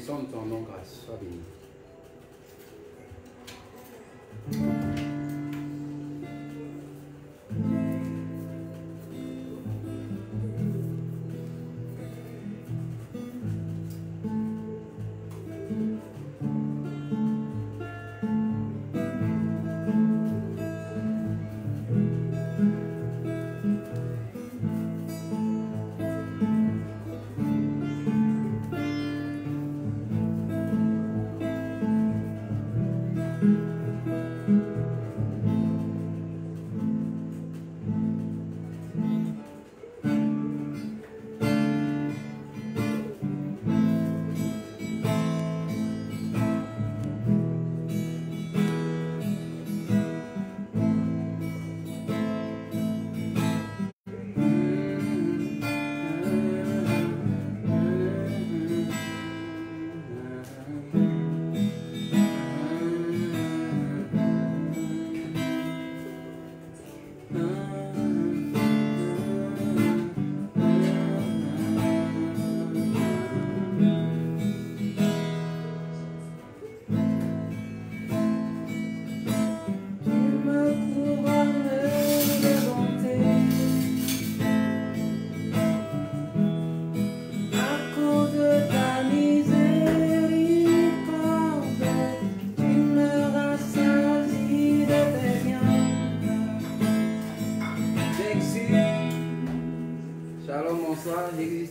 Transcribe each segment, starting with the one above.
bénissons ton nom, grâce. Sois béni.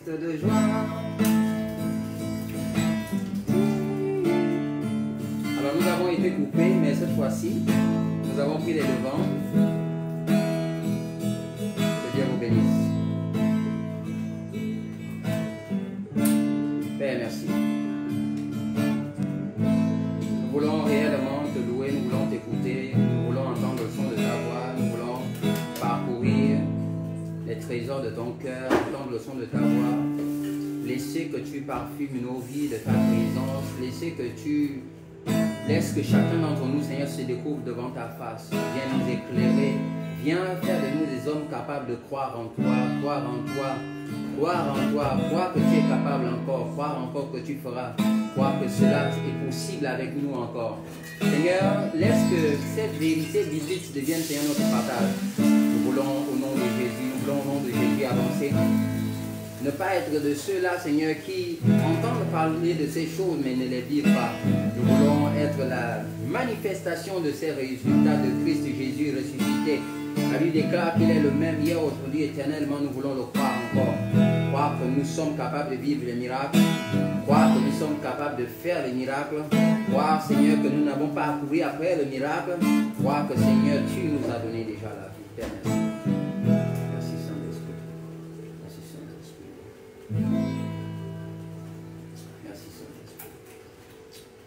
De joie. Alors nous avons été coupés, mais cette fois-ci, nous avons pris les devants. Que Dieu vous bénisse. Père, merci. Nous voulons réellement te louer, nous voulons t'écouter, nous voulons entendre le son de ta voix, nous voulons parcourir les trésors de ton cœur, entendre le son de ta voix. Laissez que tu parfumes nos vies de ta présence. Laissez que tu laisses que chacun d'entre nous, Seigneur, se découvre devant ta face. Viens nous éclairer. Viens faire de nous des hommes capables de croire en toi, croire en toi, croire en toi, croire que tu es capable encore, croire encore que tu feras, croire que cela est possible avec nous encore. Seigneur, laisse que cette vérité biblique devienne, Seigneur, notre partage. Nous voulons au nom de Jésus, nous voulons au nom de Jésus avancer. Ne pas être de ceux-là, Seigneur, qui entendent parler de ces choses mais ne les vivent pas. Nous voulons être la manifestation de ces résultats de Christ Jésus ressuscité. La Bible déclare qu'il est le même hier, aujourd'hui, éternellement. Nous voulons le croire encore. Croire que nous sommes capables de vivre les miracles. Croire que nous sommes capables de faire les miracles. Croire, Seigneur, que nous n'avons pas à courir après le miracle. Croire que, Seigneur, tu nous as donné déjà la vie. Père, merci. Merci Saint-Esprit.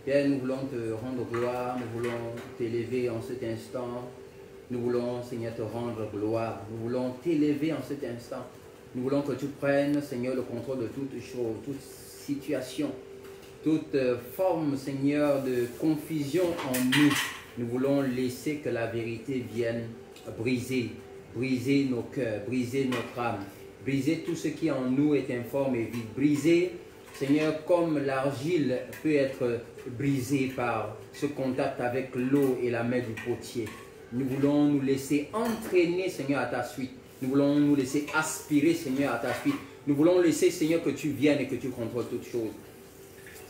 Père, nous voulons te rendre gloire, nous voulons t'élever en cet instant. Nous voulons, Seigneur, te rendre gloire. Nous voulons t'élever en cet instant. Nous voulons que tu prennes, Seigneur, le contrôle de toutes choses, toute situation, toute forme, Seigneur, de confusion en nous. Nous voulons laisser que la vérité vienne briser nos cœurs, briser notre âme. Briser tout ce qui en nous est informe et vide. Briser, Seigneur, comme l'argile peut être brisée par ce contact avec l'eau et la main du potier. Nous voulons nous laisser entraîner, Seigneur, à ta suite. Nous voulons nous laisser aspirer, Seigneur, à ta suite. Nous voulons laisser, Seigneur, que tu viennes et que tu contrôles toutes choses.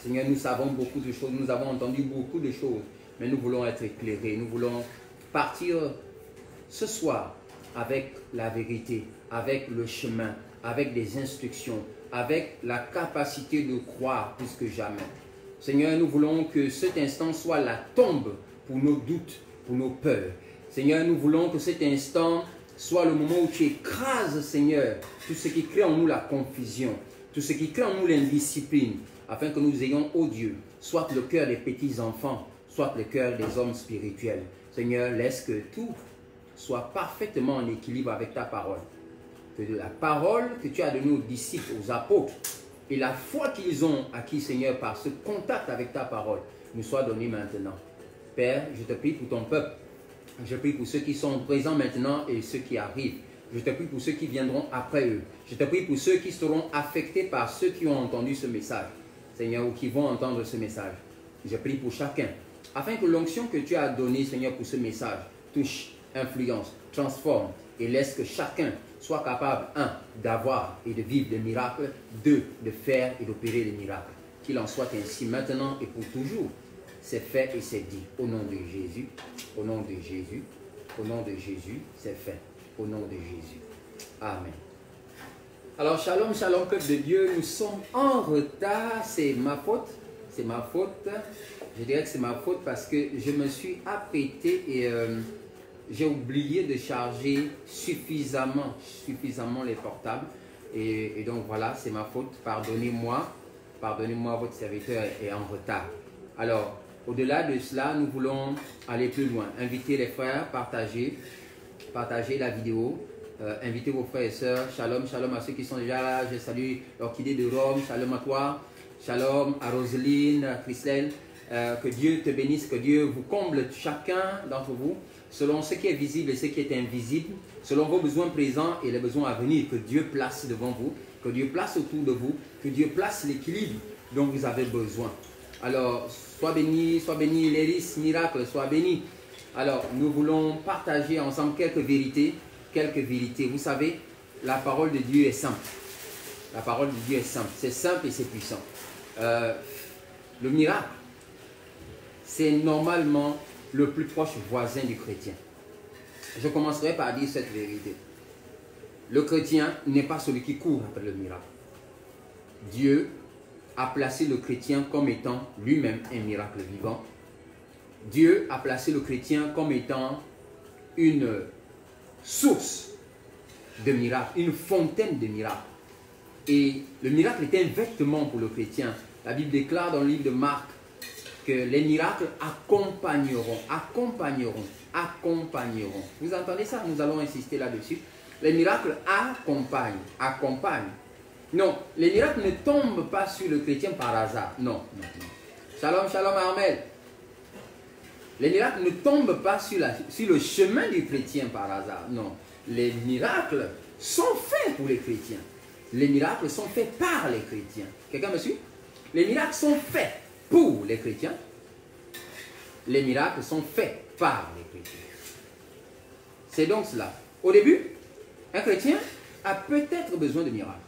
Seigneur, nous savons beaucoup de choses. Nous avons entendu beaucoup de choses. Mais nous voulons être éclairés. Nous voulons partir ce soir avec la vérité, avec le chemin, avec des instructions, avec la capacité de croire plus que jamais. Seigneur, nous voulons que cet instant soit la tombe pour nos doutes, pour nos peurs. Seigneur, nous voulons que cet instant soit le moment où tu écrases, Seigneur, tout ce qui crée en nous la confusion, tout ce qui crée en nous l'indiscipline, afin que nous ayons, ô Dieu, soit le cœur des petits enfants, soit le cœur des hommes spirituels. Seigneur, laisse que tout soit parfaitement en équilibre avec ta parole. Que la parole que tu as donnée aux disciples, aux apôtres, et la foi qu'ils ont acquis, Seigneur, par ce contact avec ta parole, nous soit donnée maintenant. Père, je te prie pour ton peuple. Je prie pour ceux qui sont présents maintenant et ceux qui arrivent. Je te prie pour ceux qui viendront après eux. Je te prie pour ceux qui seront affectés par ceux qui ont entendu ce message. Seigneur, ou qui vont entendre ce message. Je prie pour chacun, afin que l'onction que tu as donnée, Seigneur, pour ce message, touche, influence, transforme et laisse que chacun soit capable, 1, d'avoir et de vivre des miracles, 2, de faire et d'opérer des miracles. Qu'il en soit ainsi maintenant et pour toujours. C'est fait et c'est dit. Au nom de Jésus, au nom de Jésus, au nom de Jésus, c'est fait. Au nom de Jésus. Amen. Alors, shalom, shalom, peuple de Dieu. Nous sommes en retard. C'est ma faute. C'est ma faute. Je dirais que c'est ma faute parce que je me suis apprêté et j'ai oublié de charger suffisamment les portables. Et donc, voilà, c'est ma faute. Pardonnez-moi. Pardonnez-moi, votre serviteur est en retard. Alors, au-delà de cela, nous voulons aller plus loin. Inviter les frères, partager la vidéo. Invitez vos frères et sœurs. Shalom, shalom à ceux qui sont déjà là. Je salue l'Orchidée de Rome. Shalom à toi. Shalom à Roselyne, à Christelle. Que Dieu te bénisse, que Dieu vous comble chacun d'entre vous, selon ce qui est visible et ce qui est invisible, selon vos besoins présents et les besoins à venir, que Dieu place devant vous, que Dieu place autour de vous, que Dieu place l'équilibre dont vous avez besoin. Alors, sois béni, Léris, miracle, sois béni. Alors, nous voulons partager ensemble quelques vérités. Vous savez, la parole de Dieu est simple. La parole de Dieu est simple. C'est simple et c'est puissant. Le miracle, c'est normalement le plus proche voisin du chrétien. Je commencerai par dire cette vérité. Le chrétien n'est pas celui qui court après le miracle. Dieu a placé le chrétien comme étant lui-même un miracle vivant. Dieu a placé le chrétien comme étant une source de miracles, une fontaine de miracles. Et le miracle est un vêtement pour le chrétien. La Bible déclare dans le livre de Marc que les miracles accompagneront. Vous entendez ça? Nous allons insister là-dessus. Les miracles accompagnent. Non, les miracles ne tombent pas sur le chrétien par hasard. Non. Shalom, shalom, Armel. Les miracles ne tombent pas sur le chemin du chrétien par hasard. Non, les miracles sont faits pour les chrétiens. Les miracles sont faits par les chrétiens. Quelqu'un me suit? Les miracles sont faits pour les chrétiens. Les miracles sont faits par les chrétiens. C'est donc cela. Au début, un chrétien a peut-être besoin de miracles.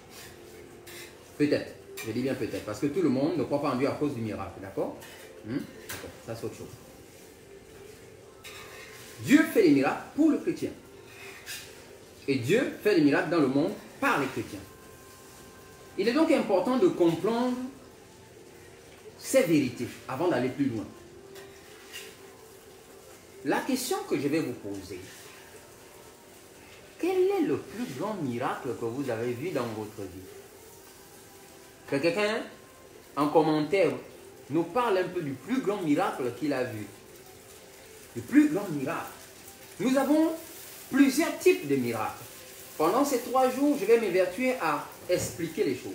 Peut-être. Je dis bien peut-être. Parce que tout le monde ne croit pas en Dieu à cause du miracle. D'accord? D'accord. Ça, c'est autre chose. Dieu fait les miracles pour le chrétien. Et Dieu fait les miracles dans le monde par les chrétiens. Il est donc important de comprendre ces vérités avant d'aller plus loin. La question que je vais vous poser, quel est le plus grand miracle que vous avez vu dans votre vie? Que quelqu'un, en commentaire, nous parle un peu du plus grand miracle qu'il a vu. Le plus grand miracle. Nous avons plusieurs types de miracles. Pendant ces 3 jours, je vais m'évertuer à expliquer les choses.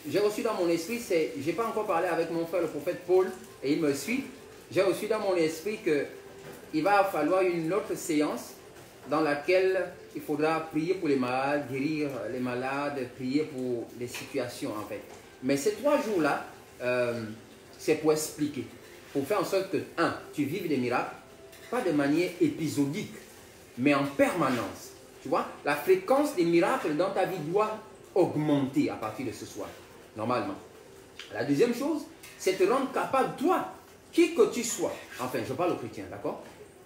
J'ai reçu dans mon esprit, je n'ai pas encore parlé avec mon frère le prophète Paul, et il me suit. J'ai reçu dans mon esprit qu'il va falloir une autre séance dans laquelle il faudra prier pour les malades, guérir les malades, prier pour les situations en fait. Mais ces 3 jours-là, c'est pour expliquer, pour faire en sorte que, 1, tu vives des miracles, pas de manière épisodique, mais en permanence. Tu vois, la fréquence des miracles dans ta vie doit augmenter à partir de ce soir, normalement. La deuxième chose, c'est te rendre capable, toi, qui que tu sois, enfin, je parle aux chrétiens, d'accord?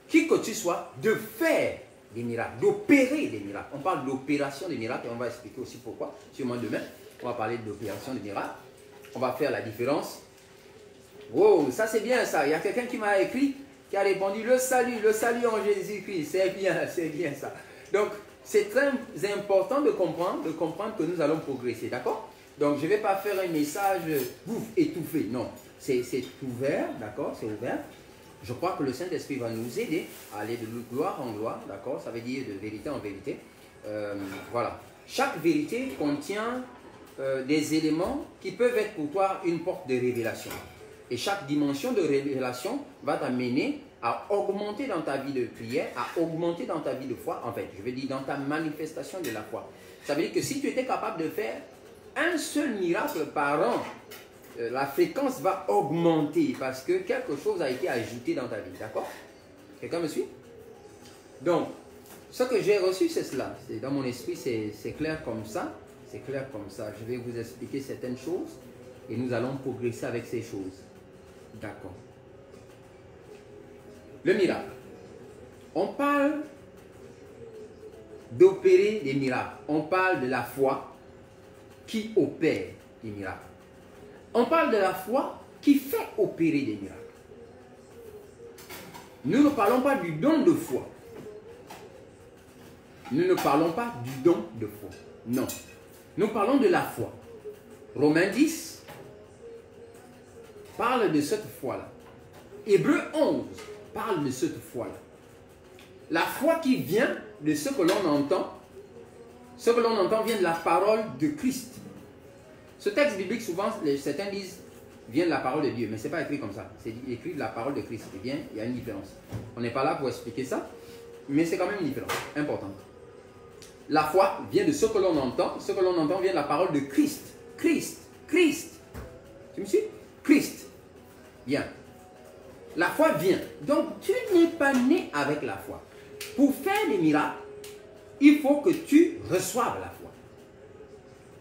Qui que tu sois, de faire des miracles, d'opérer des miracles. On parle d'opération des miracles et on va expliquer aussi pourquoi. Sûrement demain, on va parler d'opération des miracles. On va faire la différence. Wow, ça c'est bien ça. Il y a quelqu'un qui m'a écrit, qui a répondu le salut en Jésus-Christ. C'est bien ça. Donc, c'est très important de comprendre que nous allons progresser, d'accord? Donc, je ne vais pas faire un message étouffé, non. C'est ouvert, d'accord? C'est ouvert. Je crois que le Saint-Esprit va nous aider à aller de gloire en gloire, d'accord? Ça veut dire de vérité en vérité. Voilà. Chaque vérité contient des éléments qui peuvent être pour toi une porte de révélation. Et chaque dimension de révélation va t'amener à augmenter dans ta vie de prière, à augmenter dans ta vie de foi, en fait, je veux dire dans ta manifestation de la foi. Ça veut dire que si tu étais capable de faire un seul miracle par an, la fréquence va augmenter parce que quelque chose a été ajouté dans ta vie. D'accord? Quelqu'un me suit? Donc, ce que j'ai reçu, c'est cela. Dans mon esprit, c'est clair comme ça. C'est clair comme ça. Je vais vous expliquer certaines choses et nous allons progresser avec ces choses. D'accord. Le miracle. On parle d'opérer des miracles. On parle de la foi qui opère des miracles. On parle de la foi qui fait opérer des miracles. Nous ne parlons pas du don de foi. Nous ne parlons pas du don de foi. Non. Nous parlons de la foi. Romains 10 parle de cette foi-là. Hébreux 11 parle de cette foi-là. La foi qui vient de ce que l'on entend. Ce que l'on entend vient de la parole de Christ. Ce texte biblique, souvent, certains disent, vient de la parole de Dieu. Mais ce n'est pas écrit comme ça. C'est écrit de la parole de Christ. Eh bien, il y a une différence. On n'est pas là pour expliquer ça. Mais c'est quand même une différence importante. La foi vient de ce que l'on entend. Ce que l'on entend vient de la parole de Christ. Christ. Christ. Tu me suis? Christ. Bien. La foi vient. Donc, tu n'es pas né avec la foi. Pour faire des miracles, il faut que tu reçoives la foi.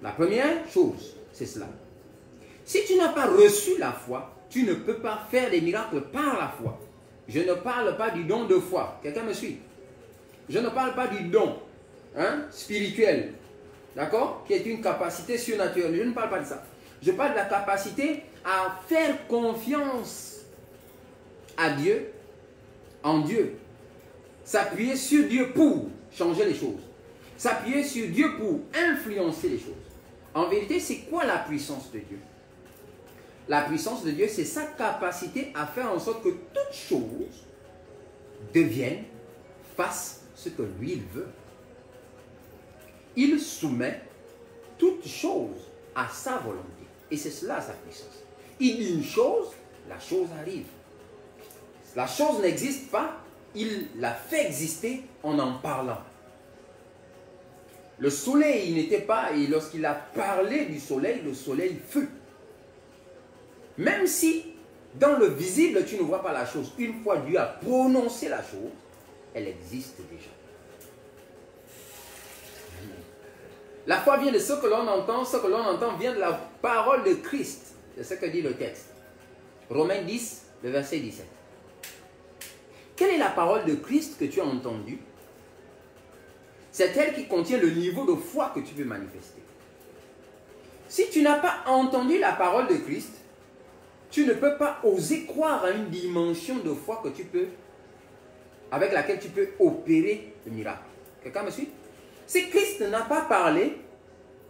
La première chose, c'est cela. Si tu n'as pas reçu la foi, tu ne peux pas faire des miracles par la foi. Je ne parle pas du don de foi. Quelqu'un me suit? Je ne parle pas du don spirituel. D'accord? Qui est une capacité surnaturelle. Je ne parle pas de ça. Je parle de la capacité à faire confiance à Dieu, en Dieu. S'appuyer sur Dieu pour changer les choses. S'appuyer sur Dieu pour influencer les choses. En vérité, c'est quoi la puissance de Dieu? La puissance de Dieu, c'est sa capacité à faire en sorte que toutes choses deviennent, fassent ce que lui il veut. Il soumet toutes choses à sa volonté. Et c'est cela sa puissance. Il dit une chose, la chose arrive. La chose n'existe pas, il la fait exister en parlant. Le soleil, il n'était pas, et lorsqu'il a parlé du soleil, le soleil fut. Même si, dans le visible, tu ne vois pas la chose, une fois Dieu a prononcé la chose, elle existe déjà. La foi vient de ce que l'on entend vient de la parole de Christ. C'est ce que dit le texte. Romains 10, le verset 17. Quelle est la parole de Christ que tu as entendue? C'est elle qui contient le niveau de foi que tu veux manifester. Si tu n'as pas entendu la parole de Christ, tu ne peux pas oser croire à une dimension de foi que tu peux, avec laquelle tu peux opérer le miracle. Quelqu'un me suit? Si Christ n'a pas parlé,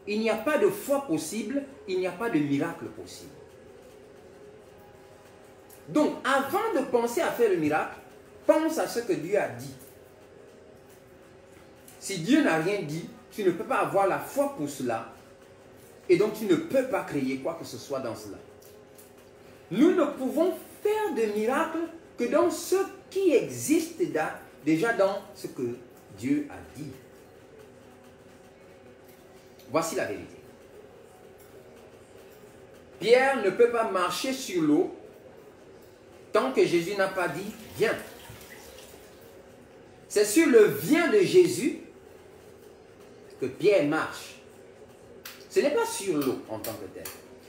il n'y a pas de foi possible, il n'y a pas de miracle possible. Donc, avant de penser à faire le miracle, pense à ce que Dieu a dit. Si Dieu n'a rien dit, tu ne peux pas avoir la foi pour cela. Et donc, tu ne peux pas créer quoi que ce soit dans cela. Nous ne pouvons faire de miracles que dans ce qui existe déjà dans ce que Dieu a dit. Voici la vérité. Pierre ne peut pas marcher sur l'eau tant que Jésus n'a pas dit « viens ». C'est sur le « viens » de Jésus que Pierre marche. Ce n'est pas sur l'eau en tant que tel.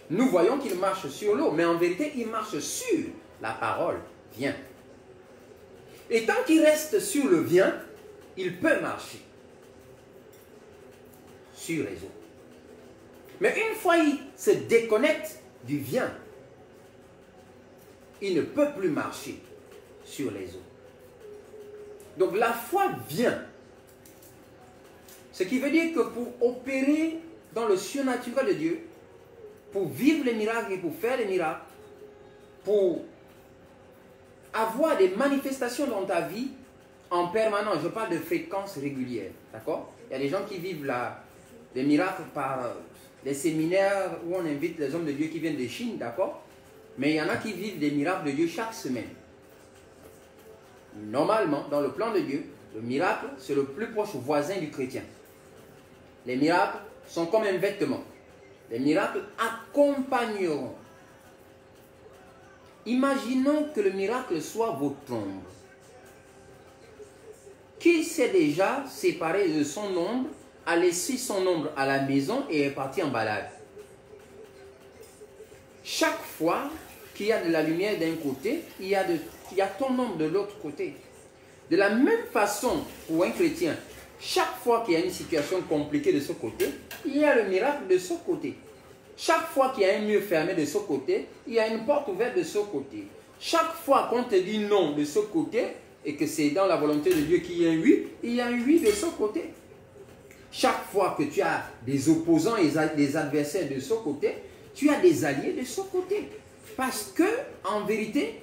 Nous voyons qu'il marche sur l'eau, mais en vérité, il marche sur la parole « viens ». Et tant qu'il reste sur le « viens », il peut marcher sur les eaux. Mais une fois il se déconnecte du « viens », il ne peut plus marcher sur les eaux. Donc la foi vient. Ce qui veut dire que pour opérer dans le surnaturel de Dieu, pour vivre les miracles et pour faire les miracles, pour avoir des manifestations dans ta vie en permanence, je parle de fréquence régulière, d'accord? Il y a des gens qui vivent les miracles par les séminaires où on invite les hommes de Dieu qui viennent de Chine, d'accord? Mais il y en a qui vivent des miracles de Dieu chaque semaine. Normalement, dans le plan de Dieu, le miracle, c'est le plus proche voisin du chrétien. Les miracles sont comme un vêtement. Les miracles accompagneront Imaginons que le miracle soit votre ombre. Qui s'est déjà séparé de son ombre, a laissé son ombre à la maison et est parti en balade? Chaque fois qu'il y a de la lumière d'un côté, il y a ton ombre de l'autre côté. De la même façon, pour un chrétien, chaque fois qu'il y a une situation compliquée de ce côté, il y a le miracle de ce côté. Chaque fois qu'il y a un mur fermé de ce côté, il y a une porte ouverte de ce côté. Chaque fois qu'on te dit non de ce côté, et que c'est dans la volonté de Dieu qu'il y a un oui, il y a un oui de ce côté. Chaque fois que tu as des opposants et des adversaires de ce côté, tu as des alliés de ce côté. Parce que, en vérité,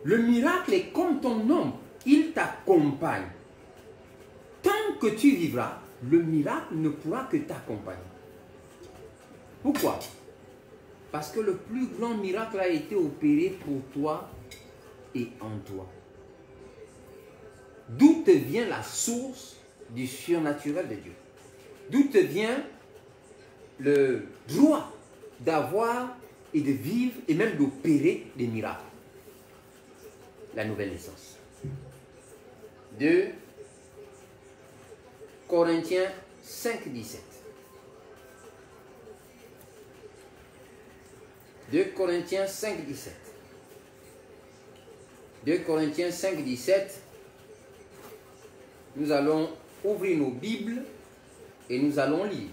le miracle est comme ton ombre. Il t'accompagne. Tant que tu vivras, le miracle ne pourra que t'accompagner. Pourquoi? Parce que le plus grand miracle a été opéré pour toi et en toi. D'où te vient la source du surnaturel de Dieu? D'où te vient le droit d'avoir et de vivre et même d'opérer des miracles? La nouvelle naissance. 2 Corinthiens 5, 17. 2 Corinthiens 5, 17. 2 Corinthiens 5, 17. Nous allons ouvrir nos Bibles et nous allons lire.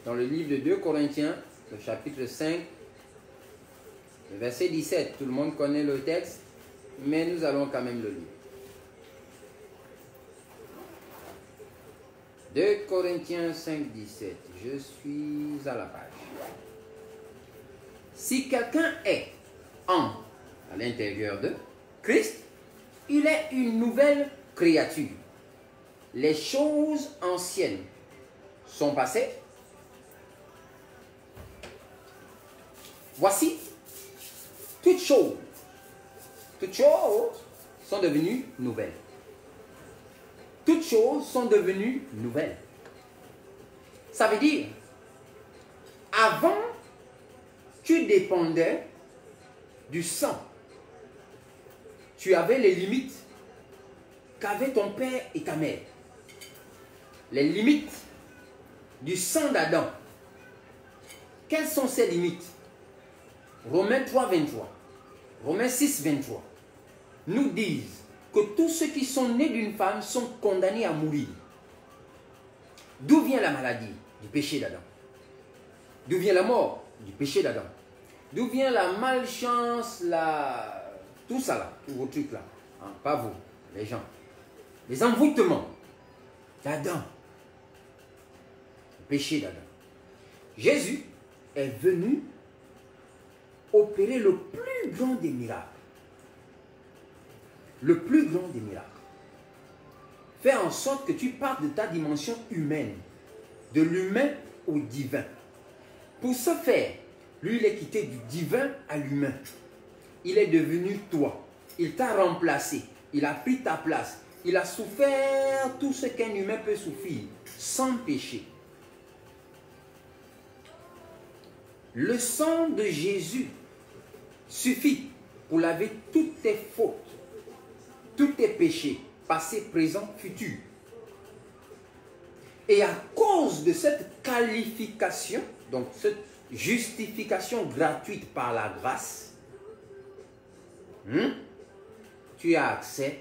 Dans le livre de 2 Corinthiens, le chapitre 5, le verset 17. Tout le monde connaît le texte, mais nous allons quand même le lire. 2 Corinthiens 5, 17. Je suis à la page. Si quelqu'un est à l'intérieur de Christ, il est une nouvelle créature. Les choses anciennes sont passées. Voici, toutes choses sont devenues nouvelles. Toutes choses sont devenues nouvelles. Ça veut dire, avant, tu dépendais du sang. Tu avais les limites qu'avaient ton père et ta mère. Les limites du sang d'Adam. Quelles sont ces limites? Romains 3, 23. Romains 6, 23. Nous disent que tous ceux qui sont nés d'une femme sont condamnés à mourir. D'où vient la maladie? Du péché d'Adam. D'où vient la mort? Du péché d'Adam. D'où vient la malchance, tout ça là, tous vos trucs là. Hein, pas vous, les gens. Les envoûtements d'Adam. Le péché d'Adam. Jésus est venu opérer le plus grand des miracles. Le plus grand des miracles. Faire en sorte que tu partes de ta dimension humaine, de l'humain au divin. Pour ce faire, lui, il est quitté du divin à l'humain. Il est devenu toi. Il t'a remplacé. Il a pris ta place. Il a souffert tout ce qu'un humain peut souffrir, sans péché. Le sang de Jésus suffit pour laver toutes tes fautes, tous tes péchés, passé, présent, futur. Et à cause de cette qualification, donc cette justification gratuite par la grâce, tu as accès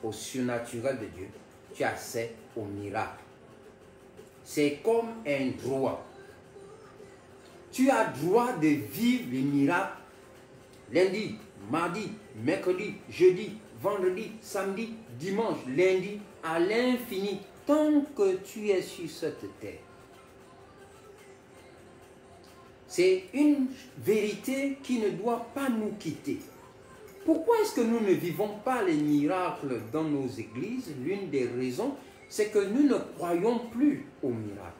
au surnaturel de Dieu. Tu as accès au miracle. C'est comme un droit. Tu as droit de vivre les miracles lundi, mardi, mercredi, jeudi, vendredi, samedi, dimanche, lundi, à l'infini, tant que tu es sur cette terre. C'est une vérité qui ne doit pas nous quitter. Pourquoi est-ce que nous ne vivons pas les miracles dans nos églises? L'une des raisons, c'est que nous ne croyons plus aux miracles.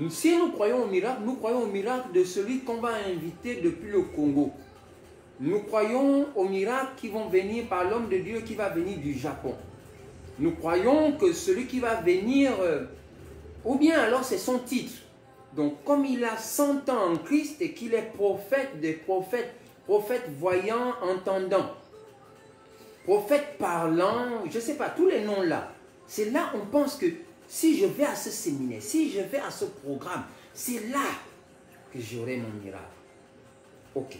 Si nous croyons au miracle de celui qu'on va inviter depuis le Congo. Nous croyons aux miracles qui vont venir par l'homme de Dieu qui va venir du Japon. Nous croyons que celui qui va venir, ou bien alors c'est son titre. Donc, comme il a 100 ans en Christ et qu'il est prophète des prophètes, prophète voyant, entendant, prophète parlant, je ne sais pas, tous les noms là. C'est là on pense que si je vais à ce séminaire, si je vais à ce programme, c'est là que j'aurai mon miracle. Ok.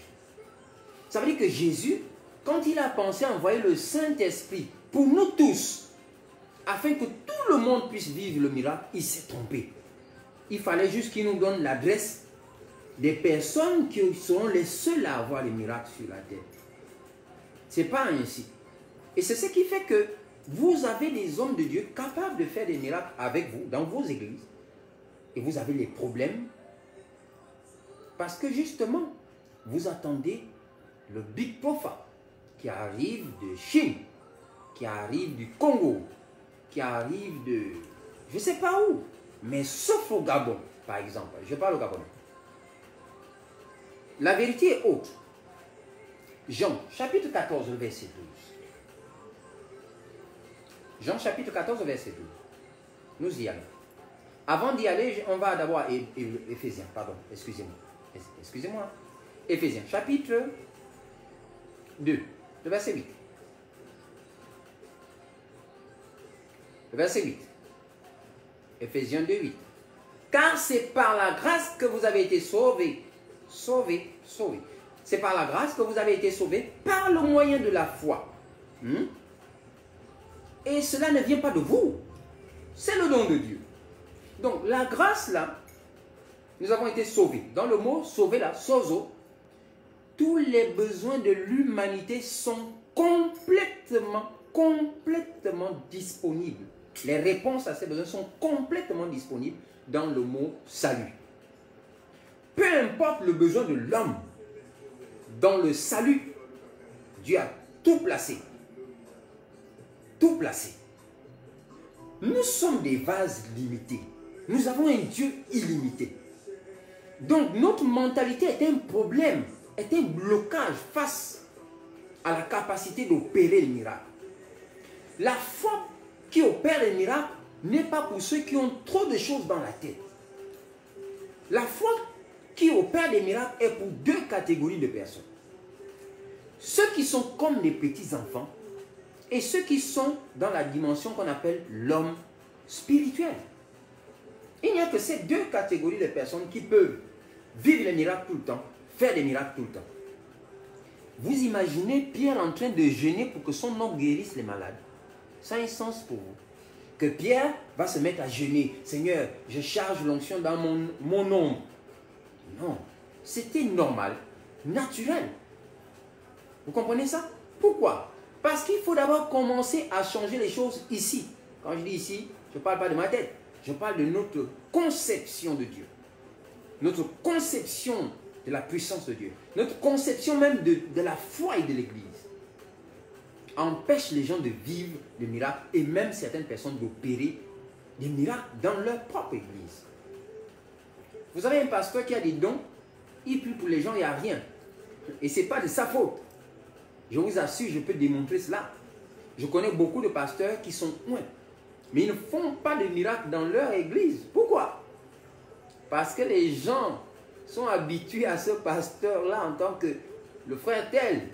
Ça veut dire que Jésus, quand il a pensé à envoyer le Saint-Esprit pour nous tous, afin que tout le monde puisse vivre le miracle, il s'est trompé. Il fallait juste qu'il nous donne l'adresse des personnes qui seront les seules à avoir les miracles sur la terre. Ce n'est pas ainsi. Et c'est ce qui fait que vous avez des hommes de Dieu capables de faire des miracles avec vous, dans vos églises. Et vous avez les problèmes. Parce que justement, vous attendez le Big Prophet qui arrive de Chine, qui arrive du Congo, qui arrive de... je ne sais pas où, mais sauf au Gabon, par exemple. Je parle au Gabon. La vérité est autre. Jean, chapitre 14, verset 12. Jean, chapitre 14, verset 12. Nous y allons. Avant d'y aller, on va d'abord à Éphésiens, pardon, excusez-moi. Excusez-moi. Éphésiens, chapitre 2, le verset 8. Le verset 8. Éphésiens 2, 8. Car c'est par la grâce que vous avez été sauvés. Sauvés. C'est par la grâce que vous avez été sauvés par le moyen de la foi. Et cela ne vient pas de vous. C'est le don de Dieu. Donc la grâce là, nous avons été sauvés. Dans le mot sauver là, sozo, tous les besoins de l'humanité sont complètement disponibles. Les réponses à ces besoins sont complètement disponibles dans le mot salut. Peu importe le besoin de l'homme, dans le salut, Dieu a tout placé. Tout placé. Nous sommes des vases limités. Nous avons un Dieu illimité. Donc notre mentalité est un problème, est un blocage face à la capacité d'opérer les miracles. La foi qui opère les miracles n'est pas pour ceux qui ont trop de choses dans la tête. La foi qui opère des miracles est pour deux catégories de personnes. Ceux qui sont comme des petits enfants et ceux qui sont dans la dimension qu'on appelle l'homme spirituel. Il n'y a que ces deux catégories de personnes qui peuvent vivre les miracles tout le temps, faire des miracles tout le temps. Vous imaginez Pierre en train de jeûner pour que son nom guérisse les malades. Ça a un sens pour vous. Que Pierre va se mettre à jeûner. Seigneur, je charge l'onction dans mon nom. Non, c'était normal, naturel. Vous comprenez ça? Pourquoi? Parce qu'il faut d'abord commencer à changer les choses ici. Quand je dis ici, je ne parle pas de ma tête. Je parle de notre conception de Dieu. Notre conception de la puissance de Dieu. Notre conception même de la foi et de l'Église. Empêche les gens de vivre des miracles et même certaines personnes d'opérer des miracles dans leur propre Église. Vous avez un pasteur qui a des dons, il prie pour les gens, il n'y a rien. Et ce n'est pas de sa faute. Je vous assure, je peux démontrer cela. Je connais beaucoup de pasteurs qui sont loin. Mais ils ne font pas de miracles dans leur église. Pourquoi? Parce que les gens sont habitués à ce pasteur-là en tant que le frère tel.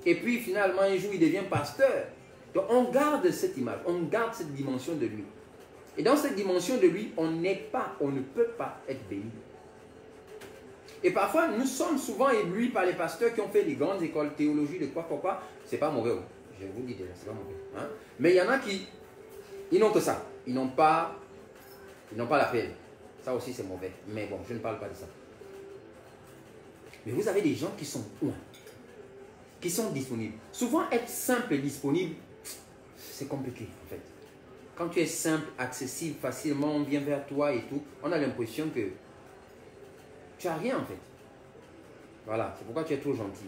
Et puis finalement, un jour, il devient pasteur. Donc on garde cette image, on garde cette dimension de lui. Et dans cette dimension de lui, on ne peut pas être béni. Et parfois, nous sommes souvent éblouis par les pasteurs qui ont fait des grandes écoles théologie, de quoi. C'est pas mauvais, je vous dis déjà, c'est pas mauvais. Hein? Mais il y en a qui, ils n'ont que ça. Ils n'ont pas la peine. Ça aussi, c'est mauvais. Mais bon, je ne parle pas de ça. Mais vous avez des gens qui sont loin, qui sont disponibles. Souvent, être simple et disponible, c'est compliqué, en fait. Quand tu es simple, accessible, facilement, on vient vers toi et tout, on a l'impression que tu n'as rien, en fait. Voilà, c'est pourquoi tu es trop gentil.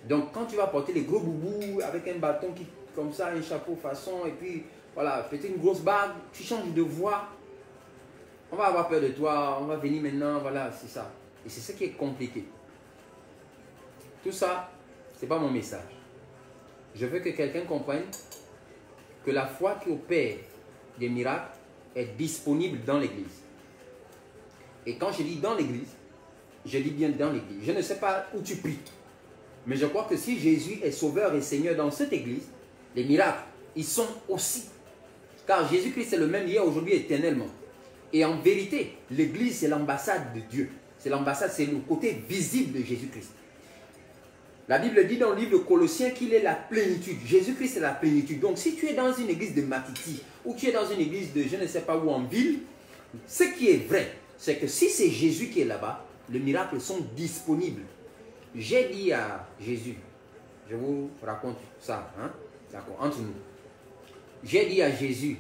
Donc, quand tu vas porter les gros boubous avec un bâton qui, comme ça, un chapeau façon, et puis, voilà, peut-être une grosse bague, tu changes de voix, on va avoir peur de toi, on va venir maintenant, voilà, c'est ça. Et c'est ce qui est compliqué. Tout ça, ce n'est pas mon message. Je veux que quelqu'un comprenne que la foi qui opère des miracles est disponible dans l'Église. Et quand je dis dans l'église, je dis bien dans l'église. Je ne sais pas où tu pries. Mais je crois que si Jésus est sauveur et Seigneur dans cette église, les miracles, ils sont aussi. Car Jésus-Christ est le même hier, aujourd'hui, éternellement. Et en vérité, l'église, c'est l'ambassade de Dieu. C'est l'ambassade, c'est le côté visible de Jésus-Christ. La Bible dit dans le livre de Colossiens qu'il est la plénitude. Jésus-Christ est la plénitude. Donc si tu es dans une église de Matiti, ou tu es dans une église de je ne sais pas où en ville, ce qui est vrai, c'est que si c'est Jésus qui est là-bas, les miracles sont disponibles. J'ai dit à Jésus, je vous raconte ça, hein? D'accord, entre nous. J'ai dit à Jésus,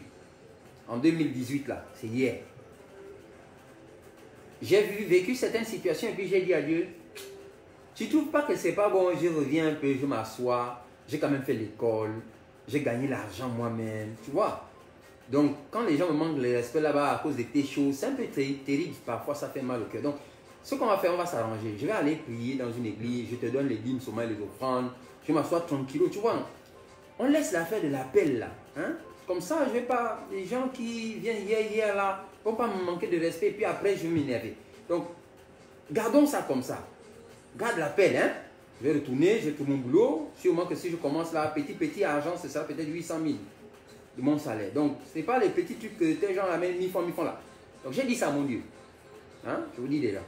en 2018 là, c'est hier, j'ai vécu certaines situations et puis j'ai dit à Dieu, tu ne trouves pas que c'est pas bon, je reviens un peu, je m'assois, j'ai quand même fait l'école, j'ai gagné l'argent moi-même, tu vois. Donc, quand les gens me manquent le respect là-bas à cause de tes choses, c'est un peu terrible, parfois ça fait mal au cœur. Donc, ce qu'on va faire, on va s'arranger. Je vais aller prier dans une église, je te donne les dîmes, souvent les offrandes, je m'assois tranquille, tu vois. On laisse l'affaire de l'appel là, hein. Comme ça, je ne vais pas, les gens qui viennent hier là, ne vont pas me manquer de respect, puis après je vais m'énerver. Donc, gardons ça comme ça. Garde l'appel, hein. Je vais retourner, j'ai tout mon boulot. Sûrement que si je commence là, petit argent, ce sera peut-être 800 000 de mon salaire. Donc, ce n'est pas les petits trucs que tes gens amènent, 1000 francs là. Donc, j'ai dit ça à mon Dieu. Hein? Je vous dis déjà.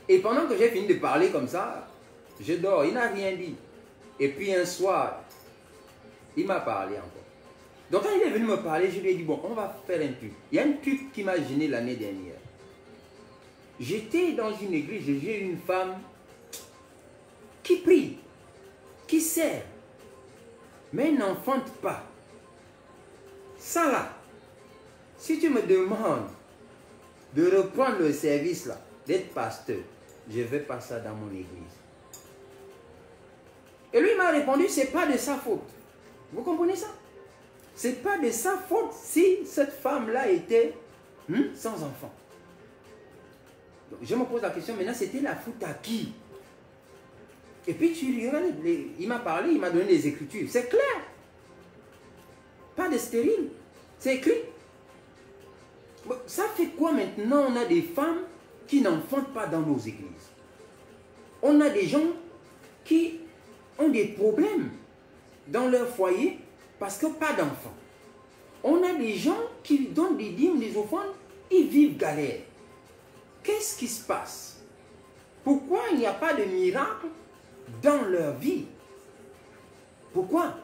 Et pendant que j'ai fini de parler comme ça, je dors, il n'a rien dit. Et puis un soir, il m'a parlé encore. Donc, quand il est venu me parler, je lui ai dit, bon, on va faire un truc. Il y a un truc qui m'a gêné l'année dernière. J'étais dans une église, j'ai une femme qui prie, qui sert, mais n'enfante pas. Ça là, si tu me demandes de reprendre le service là, d'être pasteur, je ne vais pas ça dans mon église. Et lui m'a répondu, c'est pas de sa faute. Vous comprenez ça? C'est pas de sa faute si cette femme-là était sans enfant. Donc, je me pose la question, maintenant c'était la faute à qui? Et puis tu lui regardes, il m'a parlé, il m'a donné des écritures. C'est clair. Pas de stérile. C'est écrit. Bon, ça fait quoi maintenant? On a des femmes qui n'enfantent pas dans nos églises. On a des gens qui ont des problèmes dans leur foyer parce que pas d'enfants. On a des gens qui donnent des dîmes, des offrandes, ils vivent galère. Qu'est-ce qui se passe? Pourquoi il n'y a pas de miracle dans leur vie? Pourquoi?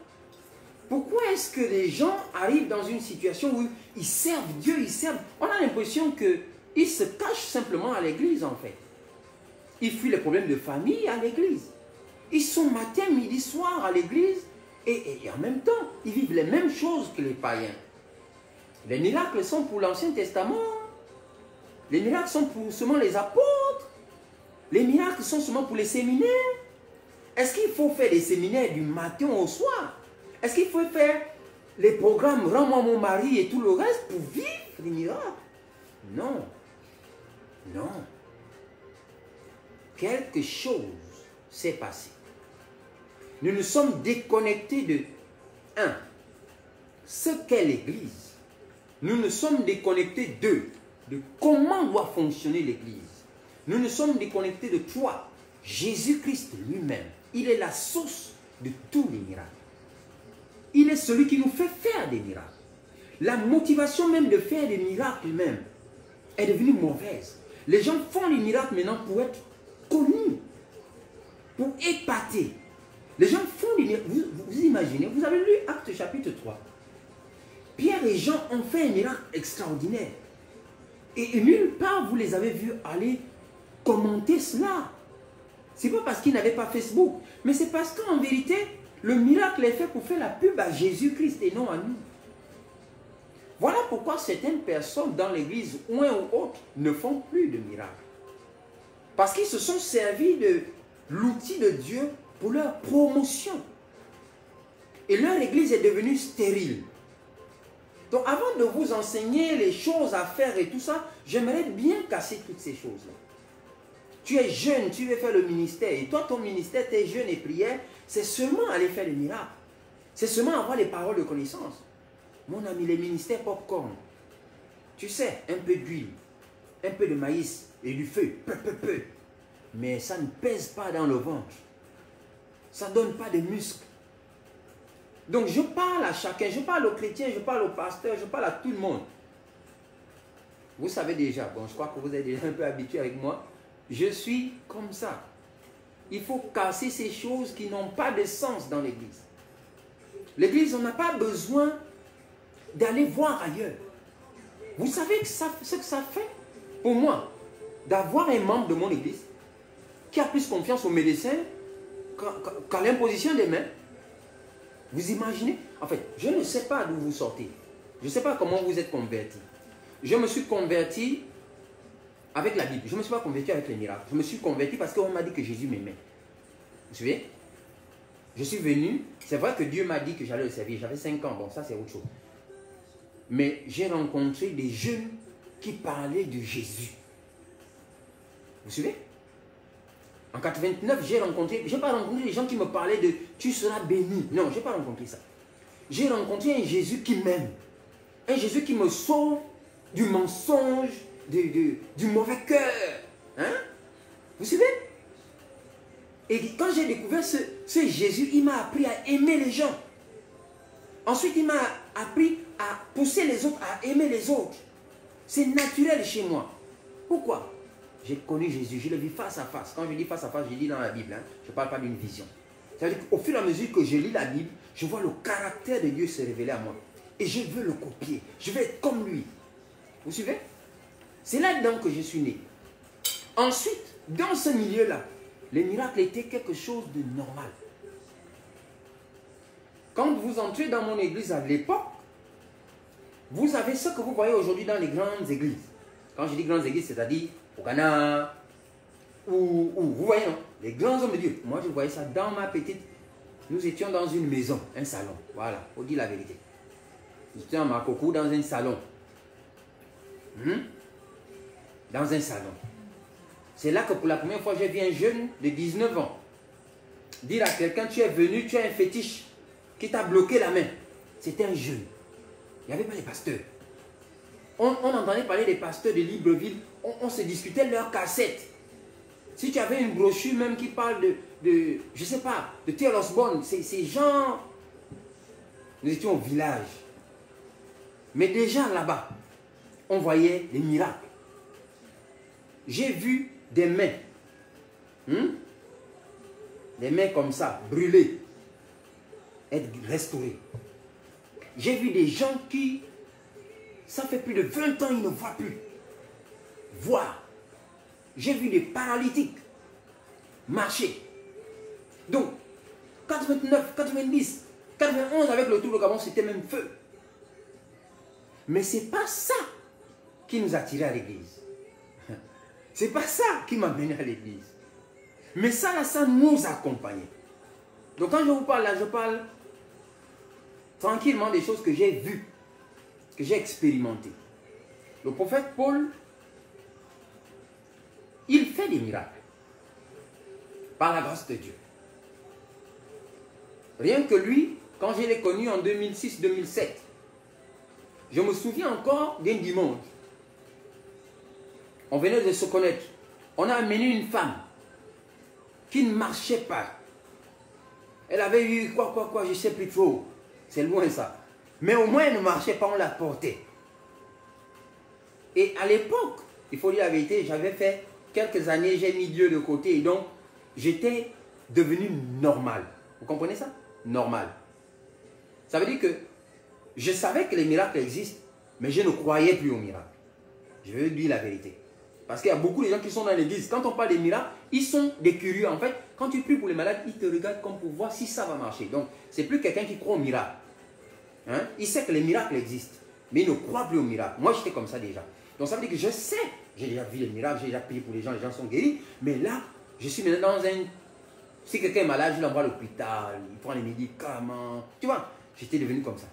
Pourquoi est-ce que les gens arrivent dans une situation où ils servent Dieu, ils servent? On a l'impression qu'ils se cachent simplement à l'église en fait. Ils fuient les problèmes de famille à l'église. Ils sont matin, midi, soir à l'église et en même temps, ils vivent les mêmes choses que les païens. Les miracles sont pour l'Ancien Testament. Les miracles sont pour seulement les apôtres. Les miracles sont seulement pour les séminaires. Est-ce qu'il faut faire des séminaires du matin au soir? Est-ce qu'il faut faire les programmes « Rends-moi mon mari » et tout le reste pour vivre les miracles? Non. Non. Quelque chose s'est passé. Nous nous sommes déconnectés de ce qu'est l'Église. Nous nous sommes déconnectés de comment doit fonctionner l'Église. Nous nous sommes déconnectés de toi, Jésus-Christ lui-même. Il est la source de tous les miracles. Il est celui qui nous fait faire des miracles. La motivation même de faire des miracles même est devenue mauvaise. Les gens font les miracles maintenant pour être connus, pour épater. Les gens font des miracles. Vous imaginez, vous avez lu Actes chapitre 3. Pierre et Jean ont fait un miracle extraordinaire. Et nulle part vous les avez vus aller commenter cela. Ce n'est pas parce qu'ils n'avaient pas Facebook, mais c'est parce qu'en vérité, le miracle est fait pour faire la pub à Jésus-Christ et non à nous. Voilà pourquoi certaines personnes dans l'église, ou un ou autre, ne font plus de miracles. Parce qu'ils se sont servis de l'outil de Dieu pour leur promotion. Et leur église est devenue stérile. Donc avant de vous enseigner les choses à faire et tout ça, j'aimerais bien casser toutes ces choses-là. Tu es jeune, tu veux faire le ministère. Et toi, ton ministère, tes jeûnes et prières, c'est seulement aller faire les miracles. C'est seulement avoir les paroles de connaissance. Mon ami, les ministères popcorn. Tu sais, un peu d'huile. un peu de maïs et du feu, peu. Mais ça ne pèse pas dans le ventre. Ça ne donne pas de muscles. Donc je parle à chacun, je parle aux chrétiens, je parle aux pasteurs, je parle à tout le monde. Vous savez déjà, bon, je crois que vous êtes déjà un peu habitué avec moi. Je suis comme ça. Il faut casser ces choses qui n'ont pas de sens dans l'église. L'église, on n'a pas besoin d'aller voir ailleurs. Vous savez ce que ça fait pour moi d'avoir un membre de mon église qui a plus confiance aux médecins qu'à l'imposition des mains. Vous imaginez? En fait, je ne sais pas d'où vous sortez. Je ne sais pas comment vous êtes converti. Je me suis converti avec la Bible. Je ne me suis pas converti avec les miracles. Je me suis converti parce qu'on m'a dit que Jésus m'aimait. Vous savez? Je suis venu. C'est vrai que Dieu m'a dit que j'allais le servir. J'avais 5 ans. Bon, ça c'est autre chose. Mais j'ai rencontré des jeunes qui parlaient de Jésus. Vous suivez? En 89, j'ai pas rencontré des gens qui me parlaient de « tu seras béni ». Non, je n'ai pas rencontré ça. J'ai rencontré un Jésus qui m'aime. Un Jésus qui me sauve du mensonge, du mauvais cœur. Hein? Vous suivez? Et quand j'ai découvert ce Jésus, il m'a appris à aimer les gens. Ensuite, il m'a appris à pousser les autres, à aimer les autres. C'est naturel chez moi. Pourquoi? J'ai connu Jésus, je l'ai vu face à face. Quand je dis face à face, je dis dans la Bible. Hein? Je ne parle pas d'une vision. C'est-à-dire qu'au fur et à mesure que je lis la Bible, je vois le caractère de Dieu se révéler à moi. Et je veux le copier. Je veux être comme lui. Vous suivez? C'est là-dedans que je suis né. Ensuite, dans ce milieu-là, les miracles étaient quelque chose de normal. Quand vous entrez dans mon église à l'époque, vous avez ce que vous voyez aujourd'hui dans les grandes églises. Quand je dis grandes églises, c'est-à-dire au Ghana, ou vous voyez, non? Les grands hommes de Dieu. Moi, je voyais ça dans ma petite... Nous étions dans une maison, un salon. Voilà, faut dire la vérité. Nous étions à Makoko dans un salon. Dans un salon. C'est là que pour la première fois, j'ai vu un jeune de 19 ans dire à quelqu'un, tu es venu, tu as un fétiche qui t'a bloqué la main. C'était un jeune. Il n'y avait pas les pasteurs. On entendait parler des pasteurs de Libreville. On se discutait leurs cassettes. Si tu avais une brochure même qui parle je ne sais pas, de T.L. Osborne, ces gens, nous étions au village. Mais déjà là-bas, on voyait des miracles. J'ai vu des mains. Des mains comme ça, brûlées, être restaurées. J'ai vu des gens qui, ça fait plus de 20 ans, ils ne voient plus. Voir. J'ai vu des paralytiques marcher. Donc, 89, 90, 91 avec le Tour de Gabon, c'était même feu. Mais ce n'est pas ça qui nous attirait à l'église. Ce n'est pas ça qui m'a mené à l'église. Mais ça, là, ça nous accompagnait. Donc quand je vous parle là, je parle tranquillement des choses que j'ai vues, que j'ai expérimentées. Le prophète Paul, il fait des miracles par la grâce de Dieu. Rien que lui, quand je l'ai connu en 2006-2007, je me souviens encore d'un dimanche. On venait de se connaître. On a amené une femme qui ne marchait pas. Elle avait eu quoi, je ne sais plus trop. C'est loin ça. Mais au moins elle ne marchait pas, on la portait. Et à l'époque, il faut dire la vérité, j'avais fait quelques années, j'ai mis Dieu de côté. Et donc, j'étais devenu normal. Vous comprenez ça? Normal. Ça veut dire que je savais que les miracles existent, mais je ne croyais plus aux miracles. Je veux dire la vérité. Parce qu'il y a beaucoup de gens qui sont dans l'église. Quand on parle des miracles, ils sont des curieux. En fait, quand tu pries pour les malades, ils te regardent comme pour voir si ça va marcher. Donc, ce n'est plus quelqu'un qui croit aux miracles. Hein? Il sait que les miracles existent, mais il ne croit plus aux miracles. Moi, j'étais comme ça déjà. Donc, ça veut dire que je sais. J'ai déjà vu les miracles, j'ai déjà prié pour les gens sont guéris. Mais là, je suis maintenant dans un... Si quelqu'un est malade, je l'envoie à l'hôpital, il prend les médicaments. Tu vois, j'étais devenu comme ça.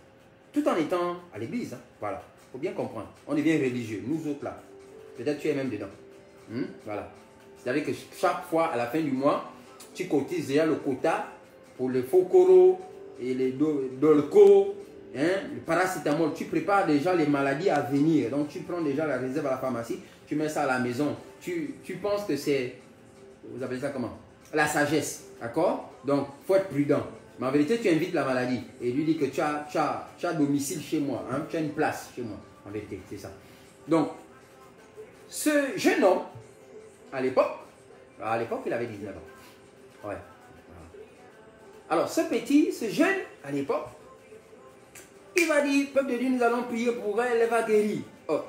Tout en étant à l'église. Hein? Voilà, il faut bien comprendre. On devient religieux, nous autres là. Peut-être tu es même dedans. Voilà. C'est-à-dire que chaque fois, à la fin du mois, tu cotises déjà le quota pour les fokoro et les dolco. le paracétamol, tu prépares déjà les maladies à venir. Donc tu prends déjà la réserve à la pharmacie, tu mets ça à la maison. Tu penses que c'est, vous appelez ça comment? La sagesse, d'accord? Donc il faut être prudent. Mais en vérité, tu invites la maladie et lui dis que tu as domicile chez moi, hein? Tu as une place chez moi. En vérité, c'est ça. Donc, ce jeune homme, à l'époque, il avait 19 ans. Ouais. Alors, ce jeune, à l'époque, il va dire, peuple de Dieu, nous allons prier pour elle, elle va guérir. Oh.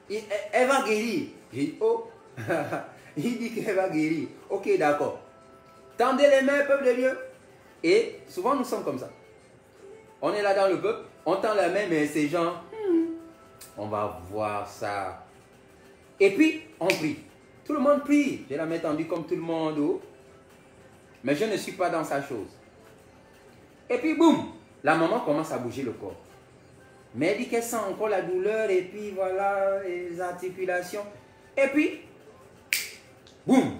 Elle va guérir. J'ai dit, oh, il dit qu'elle va guérir. Ok, d'accord. Tendez les mains, peuple de Dieu. Et souvent, nous sommes comme ça. On est là dans le peuple, on tend la main, mais ces gens, on va voir ça. Et puis, on prie. Tout le monde prie. J'ai la main tendue comme tout le monde. Oh. Mais je ne suis pas dans sa chose. Et puis, boum, la maman commence à bouger le corps. Mais elle dit qu'elle sent encore la douleur et puis voilà, les articulations. Et puis, boum,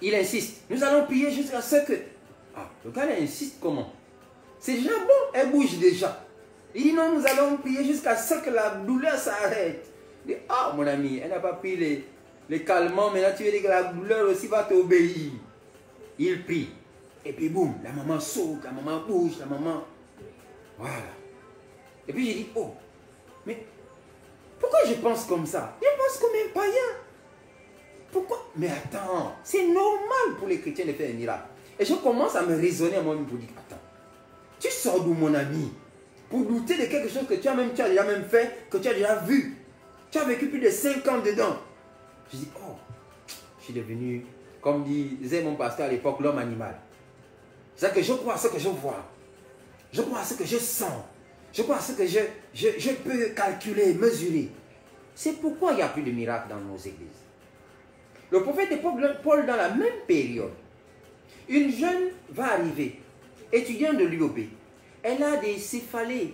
il insiste. Nous allons prier jusqu'à ce que... Ah, le gars insiste comment? C'est déjà bon, elle bouge déjà. Il dit non, nous allons prier jusqu'à ce que la douleur s'arrête. Il dit, ah mon ami, elle n'a pas pris les calmants, mais là tu veux dire que la douleur aussi va t'obéir. Il prie. Et puis boum, la maman saute, la maman bouge, la maman... Voilà. Et puis j'ai dit, oh, mais pourquoi je pense comme ça? Je pense comme un païen. Pourquoi? Mais attends, c'est normal pour les chrétiens de faire un miracle. Et je commence à me raisonner à moi-même pour dire, attends, tu sors d'où mon ami? Pour douter de quelque chose que tu as déjà même fait, que tu as déjà vu. Tu as vécu plus de 5 ans dedans. Je dis, oh, je suis devenu, comme disait mon pasteur à l'époque, l'homme animal. C'est que je crois à ce que je vois. Je crois à ce que je sens. Je crois à ce que je peux calculer, mesurer. C'est pourquoi il n'y a plus de miracles dans nos églises. Le prophète Paul, dans la même période, une jeune va arriver, étudiante de l'UOB. Elle a des céphalées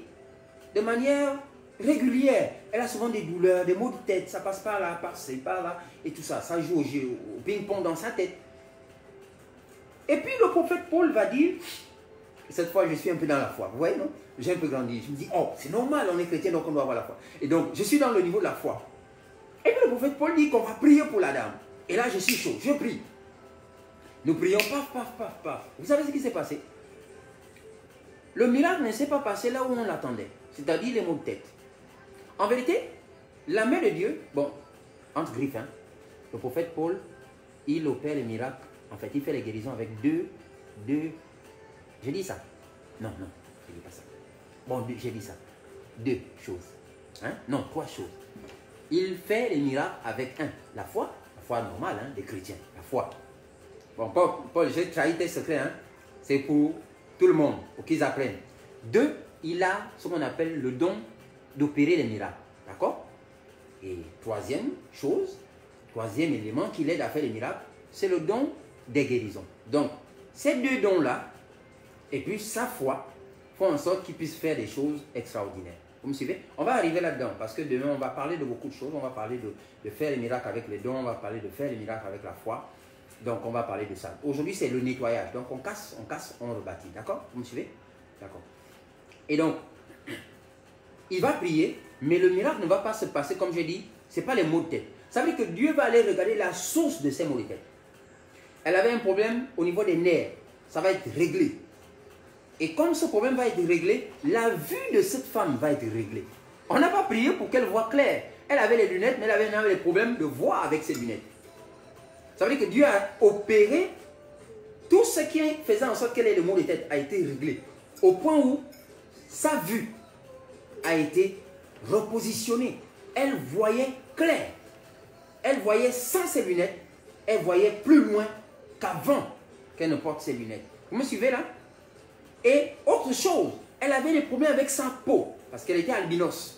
de manière régulière. Elle a souvent des douleurs, des maux de tête. Ça passe par là, par-ci, par là, et tout ça. Ça joue au ping-pong dans sa tête. Et puis le prophète Paul va dire, cette fois je suis un peu dans la foi. Vous voyez, non? J'ai un peu grandi. Je me dis, oh, c'est normal, on est chrétien, donc on doit avoir la foi. Et donc, je suis dans le niveau de la foi. Et puis le prophète Paul dit qu'on va prier pour la dame. Et là, je suis chaud, je prie. Nous prions, paf, paf, paf, paf. Vous savez ce qui s'est passé? Le miracle ne s'est pas passé là où on l'attendait. C'est-à-dire les maux de tête. En vérité, la main de Dieu, bon, entre griffes, hein, le prophète Paul, il opère les miracles. En fait, il fait les guérisons avec deux, j'ai dit ça? Non, non, je dis pas ça. Bon, j'ai dit ça. 2 choses. Hein? Non, 3 choses. Il fait les miracles avec la foi normale, hein, des chrétiens, la foi. Bon, Paul, j'ai trahi tes secrets, hein? C'est pour tout le monde, pour qu'ils apprennent. 2, il a ce qu'on appelle le don d'opérer les miracles. D'accord? Et troisième élément qui l'aide à faire les miracles, c'est le don des guérisons. Donc, ces 2 dons-là, et puis sa foi, font en sorte qu'il puisse faire des choses extraordinaires. Vous me suivez? On va arriver là-dedans, parce que demain, on va parler de beaucoup de choses. On va parler de faire les miracles avec les dons, on va parler de faire les miracles avec la foi. Donc, on va parler de ça. Aujourd'hui, c'est le nettoyage. Donc, on casse, on rebâtit. D'accord? Vous me suivez? D'accord. Et donc, il va prier, mais le miracle ne va pas se passer, comme j'ai dit, ce n'est pas les maux de tête. Ça veut dire que Dieu va aller regarder la source de ces maux de tête. Elle avait un problème au niveau des nerfs. Ça va être réglé. Et comme ce problème va être réglé, la vue de cette femme va être réglée. On n'a pas prié pour qu'elle voie clair. Elle avait les lunettes, mais elle avait des problèmes de voir avec ses lunettes. Ça veut dire que Dieu a opéré tout ce qui faisait en sorte qu'elle ait le maux de tête a été réglé. Au point où sa vue a été repositionnée. Elle voyait clair. Elle voyait sans ses lunettes. Elle voyait plus loin qu'avant qu'elle ne porte ses lunettes. Vous me suivez là? Et autre chose, elle avait des problèmes avec sa peau, parce qu'elle était albinos.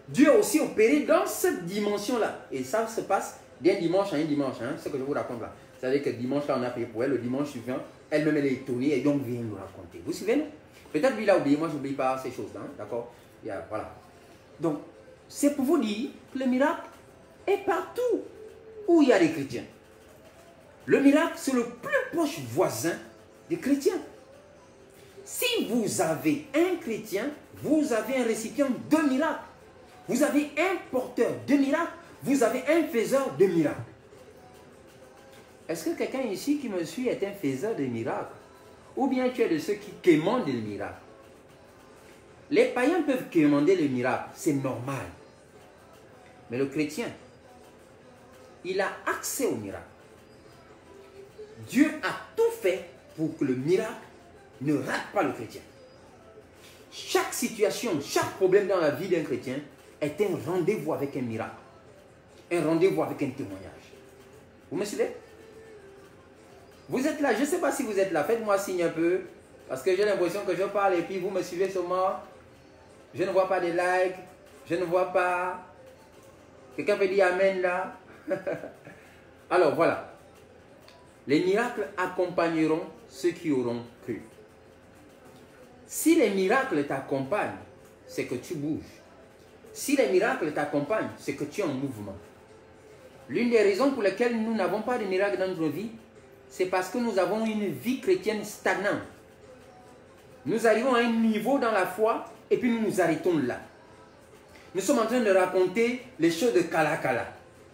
Dieu a aussi opéré dans cette dimension-là. Et ça se passe d'un dimanche à un dimanche, hein, ce que je vous raconte là. Ça veut dire que le dimanche là, on a payé pour elle, le dimanche suivant, elle-même elle est étonnée et donc vient nous raconter. Vous suivez, non? Peut-être lui il a oublié, moi je n'oublie pas ces choses-là, hein, d'accord? Voilà. Donc, c'est pour vous dire que le miracle est partout où il y a des chrétiens. Le miracle, c'est le plus proche voisin des chrétiens. si vous avez un chrétien, vous avez un récipient de miracles. Vous avez un porteur de miracles. Vous avez un faiseur de miracles. Est-ce que quelqu'un ici qui me suit est un faiseur de miracles? Ou bien tu es de ceux qui commandent les miracles? Les païens peuvent commander les miracles, c'est normal. Mais le chrétien, il a accès au miracle. Dieu a tout fait pour que le miracle ne rate pas le chrétien. Chaque situation, chaque problème dans la vie d'un chrétien est un rendez-vous avec un miracle. Un rendez-vous avec un témoignage. Vous me suivez? Vous êtes là, je ne sais pas si vous êtes là, faites-moi signe un peu. Parce que j'ai l'impression que je parle et puis vous me suivez seulement. Je ne vois pas de likes, je ne vois pas. Quelqu'un peut dire Amen là. Alors voilà. Les miracles accompagneront ceux qui auront cru. Si les miracles t'accompagnent, c'est que tu bouges. Si les miracles t'accompagnent, c'est que tu es en mouvement. L'une des raisons pour lesquelles nous n'avons pas de miracles dans notre vie, c'est parce que nous avons une vie chrétienne stagnante. Nous arrivons à un niveau dans la foi et puis nous nous arrêtons là. Nous sommes en train de raconter les choses de Kala Kala.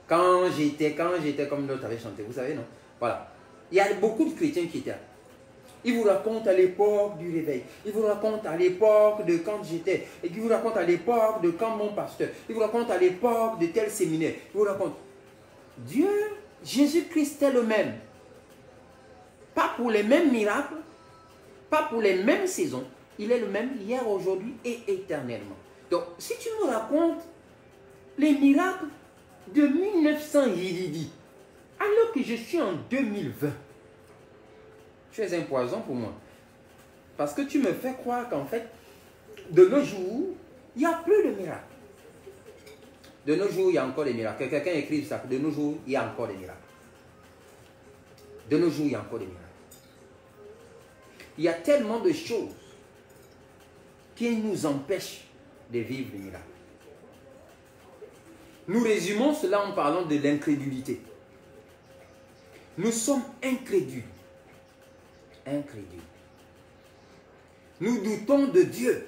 Quand j'étais comme l'autre avait chanté, vous savez, non? Voilà. Il y a beaucoup de chrétiens qui étaient là. Ils vous racontent à l'époque du réveil. Ils vous racontent à l'époque de quand j'étais. Et ils vous racontent à l'époque de quand mon pasteur. Ils vous racontent à l'époque de tel séminaire. Ils vous racontent. Dieu, Jésus-Christ est le même. Pas pour les mêmes miracles, pas pour les mêmes saisons. Il est le même hier, aujourd'hui et éternellement. Donc, si tu me racontes les miracles de 1900 Yididi, alors que je suis en 2020, tu es un poison pour moi. Parce que tu me fais croire qu'en fait, de nos jours, il n'y a plus de miracles. De nos jours, il y a encore des miracles. Que quelqu'un écrive ça. De nos jours, il y a encore des miracles. De nos jours, il y a encore des miracles. Il y a tellement de choses qui nous empêchent de vivre le miracle. Nous résumons cela en parlant de l'incrédulité. Nous sommes incrédules. Incrédules. Nous doutons de Dieu.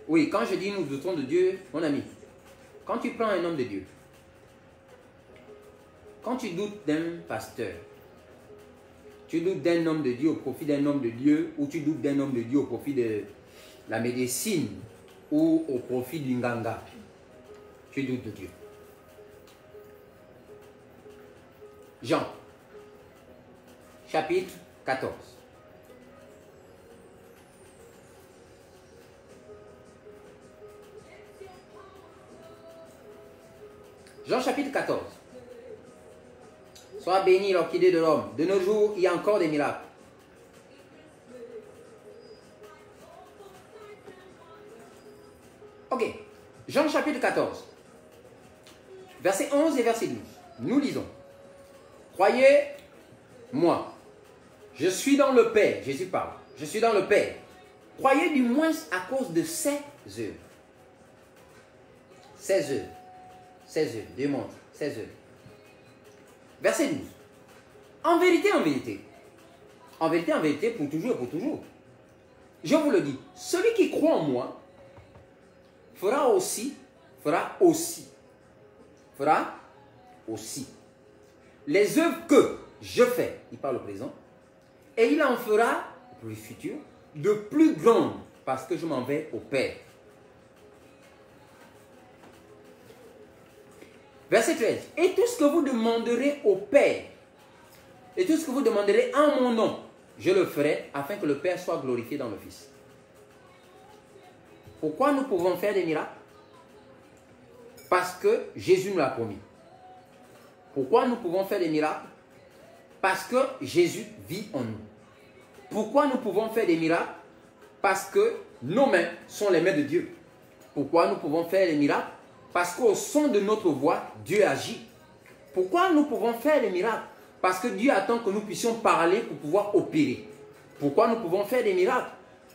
Oui, quand je dis nous doutons de Dieu, mon ami, quand tu prends un homme de Dieu, quand tu doutes d'un pasteur, tu doutes d'un homme de Dieu au profit d'un homme de Dieu, ou tu doutes d'un homme de Dieu au profit de la médecine, ou au profit d'une ganga, tu doutes de Dieu. Jean, chapitre 14. Jean chapitre 14. Sois béni l'orchidée de l'homme. De nos jours, il y a encore des miracles. Ok. Jean chapitre 14. Verset 11 et verset 12. Nous lisons. Croyez-moi. Je suis dans le Père. Jésus parle. Je suis dans le Père. Croyez du moins à cause de ses œuvres. Ses œuvres. Ses œuvres. Démontre. Ses œuvres. Verset 12. En vérité, pour toujours et pour toujours. Je vous le dis, celui qui croit en moi fera aussi les œuvres que je fais, il parle au présent, et il en fera, pour le futur, de plus grandes, parce que je m'en vais au Père. Verset 13. Et tout ce que vous demanderez au Père, et tout ce que vous demanderez en mon nom, je le ferai afin que le Père soit glorifié dans le Fils. Pourquoi nous pouvons faire des miracles? Parce que Jésus nous l'a promis. Pourquoi nous pouvons faire des miracles? Parce que Jésus vit en nous. Pourquoi nous pouvons faire des miracles? Parce que nos mains sont les mains de Dieu. Pourquoi nous pouvons faire des miracles? Parce qu'au son de notre voix, Dieu agit. Pourquoi nous pouvons faire des miracles? Parce que Dieu attend que nous puissions parler pour pouvoir opérer. Pourquoi nous pouvons faire des miracles?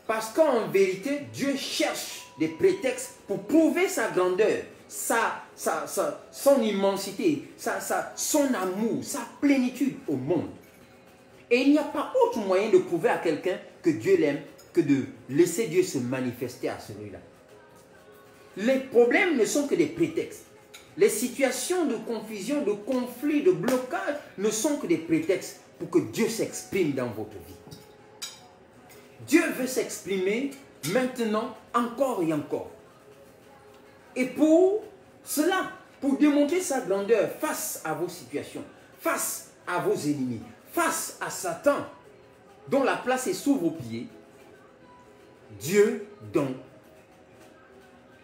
Parce qu'en vérité, Dieu cherche des prétextes pour prouver sa grandeur, son immensité, son amour, sa plénitude au monde. Et il n'y a pas autre moyen de prouver à quelqu'un que Dieu l'aime que de laisser Dieu se manifester à celui-là. Les problèmes ne sont que des prétextes. Les situations de confusion, de conflit, de blocage ne sont que des prétextes pour que Dieu s'exprime dans votre vie. Dieu veut s'exprimer maintenant, encore et encore. Et pour cela, pour démontrer sa grandeur face à vos situations, face à vos ennemis, face à Satan, dont la place est sous vos pieds, Dieu donc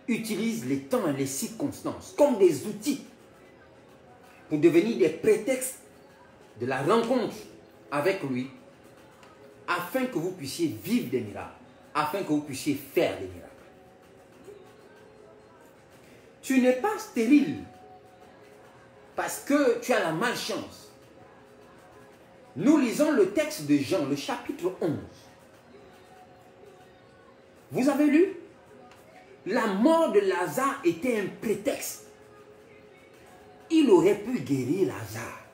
utilise les temps et les circonstances comme des outils pour devenir des prétextes de la rencontre avec lui, afin que vous puissiez vivre des miracles, afin que vous puissiez faire des miracles. Tu n'es pas stérile parce que tu as la malchance. Nous lisons le texte de Jean, le chapitre 11. Vous avez lu? La mort de Lazare était un prétexte. Il aurait pu guérir Lazare.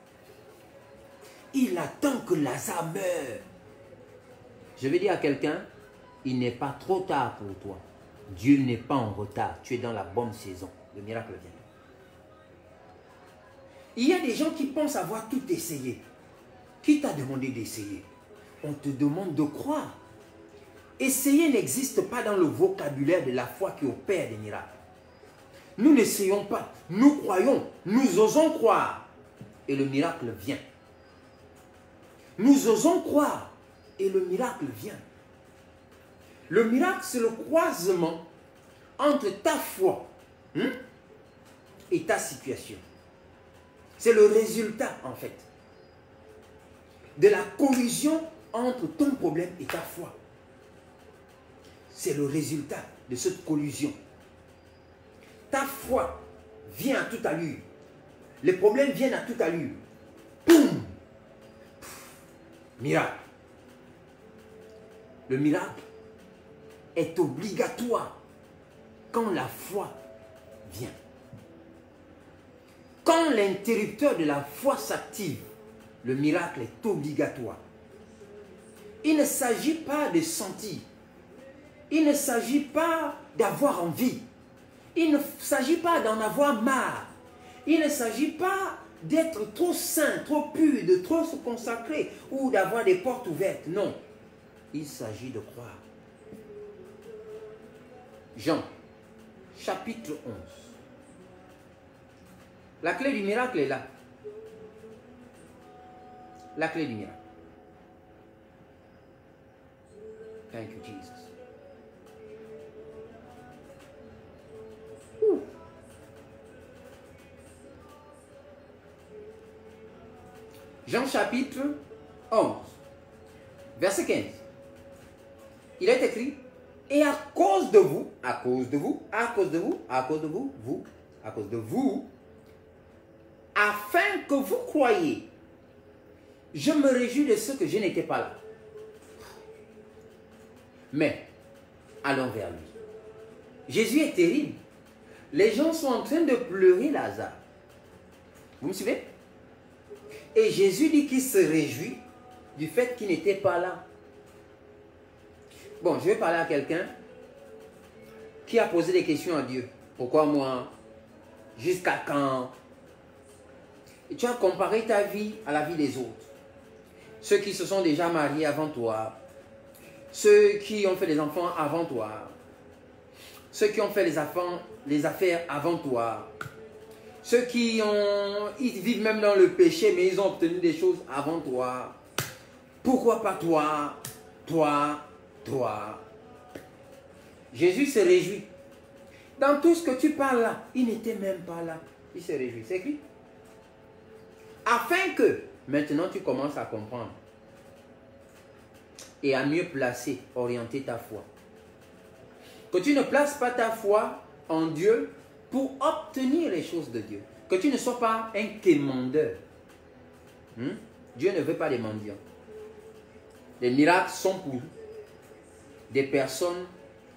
Il attend que Lazare meure. Je vais dire à quelqu'un, il n'est pas trop tard pour toi. Dieu n'est pas en retard. Tu es dans la bonne saison. Le miracle vient. Il y a des gens qui pensent avoir tout essayé. Qui t'a demandé d'essayer? On te demande de croire. Essayer n'existe pas dans le vocabulaire de la foi qui opère des miracles. Nous n'essayons pas. Nous croyons. Nous osons croire. Et le miracle vient. Nous osons croire. Et le miracle vient. Le miracle, c'est le croisement entre ta foi et ta situation. C'est le résultat, en fait, de la collision entre ton problème et ta foi. C'est le résultat de cette collision. Ta foi vient à toute allure. Les problèmes viennent à toute allure. Boum! Miracle. Le miracle est obligatoire quand la foi vient. Quand l'interrupteur de la foi s'active, le miracle est obligatoire. Il ne s'agit pas de sentir. Il ne s'agit pas d'avoir envie. Il ne s'agit pas d'en avoir marre. Il ne s'agit pas d'être trop saint, trop pur, de trop se consacrer ou d'avoir des portes ouvertes. Non. Il s'agit de croire. Jean, chapitre 11. La clé du miracle est là. La clé du miracle. Thank you, Jesus. Jean chapitre 11, verset 15. Il est écrit, et à cause de vous, à cause de vous, à cause de vous, à cause de vous, vous, à cause de vous, afin que vous croyiez, je me réjouis de ce que je n'étais pas là. Mais, allons vers lui. Jésus est terrible. Les gens sont en train de pleurer Lazare. Vous me suivez? Et Jésus dit qu'il se réjouit du fait qu'il n'était pas là. Bon, je vais parler à quelqu'un qui a posé des questions à Dieu. Pourquoi moi? Jusqu'à quand? Et tu as comparé ta vie à la vie des autres. Ceux qui se sont déjà mariés avant toi. Ceux qui ont fait des enfants avant toi. Ceux qui ont fait les affaires avant toi. Ceux qui ils vivent même dans le péché, mais ils ont obtenu des choses avant toi. Pourquoi pas toi? Toi? Jésus se réjouit. Dans tout ce que tu parles là, il n'était même pas là. Il se réjouit. C'est écrit. Afin que, maintenant tu commences à comprendre. Et à mieux placer, orienter ta foi. Que tu ne places pas ta foi en Dieu pour obtenir les choses de Dieu. Que tu ne sois pas un quémandeur. Dieu ne veut pas des mendiants. Les miracles sont pour des personnes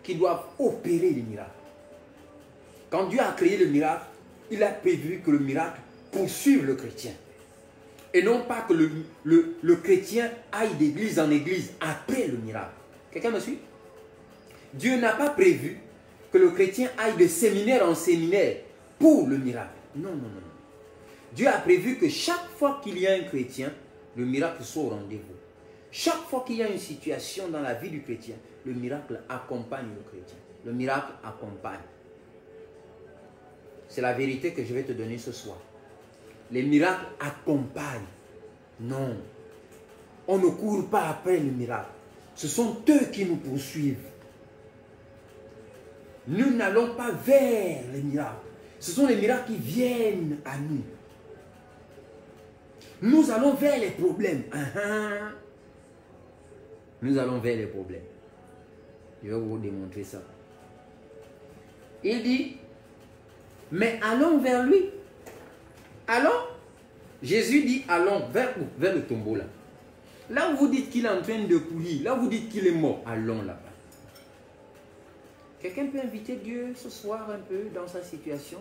qui doivent opérer les miracles. Quand Dieu a créé le miracle, il a prévu que le miracle poursuive le chrétien. Et non pas que le chrétien aille d'église en église après le miracle. Quelqu'un me suit? Dieu n'a pas prévu que le chrétien aille de séminaire en séminaire pour le miracle. Non, non, non, non. Dieu a prévu que chaque fois qu'il y a un chrétien, le miracle soit au rendez-vous. Chaque fois qu'il y a une situation dans la vie du chrétien, le miracle accompagne le chrétien. Le miracle accompagne. C'est la vérité que je vais te donner ce soir. Les miracles accompagnent. Non. On ne court pas après le miracle. Ce sont eux qui nous poursuivent. Nous n'allons pas vers les miracles. Ce sont les miracles qui viennent à nous. Nous allons vers les problèmes. Nous allons vers les problèmes. Je vais vous démontrer ça. Il dit, mais allons vers lui. Allons. Jésus dit, allons vers où? Vers le tombeau là. Là où vous dites qu'il est en train de courir, là où vous dites qu'il est mort, allons là-bas. Quelqu'un peut inviter Dieu ce soir un peu dans sa situation?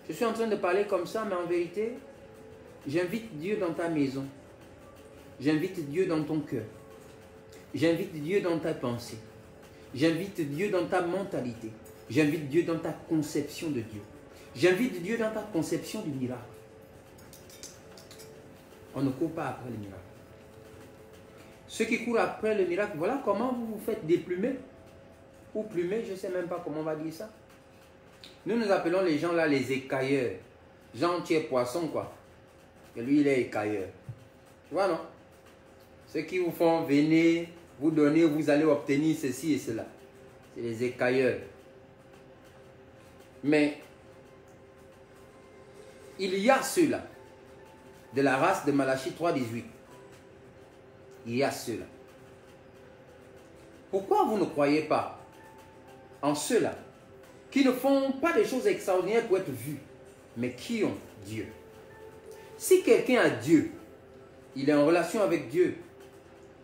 Je suis en train de parler comme ça, mais en vérité, j'invite Dieu dans ta maison. J'invite Dieu dans ton cœur. J'invite Dieu dans ta pensée. J'invite Dieu dans ta mentalité. J'invite Dieu dans ta conception de Dieu. J'invite Dieu dans ta conception du miracle. On ne court pas après le miracle. Ceux qui courent après le miracle, voilà comment vous vous faites déplumer. Ou plumer, je ne sais même pas comment on va dire ça. Nous appelons les gens là les écailleurs. Jean, tu es poisson quoi. Et lui, il est écailleur. Tu vois, non? Ceux qui vous font venir, vous donner, vous allez obtenir ceci et cela. C'est les écailleurs. Mais il y a ceux-là, de la race de Malachie 3,18. Il y a ceux-là. Pourquoi vous ne croyez pas en ceux-là qui ne font pas des choses extraordinaires pour être vus, mais qui ont Dieu? Si quelqu'un a Dieu, il est en relation avec Dieu,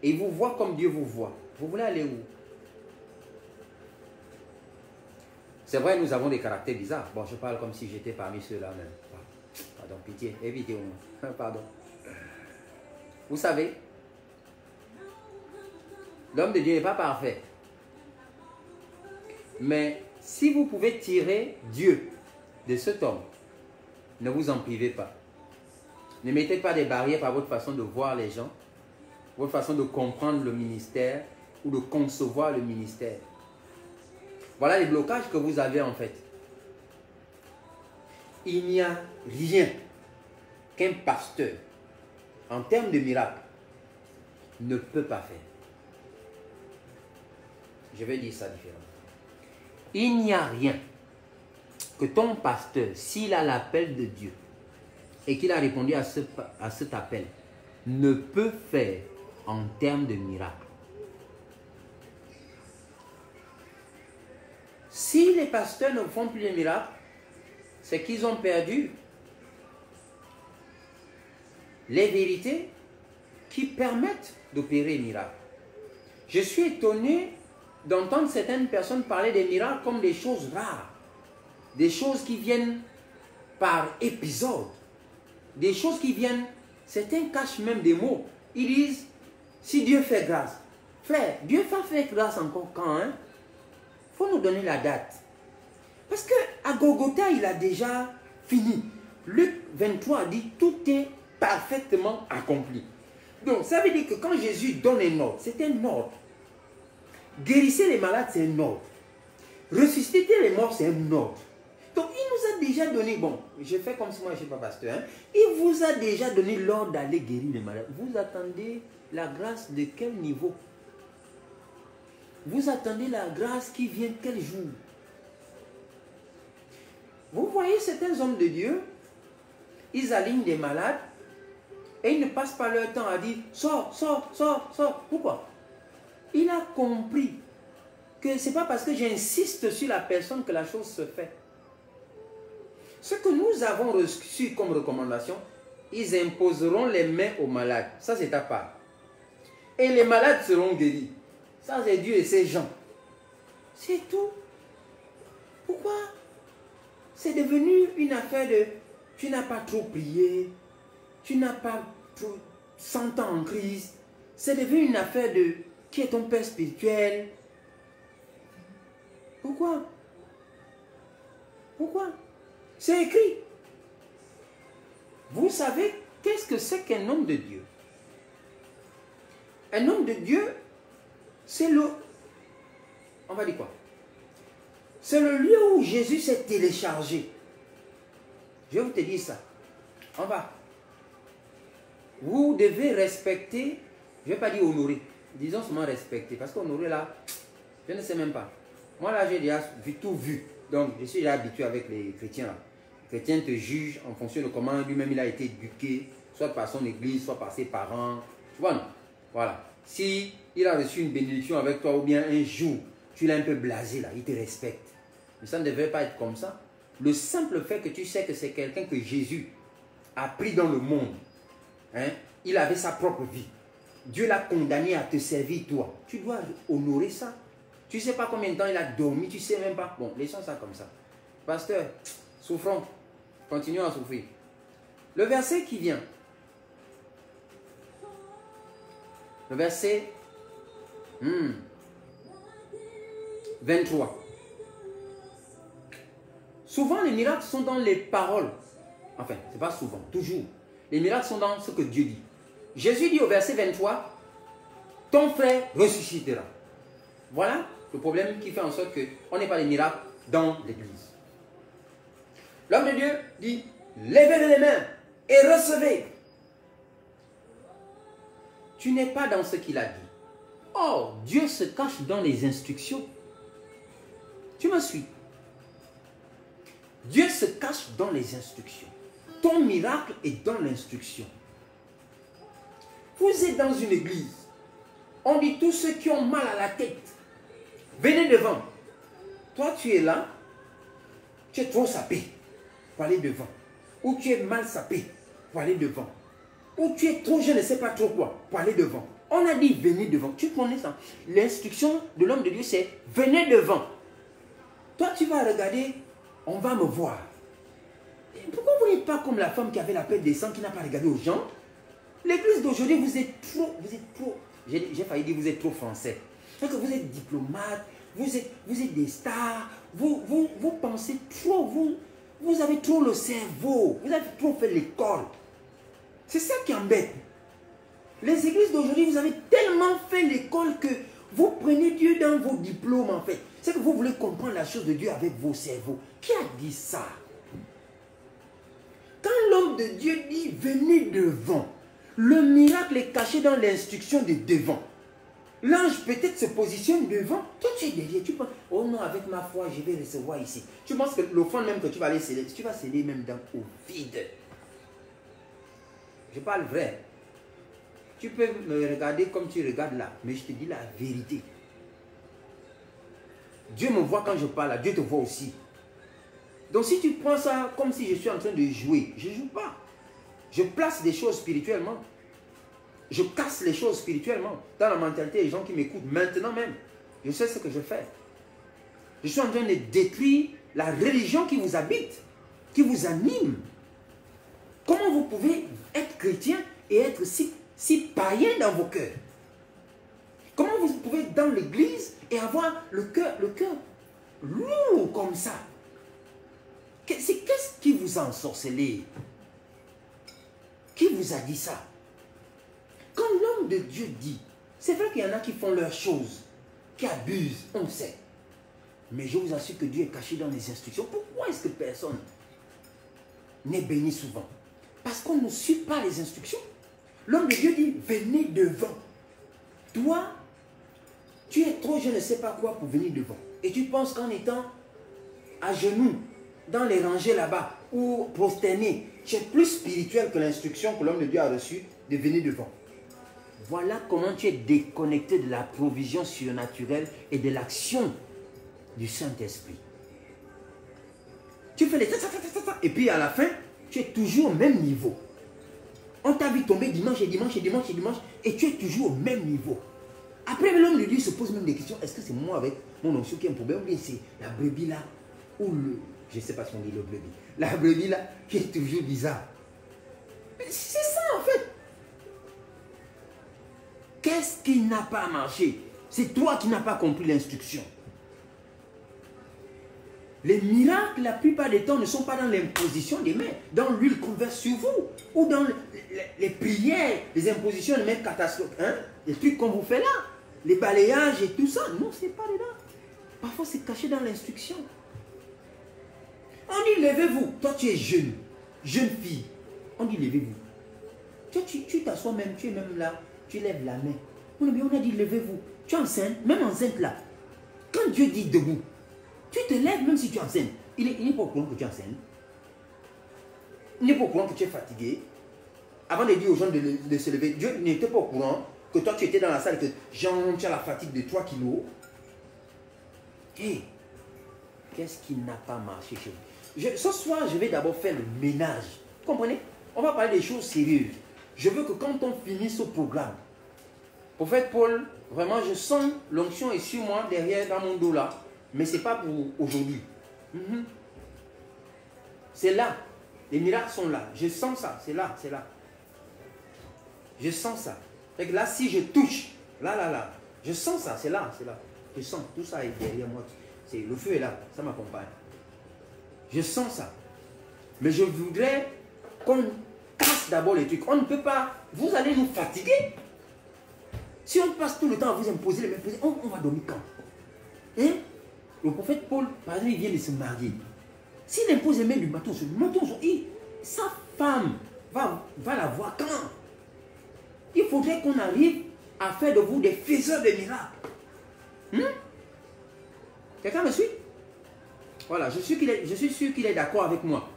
et il vous voit comme Dieu vous voit, vous voulez aller où? C'est vrai, nous avons des caractères bizarres. Bon, je parle comme si j'étais parmi ceux-là même. Pardon, pitié, évitez-moi. Pardon. Vous savez, l'homme de Dieu n'est pas parfait. Mais si vous pouvez tirer Dieu de cet homme, ne vous en privez pas. Ne mettez pas des barrières par votre façon de voir les gens, votre façon de comprendre le ministère ou de concevoir le ministère. Voilà les blocages que vous avez en fait. Il n'y a rien qu'un pasteur, en termes de miracle, ne peut pas faire. Je vais dire ça différemment. Il n'y a rien que ton pasteur, s'il a l'appel de Dieu et qu'il a répondu à cet appel, ne peut faire en termes de miracle. Si les pasteurs ne font plus les miracles, c'est qu'ils ont perdu les vérités qui permettent d'opérer les miracles. Je suis étonné d'entendre certaines personnes parler des miracles comme des choses rares, des choses qui viennent par épisode, des choses qui viennent, certains cachent même des mots. Ils disent, si Dieu fait grâce. Frère, Dieu va faire grâce encore quand, hein? Il faut nous donner la date. Parce qu'à Golgotha, il a déjà fini. Luc 23 dit, tout est parfaitement accompli. Donc, ça veut dire que quand Jésus donne un ordre, c'est un ordre. Guérissez les malades, c'est un ordre. Ressusciter les morts, c'est un ordre. Donc, il nous a déjà donné, bon, je fais comme si moi je ne suis pas pasteur, hein, il vous a déjà donné l'ordre d'aller guérir les malades. Vous attendez la grâce de quel niveau? Vous attendez la grâce qui vient quel jour? Vous voyez certains hommes de Dieu, ils alignent des malades et ils ne passent pas leur temps à dire « Sors, sors, sors, sors ». Pourquoi? Il a compris que ce n'est pas parce que j'insiste sur la personne que la chose se fait. Ce que nous avons reçu comme recommandation, ils imposeront les mains aux malades. Ça, c'est ta part. Et les malades seront guéris. Ça, c'est Dieu et ses gens. C'est tout. Pourquoi? C'est devenu une affaire de tu n'as pas trop prié, Tu n'as pas 100 ans en crise. C'est devenu une affaire de qui est ton père spirituel. Pourquoi? Pourquoi? C'est écrit. Vous savez, qu'est-ce que c'est qu'un homme de Dieu? Un homme de Dieu, c'est le... On va dire quoi? C'est le lieu où Jésus s'est téléchargé. Je vais vous te dire ça. On va. Vous devez respecter, je ne vais pas dire honorer, disons seulement respecter. Parce qu'honorer là, je ne sais même pas. Moi là, j'ai déjà tout vu. Donc, je suis déjà habitué avec les chrétiens là. Les chrétiens te jugent en fonction de comment lui-même il a été éduqué, soit par son église, soit par ses parents. Tu vois, non? Voilà. Si il a reçu une bénédiction avec toi, ou bien un jour, tu l'as un peu blasé là, il te respecte. Mais ça ne devrait pas être comme ça. Le simple fait que tu sais que c'est quelqu'un que Jésus a pris dans le monde, hein, il avait sa propre vie. Dieu l'a condamné à te servir toi. Tu dois honorer ça. Tu ne sais pas combien de temps il a dormi, tu ne sais même pas. Bon, laissons ça comme ça. Pasteur, souffrons. Continuons à souffrir. Le verset qui vient. Le verset 23. Souvent, les miracles sont dans les paroles. Enfin, ce n'est pas souvent, toujours. Les miracles sont dans ce que Dieu dit. Jésus dit au verset 23, ton frère ressuscitera. Voilà le problème qui fait en sorte qu'on n'ait pas les miracles dans l'église. L'homme de Dieu dit, levez les mains et recevez. Tu n'es pas dans ce qu'il a dit. Or, Dieu se cache dans les instructions. Tu me suis? Dieu se cache dans les instructions. Ton miracle est dans l'instruction. Vous êtes dans une église. On dit tous ceux qui ont mal à la tête, venez devant. Toi, tu es là. Tu es trop sapé pour aller devant. Ou tu es mal sapé pour aller devant. Ou tu es trop jeune, je ne sais pas trop quoi, pour aller devant. On a dit venez devant. Tu connais ça? L'instruction de l'homme de Dieu, c'est venez devant. Toi, tu vas regarder, on va me voir. Et pourquoi vous n'êtes pas comme la femme qui avait la pelle des sangs, qui n'a pas regardé aux gens? L'église d'aujourd'hui, vous êtes trop, j'ai failli dire vous êtes trop français. C'est que vous êtes diplomate, vous êtes des stars, vous pensez trop, vous avez trop le cerveau, vous avez trop fait l'école. C'est ça qui embête. Les églises d'aujourd'hui, vous avez tellement fait l'école que vous prenez Dieu dans vos diplômes en fait. C'est que vous voulez comprendre la chose de Dieu avec vos cerveaux. Qui a dit ça? Quand l'homme de Dieu dit venez devant, le miracle est caché dans l'instruction de devant. L'ange peut-être se positionne devant, toi tu es derrière, tu penses, oh non, avec ma foi, je vais recevoir ici. Tu penses que l'offrande même que tu vas aller sceller, tu vas sceller même au vide. Je parle vrai. Tu peux me regarder comme tu regardes là, mais je te dis la vérité. Dieu me voit quand je parle, Dieu te voit aussi. Donc si tu prends ça comme si je suis en train de jouer, je ne joue pas. Je place des choses spirituellement. Je casse les choses spirituellement. Dans la mentalité des gens qui m'écoutent maintenant même. Je sais ce que je fais. Je suis en train de détruire la religion qui vous habite, qui vous anime. Comment vous pouvez être chrétien et être si païen dans vos cœurs? Comment vous pouvez être dans l'église et avoir le cœur lourd comme ça? Qu'est-ce qui vous a ensorcelé? Qui vous a dit ça? Quand l'homme de Dieu dit, c'est vrai qu'il y en a qui font leurs choses, qui abusent, on sait. Mais je vous assure que Dieu est caché dans les instructions. Pourquoi est-ce que personne n'est béni souvent? Parce qu'on ne suit pas les instructions. L'homme de Dieu dit, venez devant. Toi, tu es trop, je ne sais pas quoi pour venir devant. Et tu penses qu'en étant à genoux, dans les rangées là-bas, ou prosterné, tu es plus spirituel que l'instruction que l'homme de Dieu a reçue de venir devant. Voilà comment tu es déconnecté de la provision surnaturelle et de l'action du Saint-Esprit. Tu fais les et puis à la fin, tu es toujours au même niveau. On t'a vu tomber dimanche et dimanche et dimanche et dimanche et tu es toujours au même niveau. Après, l'homme de Dieu se pose même des questions. Est-ce que c'est moi avec mon onction qui a un problème ou bien c'est la brebis là ou le... Je ne sais pas si on dit le brebis. La brebis là qui est toujours bizarre. C'est ça en fait. Qu'est-ce qui n'a pas marché? C'est toi qui n'as pas compris l'instruction. Les miracles, la plupart des temps, ne sont pas dans l'imposition des mains, dans l'huile qu'on verse sur vous, ou dans les prières, les impositions de mains catastrophes, hein? Les trucs qu'on vous fait là, les balayages et tout ça. Non, c'est pas dedans. Parfois, c'est caché dans l'instruction. On dit, levez-vous. Toi, tu es jeune fille. On dit, levez-vous. Tu t'assois même, tu es même là, tu lèves la main. On a dit, levez-vous. Tu es enceinte, même enceinte là. Quand Dieu dit debout, tu te lèves même si tu es enceinte. Il n'est pas au courant que tu es enceinte. Il n'est pas au courant que tu es fatigué. Avant de dire aux gens de se lever, Dieu n'était pas au courant que toi tu étais dans la salle et que Jean, tu as la fatigue de 3 kilos. Hé, qu'est-ce qui n'a pas marché chez vous? Ce soir, je vais d'abord faire le ménage. Vous comprenez? On va parler des choses sérieuses. Je veux que quand on finisse ce programme, prophète Paul, vraiment je sens l'onction est sur moi, derrière, dans mon dos là. Mais ce n'est pas pour aujourd'hui. C'est là. Les miracles sont là. Je sens ça. C'est là. C'est là. Je sens ça. Et là, si je touche, là, je sens ça. C'est là. C'est là. Je sens. Tout ça est derrière moi. Le feu est là. Ça m'accompagne. Je sens ça. Mais je voudrais qu'on casse d'abord les trucs. On ne peut pas. Vous allez nous fatiguer. Si on passe tout le temps à vous imposer les mêmes choses, on va dormir quand? Hein? Le prophète Paul, par exemple, il vient de se marier. S'il impose les mains du matin, sa femme va la voir quand? Il faudrait qu'on arrive à faire de vous des faiseurs de miracles. Quelqu'un me suit? Voilà, je suis sûr qu'il est d'accord avec moi.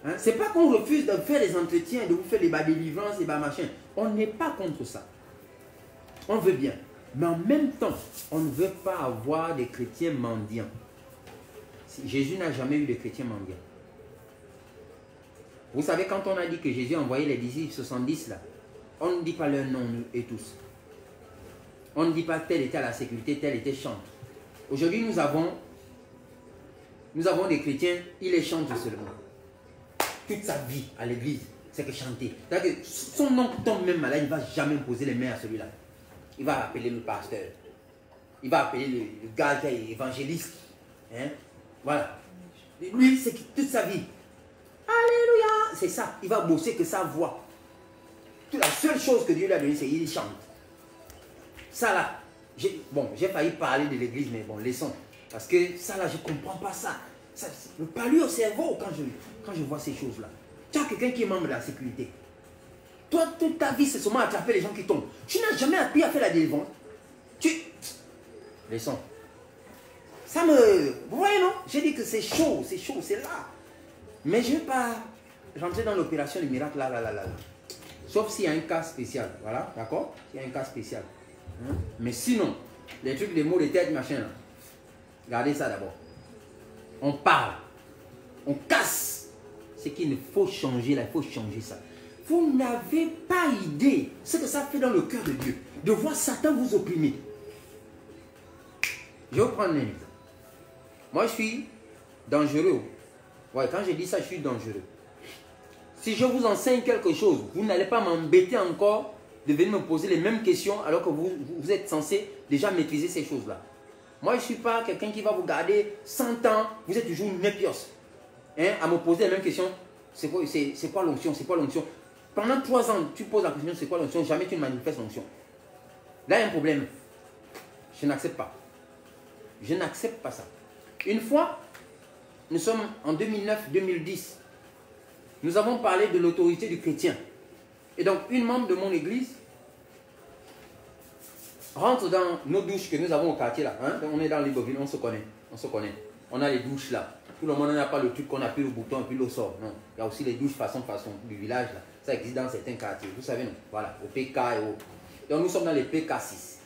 Hein? Ce n'est pas qu'on refuse de faire des entretiens, de vous faire des délivrances, des machins. On n'est pas contre ça. On veut bien. Mais en même temps, on ne veut pas avoir des chrétiens mendiants. Jésus n'a jamais eu de chrétiens mendiants. Vous savez, quand on a dit que Jésus a envoyé les disciples 70 là, on ne dit pas leur nom et tous. On ne dit pas tel était à la sécurité, tel était chante. Aujourd'hui, nous avons des chrétiens, ils les chantent seulement. Toute sa vie à l'église, c'est que chanter. C'est-à-dire que son nom tombe même malade, il ne va jamais poser les mains à celui-là. Il va appeler le pasteur. Il va appeler le gars qui est évangéliste. Hein? Voilà. Lui, c'est toute sa vie. Alléluia. C'est ça. Il va bosser que sa voix. La seule chose que Dieu lui a donnée, c'est qu'il chante. Ça là. J'ai failli parler de l'église, mais bon, laissons. Parce que ça là, je ne comprends pas ça. Ça me palue au cerveau quand je vois ces choses-là. Tu as quelqu'un qui est membre de la sécurité. Toi, toute ta vie, c'est seulement attraper les gens qui tombent. Tu n'as jamais appris à faire la délivrance. Laissons. Ça me... Vous voyez, non? J'ai dit que c'est chaud, c'est là. Mais je ne vais pas rentrer dans l'opération du miracle, là. Sauf s'il y a un cas spécial. Voilà, d'accord? S'il y a un cas spécial. Hein? Mais sinon, les trucs, les mots de tête, machin, là. Regardez ça d'abord. On parle. On casse. Ce qu'il faut changer, là, il faut changer ça. Vous n'avez pas idée ce que ça fait dans le cœur de Dieu. De voir Satan vous opprimer. Je vais vous prendre un exemple. Moi, je suis dangereux. Ouais, quand je dis ça, je suis dangereux. Si je vous enseigne quelque chose, vous n'allez pas m'embêter encore de venir me poser les mêmes questions alors que vous êtes censé déjà maîtriser ces choses-là. Moi, je ne suis pas quelqu'un qui va vous garder 100 ans. Vous êtes toujours une népios. Hein, à me poser les mêmes questions. C'est quoi l'onction? C'est quoi l'onction? Pendant 3 ans, tu poses la question, c'est quoi l'onction? Jamais tu ne manifestes l'onction. Là, il y a un problème. Je n'accepte pas. Je n'accepte pas ça. Une fois, nous sommes en 2009-2010. Nous avons parlé de l'autorité du chrétien. Et donc, une membre de mon église rentre dans nos douches que nous avons au quartier là. Hein? On est dans Libreville, on se connaît. On a les douches là. Tout le monde n'a pas le truc qu'on appuie le bouton et puis l'eau sort. Non. Il y a aussi les douches façon du village là. Ça existe dans certains quartiers. Vous savez, non? Voilà, au PK et au... Donc, nous sommes dans les PK6.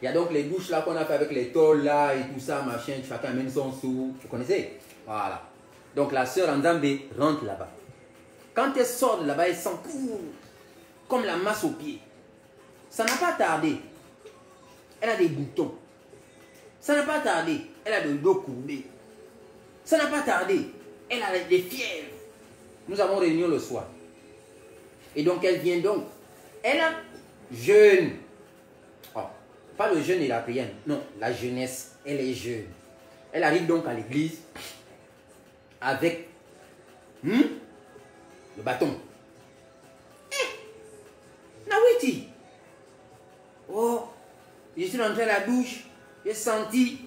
Il y a donc les douches là qu'on a fait avec les tôles là et tout ça, machin. Chacun amène son sou. Vous connaissez? Voilà. Donc, la sœur Andambé rentre là-bas. Quand elle sort de là-bas, elle sent comme la masse au pied. Ça n'a pas tardé. Elle a des boutons. Ça n'a pas tardé. Elle a le dos courbé. Ça n'a pas tardé. Elle a des fièvres. Nous avons réunion le soir. Et donc, elle vient donc. Elle a jeûne. Oh, pas le jeûne et la prière. Non, la jeunesse. Elle est jeune. Elle arrive donc à l'église avec le bâton. Nawiti. Oh, je suis rentré à la douche. J'ai senti.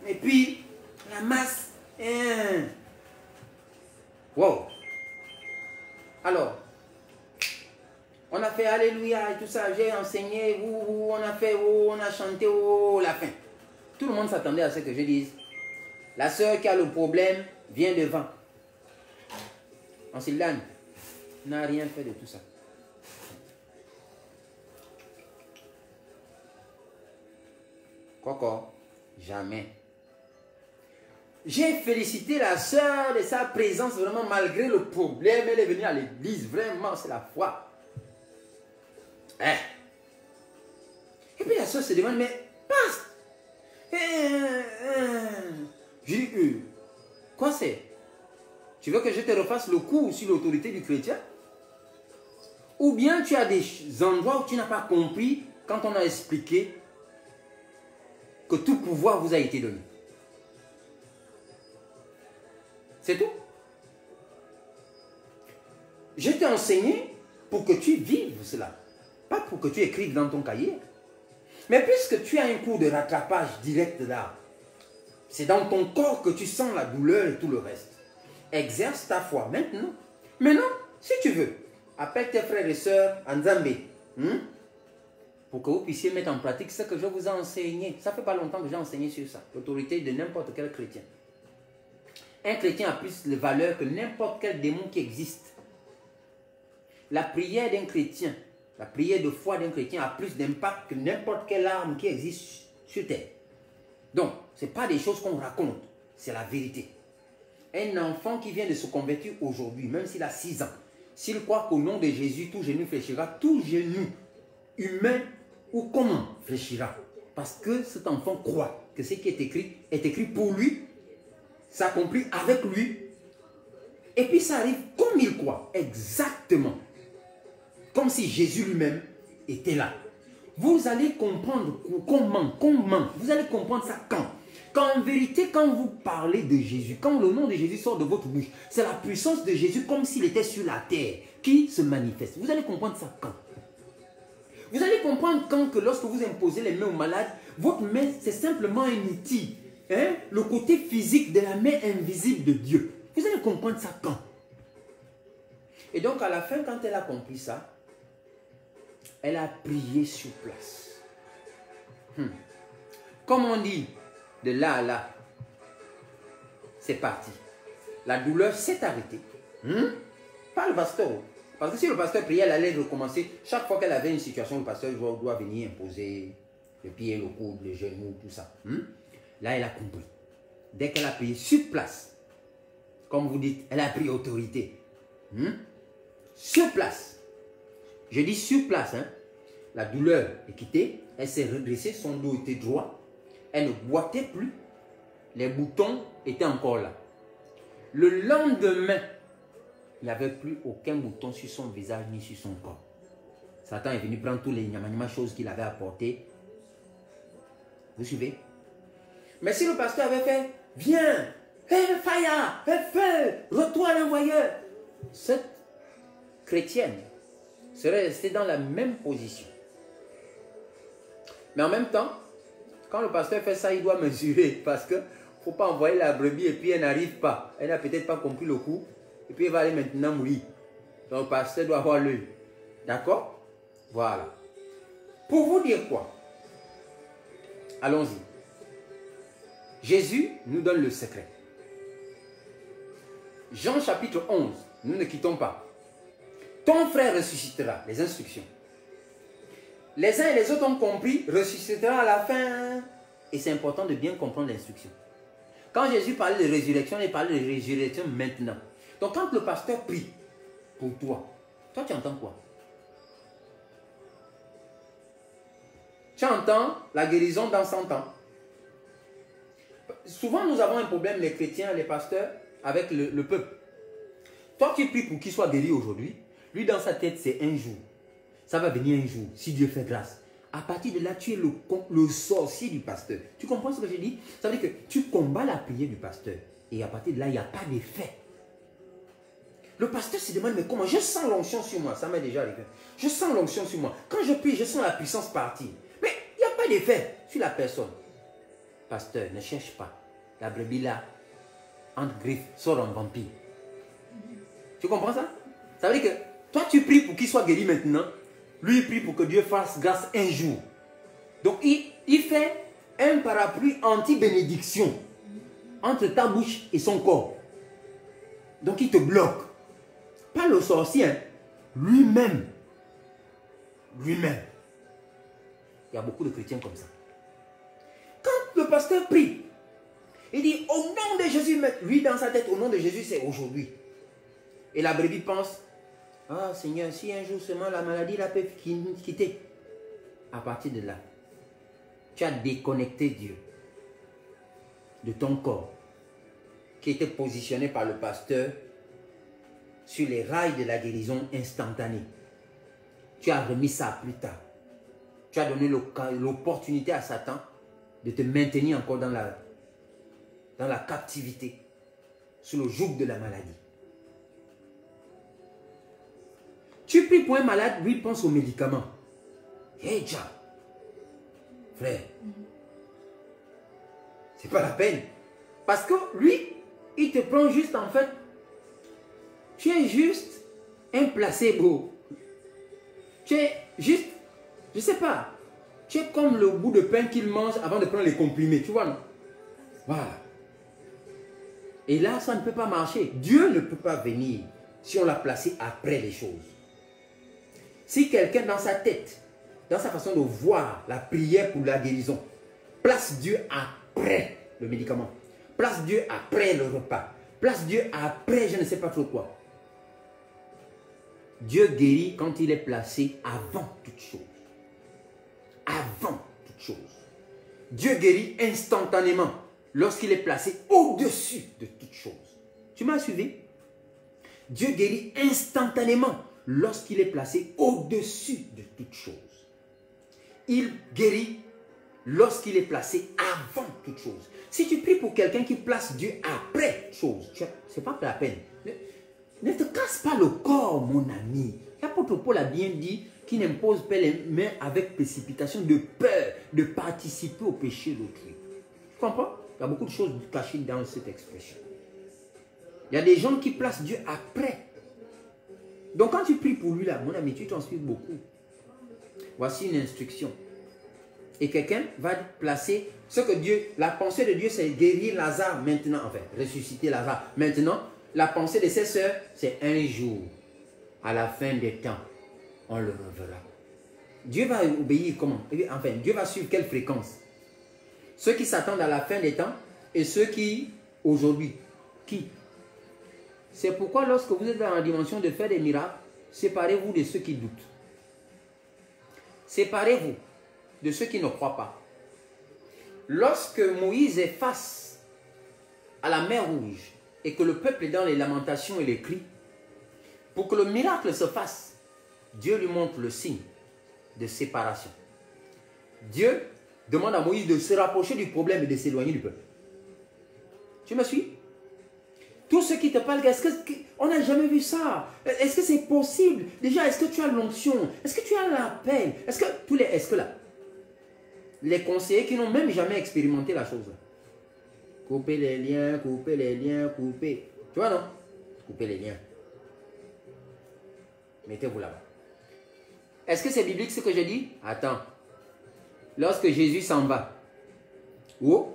Et puis, la masse. Wow. Alors, on a fait Alléluia et tout ça. J'ai enseigné. On a fait. On a chanté. La fin. Tout le monde s'attendait à ce que je dise. La sœur qui a le problème vient devant. En Sylvane n'a rien fait de tout ça. Coco, jamais. J'ai félicité la sœur de sa présence vraiment malgré le problème. Elle est venue à l'église, vraiment, c'est la foi. Et puis la sœur se demande, mais passe. J'ai dit, quoi c'est? Tu veux que je te refasse le coup sur l'autorité du chrétien? Ou bien tu as des endroits où tu n'as pas compris quand on a expliqué que tout pouvoir vous a été donné. C'est tout. Je t'ai enseigné pour que tu vives cela. Pas pour que tu écrives dans ton cahier. Mais puisque tu as un cours de rattrapage direct là, c'est dans ton corps que tu sens la douleur et tout le reste. Exerce ta foi maintenant. Maintenant, si tu veux, appelle tes frères et sœurs en Zambie. Pour que vous puissiez mettre en pratique ce que je vous ai enseigné. Ça fait pas longtemps que j'ai enseigné sur ça. L'autorité de n'importe quel chrétien. Un chrétien a plus de valeur que n'importe quel démon qui existe. La prière d'un chrétien, la prière de foi d'un chrétien a plus d'impact que n'importe quelle arme qui existe sur terre. Donc, ce n'est pas des choses qu'on raconte, c'est la vérité. Un enfant qui vient de se convertir aujourd'hui, même s'il a 6 ans, s'il croit qu'au nom de Jésus, tout genou fléchira, tout genou humain ou commun fléchira. Parce que cet enfant croit que ce qui est écrit pour lui, s'accomplit avec lui, et puis ça arrive comme il croit, exactement. Comme si Jésus lui-même était là. Vous allez comprendre comment, vous allez comprendre ça quand. Quand en vérité, quand vous parlez de Jésus, quand le nom de Jésus sort de votre bouche, c'est la puissance de Jésus comme s'il était sur la terre qui se manifeste. Vous allez comprendre ça quand. Vous allez comprendre quand que lorsque vous imposez les mains aux malades, votre main c'est simplement un outil. Le côté physique de la main invisible de Dieu. Vous allez comprendre ça quand. Et donc à la fin, quand elle a compris ça, elle a prié sur place. Comme on dit, de là à là, c'est parti. La douleur s'est arrêtée. Pas le pasteur. Parce que si le pasteur priait, elle allait recommencer. Chaque fois qu'elle avait une situation, le pasteur doit venir imposer le pied, le coude, le genou, tout ça. Là, elle a compris. Dès qu'elle a prié sur place, comme vous dites, elle a pris autorité. Sur place. Je dis sur place. La douleur est quittée. Elle s'est redressée. Son dos était droit. Elle ne boitait plus. Les boutons étaient encore là. Le lendemain, il n'y avait plus aucun bouton sur son visage ni sur son corps. Satan est venu prendre tous les choses qu'il avait apportées. Vous suivez? Mais si le pasteur avait fait, viens, fais fire, fais feu, retourne l'envoyeur, cette chrétienne serait restée dans la même position. Mais en même temps, quand le pasteur fait ça, il doit mesurer parce que faut pas envoyer la brebis et puis elle n'arrive pas. Elle n'a peut-être pas compris le coup et puis elle va aller maintenant mourir. Donc le pasteur doit avoir l'œil. D'accord? Voilà. Pour vous dire quoi? Allons-y. Jésus nous donne le secret. Jean chapitre 11, nous ne quittons pas. Ton frère ressuscitera, les instructions. Les uns et les autres ont compris, ressuscitera à la fin. Et c'est important de bien comprendre l'instruction. Quand Jésus parlait de résurrection, il parlait de résurrection maintenant. Donc quand le pasteur prie pour toi, toi tu entends quoi? Tu entends la guérison dans 100 ans. Souvent nous avons un problème, les chrétiens, les pasteurs, avec le peuple. Toi tu pries pour qu'il soit guéri aujourd'hui. Lui, dans sa tête, c'est un jour. Ça va venir un jour, si Dieu fait grâce. À partir de là, tu es le sorcier du pasteur. Tu comprends ce que je dis? Ça veut dire que tu combats la prière du pasteur. Et à partir de là, il n'y a pas d'effet. Le pasteur se demande, mais comment? Je sens l'onction sur moi. Ça m'est déjà arrivé. Je sens l'onction sur moi. Quand je prie, je sens la puissance partir. Mais il n'y a pas d'effet sur la personne. Pasteur, ne cherche pas. La brebis là, entre griffes, sort en vampire. Tu comprends ça? Ça veut dire que toi, tu pries pour qu'il soit guéri maintenant. Lui, il prie pour que Dieu fasse grâce un jour. Donc, il fait un parapluie anti-bénédiction entre ta bouche et son corps. Donc, il te bloque. Pas le sorcier, hein. Lui-même. Lui-même. Il y a beaucoup de chrétiens comme ça. Quand le pasteur prie, il dit au nom de Jésus, lui dans sa tête, au nom de Jésus, c'est aujourd'hui. Et la brebis pense, ah Seigneur, si un jour seulement la maladie la peut quitter. À partir de là, tu as déconnecté Dieu de ton corps qui était positionné par le pasteur sur les rails de la guérison instantanée. Tu as remis ça plus tard. Tu as donné l'opportunité à Satan de te maintenir encore dans la captivité, sous le joug de la maladie. Tu pries pour un malade, lui pense aux médicaments. Hey, déjà, frère, c'est pas la peine. Parce que lui, il te prend juste en fait, tu es juste un placebo. Tu es juste, je sais pas, tu es comme le bout de pain qu'il mange avant de prendre les comprimés, tu vois, non? Voilà. Et là, ça ne peut pas marcher. Dieu ne peut pas venir si on l'a placé après les choses. Si quelqu'un dans sa tête, dans sa façon de voir la prière pour la guérison, place Dieu après le médicament, place Dieu après le repas, place Dieu après je ne sais pas trop quoi. Dieu guérit quand il est placé avant toute chose. Avant toute chose. Dieu guérit instantanément lorsqu'il est placé au-dessus de toute chose. Tu m'as suivi? Dieu guérit instantanément lorsqu'il est placé au-dessus de toute chose. Il guérit lorsqu'il est placé avant toute chose. Si tu pries pour quelqu'un qui place Dieu après chose, c'est pas la peine. Ne te casse pas le corps, mon ami. L'apôtre Paul a bien dit qu'il n'impose pas les mains avec précipitation de peur de participer au péché d'autrui. Tu comprends? Il y a beaucoup de choses cachées dans cette expression. Il y a des gens qui placent Dieu après. Donc quand tu pries pour lui là, mon ami, tu t'inspires beaucoup. Voici une instruction. Et quelqu'un va placer ce que Dieu, la pensée de Dieu, c'est guérir Lazare maintenant, enfin, ressusciter Lazare. Maintenant, la pensée de ses sœurs, c'est un jour, à la fin des temps, on le reverra. Dieu va obéir comment? Enfin, Dieu va suivre quelle fréquence? Ceux qui s'attendent à la fin des temps et ceux qui, aujourd'hui, qui? C'est pourquoi lorsque vous êtes dans la dimension de faire des miracles, séparez-vous de ceux qui doutent. Séparez-vous de ceux qui ne croient pas. Lorsque Moïse est face à la mer Rouge et que le peuple est dans les lamentations et les cris, pour que le miracle se fasse, Dieu lui montre le signe de séparation. Dieu demande à Moïse de se rapprocher du problème et de s'éloigner du peuple. Tu me suis? Tous ceux qui te parlent, est-ce qu'on n'a jamais vu ça? Est-ce que c'est possible? Déjà, est-ce que tu as l'onction? Est-ce que tu as l'appel? Est-ce que tous les est-ce que là? Les conseillers qui n'ont même jamais expérimenté la chose. Couper les liens, couper. Tu vois, non? Couper les liens. Mettez-vous là-bas. Est-ce que c'est biblique ce que je dis? Attends. Lorsque Jésus s'en va, où?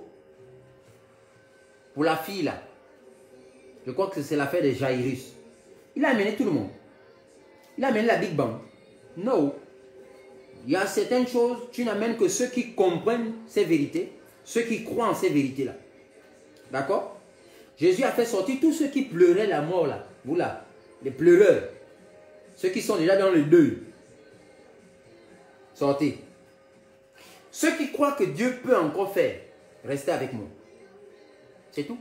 Pour la fille là, je crois que c'est l'affaire de Jairus. Il a amené tout le monde. Il a amené la Big Bang. Non. Il y a certaines choses, tu n'amènes que ceux qui comprennent ces vérités, ceux qui croient en ces vérités-là. D'accord? Jésus a fait sortir tous ceux qui pleuraient la mort là. Vous là, les pleureurs. Ceux qui sont déjà dans le deuil. Sortez. Ceux qui croient que Dieu peut encore faire, restez avec moi. C'est tout.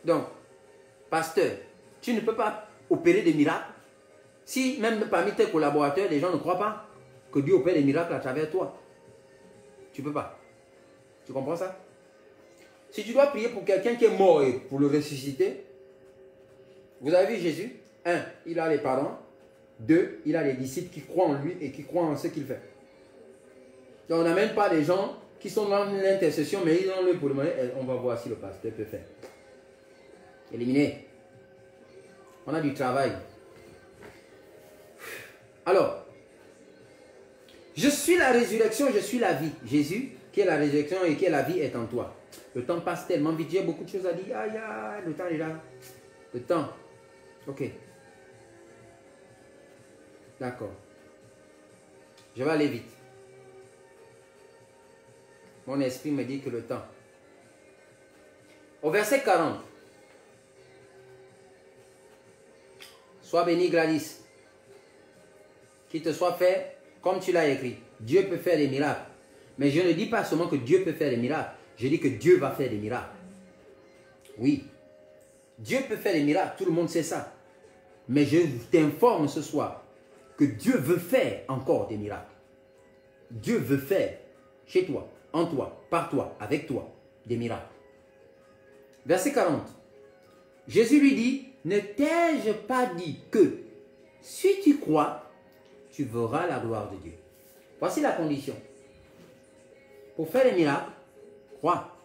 Donc, pasteur, tu ne peux pas opérer des miracles. Si même parmi tes collaborateurs, les gens ne croient pas que Dieu opère des miracles à travers toi, tu ne peux pas. Tu comprends ça? Si tu dois prier pour quelqu'un qui est mort et pour le ressusciter, vous avez vu Jésus? 1, il a les parents. 2, il a les disciples qui croient en lui et qui croient en ce qu'il fait. Donc on n'amène pas des gens qui sont dans l'intercession, mais ils ont le pour demander, on va voir si le pasteur peut faire. Éliminé. On a du travail. Alors, je suis la résurrection, je suis la vie. Jésus, qui est la résurrection et qui est la vie, est en toi. Le temps passe tellement vite, j'ai beaucoup de choses à dire. Aïe, aïe, le temps est là. Le temps. Ok. D'accord. Je vais aller vite. Mon esprit me dit que le temps. Au verset 40. Sois béni Gladys. Qu'il te soit fait comme tu l'as écrit. Dieu peut faire des miracles. Mais je ne dis pas seulement que Dieu peut faire des miracles. Je dis que Dieu va faire des miracles. Oui. Dieu peut faire des miracles. Tout le monde sait ça. Mais je t'informe ce soir que Dieu veut faire encore des miracles. Dieu veut faire chez toi, en toi, par toi, avec toi, des miracles. Verset 40. Jésus lui dit, ne t'ai-je pas dit que si tu crois, tu verras la gloire de Dieu. Voici la condition. Pour faire des miracles, crois.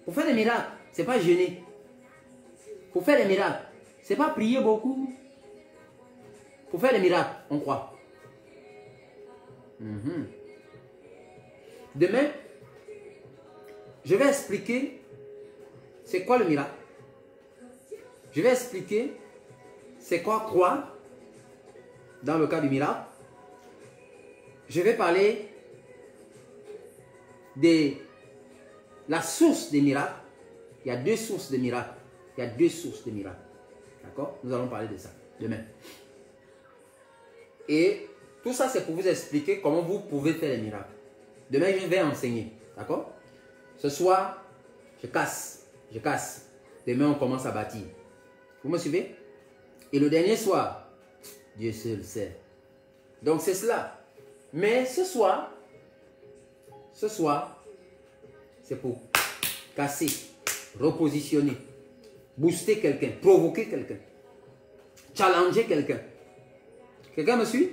Pour faire des miracles, ce n'est pas jeûner. Pour faire des miracles, ce n'est pas prier beaucoup. Pour faire des miracles, on croit. Demain, je vais expliquer c'est quoi le miracle. Je vais expliquer c'est quoi croire dans le cas du miracle. Je vais parler de la source des miracles. Il y a deux sources de miracles. Il y a deux sources de miracles. D'accord? Nous allons parler de ça demain. Et tout ça, c'est pour vous expliquer comment vous pouvez faire les miracles. Demain, je vais enseigner. D'accord? Ce soir, je casse. Je casse. Demain, on commence à bâtir. Vous me suivez? Et le dernier soir, Dieu seul sait. Donc, c'est cela. Mais ce soir, c'est pour casser, repositionner, booster quelqu'un, provoquer quelqu'un, challenger quelqu'un. Quelqu'un me suit?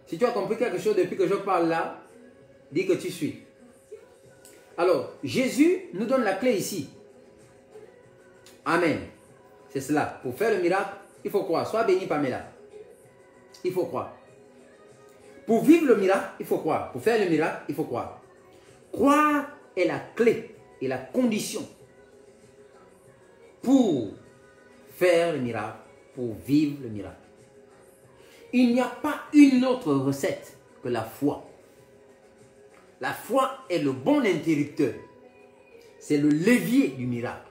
Si tu as compris quelque chose depuis que je parle là, dis que tu suis. Alors, Jésus nous donne la clé ici. Amen. C'est cela. Pour faire le miracle, il faut croire. Sois béni, Pamela. Il faut croire. Pour vivre le miracle, il faut croire. Pour faire le miracle, il faut croire. Croire est la clé et la condition pour faire le miracle, pour vivre le miracle. Il n'y a pas une autre recette que la foi. La foi est le bon interrupteur. C'est le levier du miracle.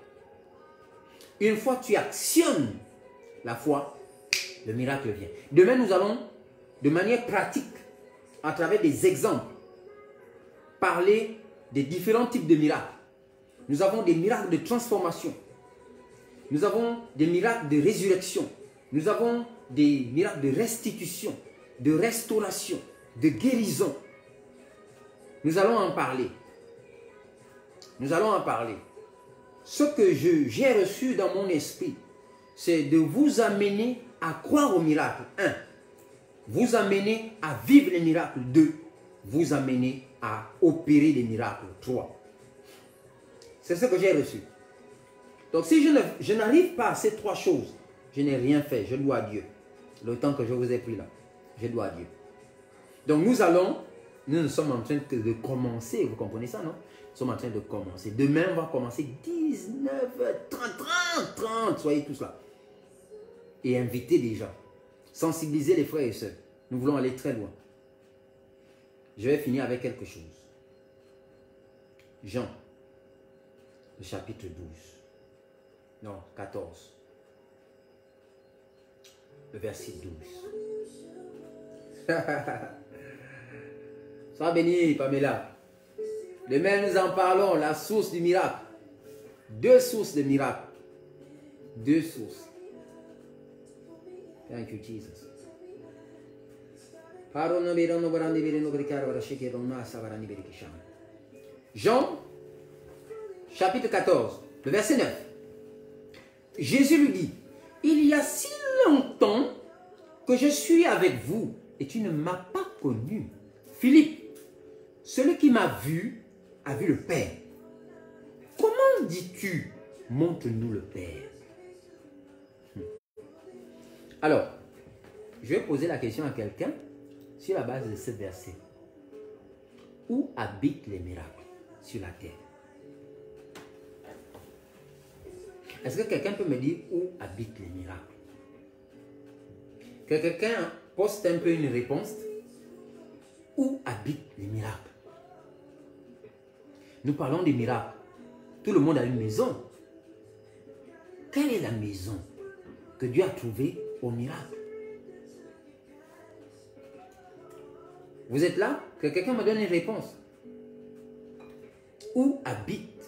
Une fois que tu actionnes la foi, le miracle vient. Demain, nous allons, de manière pratique, à travers des exemples, parler des différents types de miracles. Nous avons des miracles de transformation. Nous avons des miracles de résurrection. Nous avons des miracles de restitution, de restauration, de guérison. Nous allons en parler. Nous allons en parler. Ce que j'ai reçu dans mon esprit, c'est de vous amener à croire au miracle. 1. Vous amener à vivre les miracles. 2. Vous amener à opérer des miracles. 3. C'est ce que j'ai reçu. Donc si je n'arrive pas à ces 3 choses, je n'ai rien fait. Je dois à Dieu. Le temps que je vous ai pris là, je dois à Dieu. Donc nous sommes en train de commencer. Vous comprenez ça, non? Nous sommes en train de commencer. Demain, on va commencer 19h30. Soyez tous là. Et invitez des gens. Sensibiliser les frères et sœurs. Nous voulons aller très loin. Je vais finir avec quelque chose. Jean, le chapitre 12. Non, 14. Le verset 12. Sois béni, Pamela. Demain, nous en parlons, la source du miracle. 2 sources de miracle. 2 sources. Thank you, Jesus. Jean, chapitre 14, le verset 9. Jésus lui dit, il y a si longtemps que je suis avec vous et tu ne m'as pas connu. Philippe, celui qui m'a vu a vu le Père. Comment dis-tu, montre-nous le Père? Alors, je vais poser la question à quelqu'un sur la base de ce verset. Où habitent les miracles sur la terre? Est-ce que quelqu'un peut me dire où habitent les miracles? Que quelqu'un poste un peu une réponse. Où habitent les miracles? Nous parlons des miracles. Tout le monde a une maison. Quelle est la maison que Dieu a trouvée au miracle? Vous êtes là? Que quelqu'un me donne une réponse. Où habite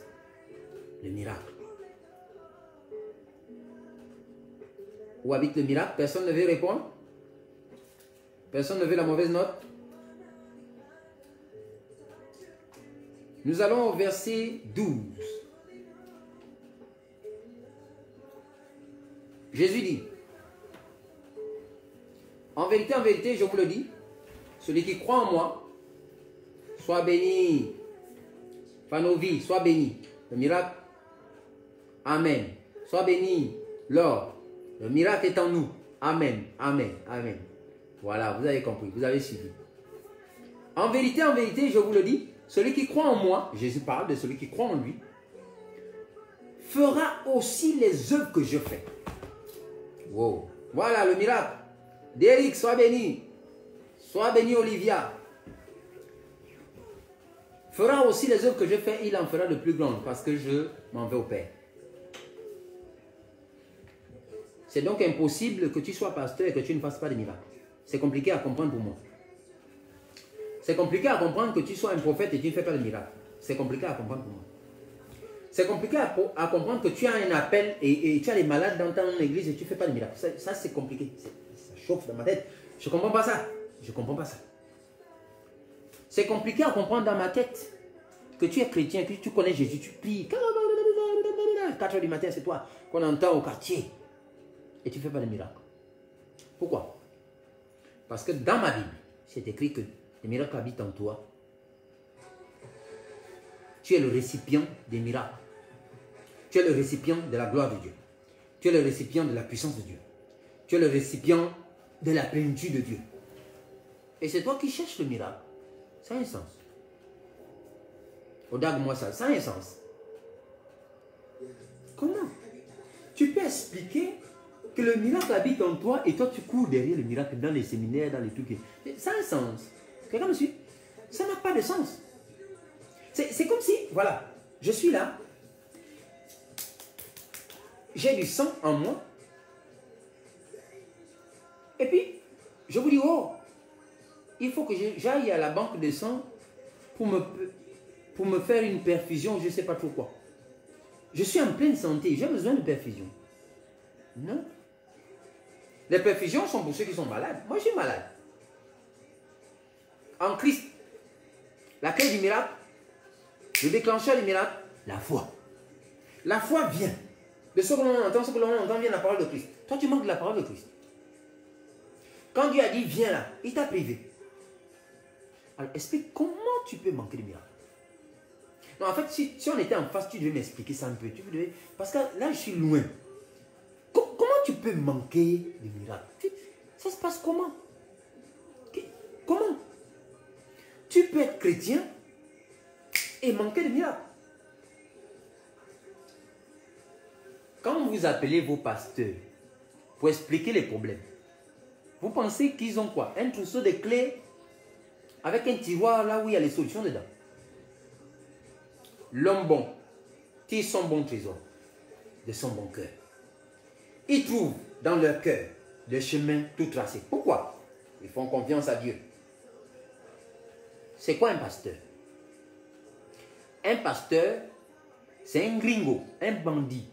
le miracle? Où habite le miracle? Personne ne veut répondre? Personne ne veut la mauvaise note? Nous allons au verset 12. Jésus dit, en vérité, je vous le dis, celui qui croit en moi, soit béni. Enfin, nos vies, soit béni. Le miracle, amen. Soit béni l'or. Le miracle est en nous. Amen, amen, amen. Voilà, vous avez compris, vous avez suivi. En vérité, je vous le dis, celui qui croit en moi, Jésus parle de celui qui croit en lui, fera aussi les œuvres que je fais. Wow. Voilà le miracle. Derrick, sois béni. Sois béni, Olivia. Fera aussi les œuvres que je fais, il en fera de plus grandes parce que je m'en vais au Père. C'est donc impossible que tu sois pasteur et que tu ne fasses pas de miracles. C'est compliqué à comprendre pour moi. C'est compliqué à comprendre que tu sois un prophète et tu ne fais pas de miracles. C'est compliqué à comprendre pour moi. C'est compliqué à comprendre que tu as un appel et tu as les malades dans ton église et tu ne fais pas de miracles. Ça c'est compliqué. Ça chauffe dans ma tête. Je ne comprends pas ça. Je ne comprends pas ça. C'est compliqué à comprendre dans ma tête que tu es chrétien, que tu connais Jésus, tu pries. 4 heures du matin, c'est toi qu'on entend au quartier. Et tu ne fais pas de miracles. Pourquoi? Parce que dans ma Bible, c'est écrit que les miracles habitent en toi. Tu es le récipient des miracles. Tu es le récipient de la gloire de Dieu. Tu es le récipient de la puissance de Dieu. Tu es le récipient de la plénitude de Dieu. Et c'est toi qui cherches le miracle. Ça a un sens. Regarde-moi ça, ça a un sens. Comment? Tu peux expliquer que le miracle habite en toi et toi tu cours derrière le miracle dans les séminaires, dans les trucs. Ça a un sens. Quelqu'un me suit? Ça n'a pas de sens. C'est comme si, voilà, je suis là. J'ai du sang en moi. Et puis, je vous dis, oh, il faut que j'aille à la banque de sang pour me faire une perfusion, je ne sais pas trop quoi. Je suis en pleine santé, j'ai besoin de perfusion. Non. Les perfusions sont pour ceux qui sont malades. Moi, je suis malade. En Christ, la clé du miracle, le déclencheur du miracle, la foi. La foi vient. De ce que l'on entend, vient la parole de Christ. Toi, tu manques de la parole de Christ. Quand Dieu a dit, viens là, il t'a privé. Alors, explique comment tu peux manquer de miracle. Non, en fait, si on était en face, tu devais m'expliquer ça un peu. Parce que là, je suis loin. Comment tu peux manquer de miracle? Ça se passe comment? Comment? Tu peux être chrétien et manquer de miracle. Quand vous appelez vos pasteurs pour expliquer les problèmes, vous pensez qu'ils ont quoi? Un trousseau de clés avec un tiroir là où il y a les solutions dedans. L'homme bon tire son bon trésor de son bon cœur. Ils trouvent dans leur cœur le chemin tout tracé. Pourquoi? Ils font confiance à Dieu. C'est quoi un pasteur? Un pasteur, c'est un gringo, un bandit.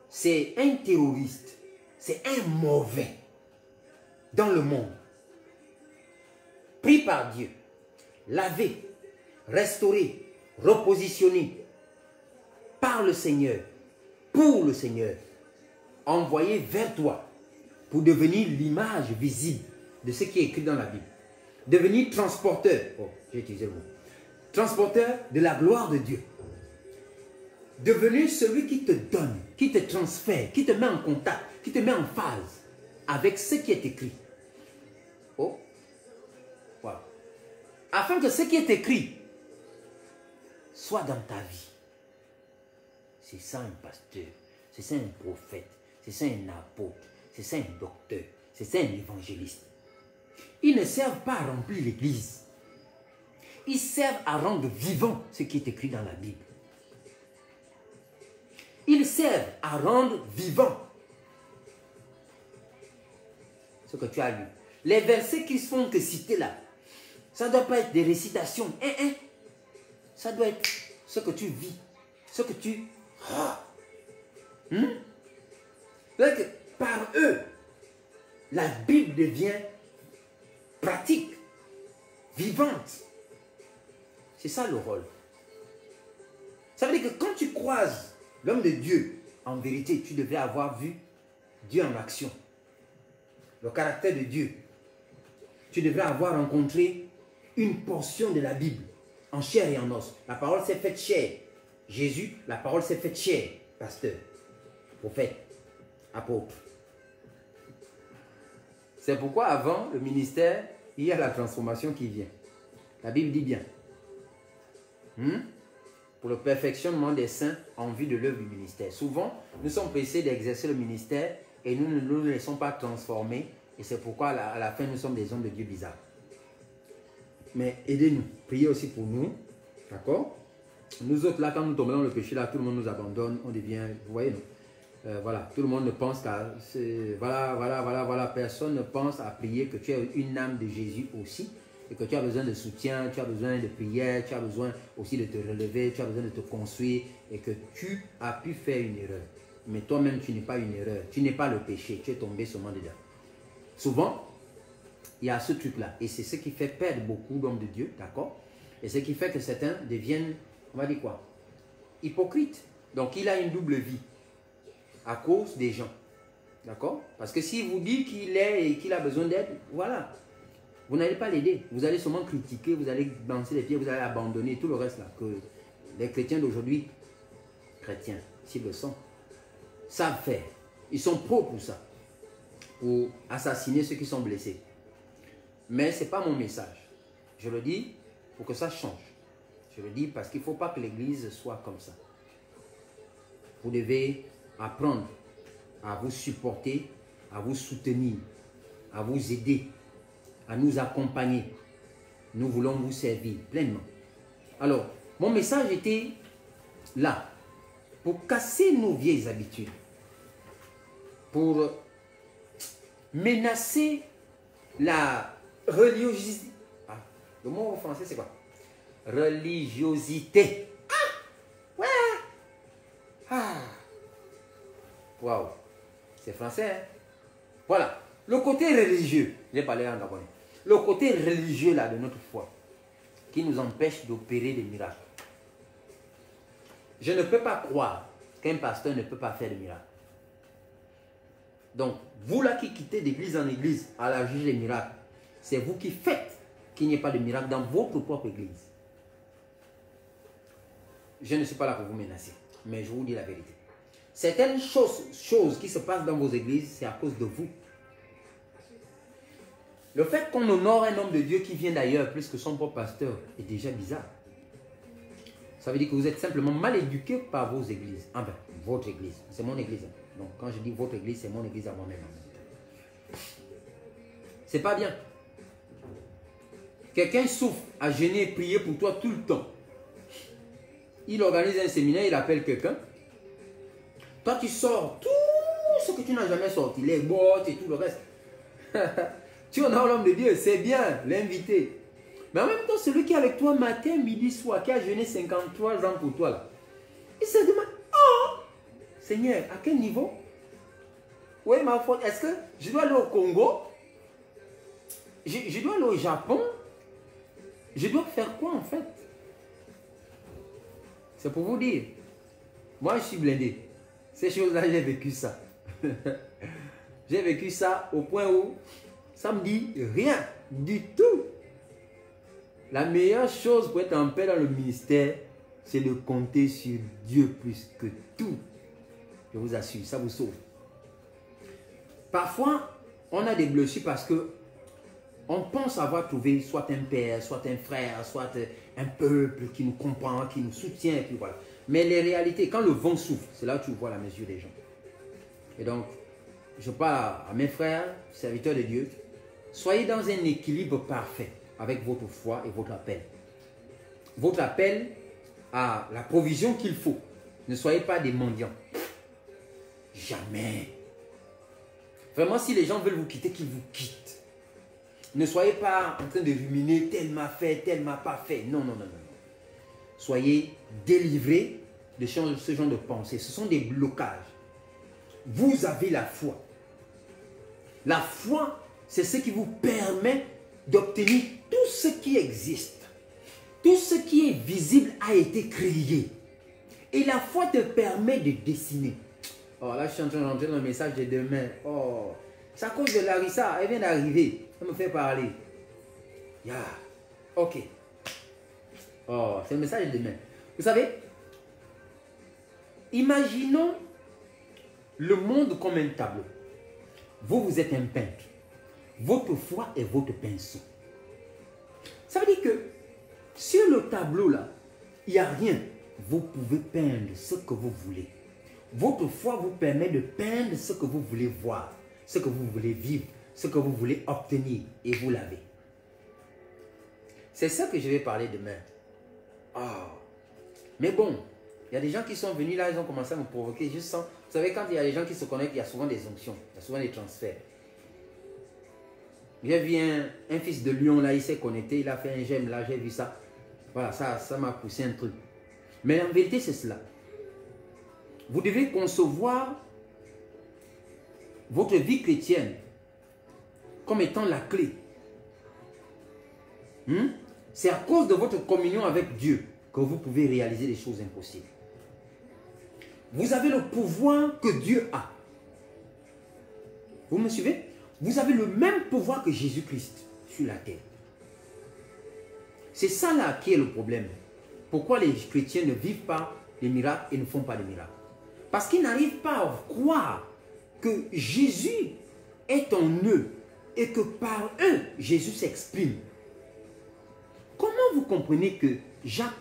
C'est un terroriste. C'est un mauvais. dans le monde, pris par Dieu, lavé, restauré, repositionné par le Seigneur, pour le Seigneur, envoyé vers toi pour devenir l'image visible de ce qui est écrit dans la Bible. Devenir transporteur, oh, j'ai utilisé le mot, transporteur de la gloire de Dieu. Devenir celui qui te donne, qui te transfère, qui te met en contact, qui te met en phase avec ce qui est écrit. Oh, voilà. Afin que ce qui est écrit soit dans ta vie. C'est ça un pasteur, c'est ça un prophète, c'est ça un apôtre, c'est ça un docteur, c'est ça un évangéliste. Ils ne servent pas à remplir l'église. Ils servent à rendre vivant ce qui est écrit dans la Bible. Ils servent à rendre vivant ce que tu as lu. Les versets qui font te citer là, ça ne doit pas être des récitations. Ça doit être ce que tu vis, ce que tu... Donc, par eux, la Bible devient pratique, vivante. C'est ça le rôle. Ça veut dire que quand tu croises l'homme de Dieu, en vérité, tu devais avoir vu Dieu en action. Le caractère de Dieu. Tu devrais avoir rencontré une portion de la Bible, en chair et en os. La parole s'est faite chair. Jésus, la parole s'est faite chair. Pasteur, prophète, apôtre. C'est pourquoi avant le ministère, il y a la transformation qui vient. La Bible dit bien. Pour le perfectionnement des saints en vue de l'œuvre du ministère. Souvent, nous sommes pressés d'exercer le ministère et nous ne nous laissons pas transformer. Et c'est pourquoi à la fin, nous sommes des hommes de Dieu bizarres. Mais aidez-nous. Priez aussi pour nous. D'accord? Nous autres, là, quand nous tombons dans le péché, là, tout le monde nous abandonne. On devient, vous voyez, voilà. Tout le monde ne pense qu'à... Voilà. Personne ne pense à prier que tu es une âme de Jésus aussi. Et que tu as besoin de soutien, tu as besoin de prière, tu as besoin aussi de te relever, tu as besoin de te construire et que tu as pu faire une erreur. Mais toi-même, tu n'es pas une erreur. Tu n'es pas le péché. Tu es tombé seulement dedans. Souvent, il y a ce truc-là. Et c'est ce qui fait perdre beaucoup d'hommes de Dieu, d'accord? Et ce qui fait que certains deviennent, on va dire quoi? Hypocrites. Donc, il a une double vie à cause des gens. D'accord? Parce que s'il vous dit qu'il est et qu'il a besoin d'aide, voilà. Vous n'allez pas l'aider. Vous allez seulement critiquer, vous allez danser les pieds, vous allez abandonner tout le reste là. Que les chrétiens d'aujourd'hui, chrétiens, s'ils le sont, savent faire. Ils sont pros pour ça. Pour assassiner ceux qui sont blessés. Mais ce n'est pas mon message. Je le dis pour que ça change. Je le dis parce qu'il ne faut pas que l'église soit comme ça. Vous devez apprendre à vous supporter, à vous soutenir, à vous aider, à nous accompagner. Nous voulons vous servir pleinement. Alors, mon message était là, pour casser nos vieilles habitudes, pour menacer la religiosité. Ah, le mot français, c'est quoi? Religiosité. Ah! Ouais! Ah! Waouh! C'est français, hein? Voilà. Le côté religieux, j'ai parlé en gabonais. Le côté religieux là de notre foi, qui nous empêche d'opérer des miracles. Je ne peux pas croire qu'un pasteur ne peut pas faire de miracles. Donc, vous là qui quittez d'église en église à la juge des miracles, c'est vous qui faites qu'il n'y ait pas de miracle dans votre propre église. Je ne suis pas là pour vous menacer, mais je vous dis la vérité. Certaines choses qui se passent dans vos églises, c'est à cause de vous. Le fait qu'on honore un homme de Dieu qui vient d'ailleurs plus que son propre pasteur est déjà bizarre. Ça veut dire que vous êtes simplement mal éduqué par vos églises. Enfin, votre église. C'est mon église. Donc, quand je dis votre église, c'est mon église à moi-même. C'est pas bien. Quelqu'un souffre à jeûner et prier pour toi tout le temps. Il organise un séminaire, il appelle quelqu'un. Toi, tu sors tout ce que tu n'as jamais sorti. Les bottes et tout le reste. Tu honores l'homme de Dieu, c'est bien, l'inviter. Mais en même temps, celui qui est avec toi matin, midi, soir, qui a jeûné 53 ans pour toi, là, il se demande, oh, Seigneur, à quel niveau? Oui, ma faute, est-ce que je dois aller au Congo Je dois aller au Japon. Je dois faire quoi en fait? C'est pour vous dire. Moi, je suis blindé. Ces choses-là, j'ai vécu ça. J'ai vécu ça au point où ça me dit rien du tout. La meilleure chose pour être en paix dans le ministère, c'est de compter sur Dieu plus que tout. Je vous assure, ça vous sauve. Parfois, on a des blessures parce que on pense avoir trouvé soit un père, soit un frère, soit un peuple qui nous comprend, qui nous soutient, et puis voilà. Mais les réalités, quand le vent souffle, c'est là où tu vois la mesure des gens. Et donc, je parle à mes frères, serviteurs de Dieu, soyez dans un équilibre parfait avec votre foi et votre appel. Votre appel a la provision qu'il faut. Ne soyez pas des mendiants. Jamais. Vraiment, si les gens veulent vous quitter, qu'ils vous quittent. Ne soyez pas en train de ruminer, tel m'a fait, tel m'a pas fait. Non, non, non, non. Soyez délivrés de ce genre de pensée. Ce sont des blocages. Vous avez la foi. La foi, c'est ce qui vous permet d'obtenir tout ce qui existe. Tout ce qui est visible a été créé. Et la foi te permet de dessiner. Oh, là, je suis en train d'entrer dans le message de demain. Oh, c'est à cause de Larissa. Elle vient d'arriver. Elle me fait parler. Yeah. Ok. Oh, c'est le message de demain. Vous savez, imaginons le monde comme un tableau. Vous, vous êtes un peintre. Votre foi est votre pinceau. Ça veut dire que sur le tableau là, il n'y a rien. Vous pouvez peindre ce que vous voulez. Votre foi vous permet de peindre ce que vous voulez voir, ce que vous voulez vivre, ce que vous voulez obtenir, et vous l'avez. C'est ça que je vais parler demain. Ah. Mais bon, il y a des gens qui sont venus là, ils ont commencé à me provoquer. Je sens, vous savez, quand il y a des gens qui se connectent, il y a souvent des onctions, il y a souvent des transferts. J'ai vu un fils de lion là, il s'est connecté, il a fait un j'aime là, j'ai vu ça. Voilà, ça m'a poussé un truc. Mais en vérité, c'est cela. Vous devez concevoir votre vie chrétienne comme étant la clé. C'est à cause de votre communion avec Dieu que vous pouvez réaliser des choses impossibles. Vous avez le pouvoir que Dieu a. Vous me suivez? Vous avez le même pouvoir que Jésus-Christ sur la terre. C'est ça là qui est le problème. Pourquoi les chrétiens ne vivent pas les miracles et ne font pas les miracles? Parce qu'ils n'arrivent pas à croire que Jésus est en eux et que par eux, Jésus s'exprime. Comment vous comprenez que Jacques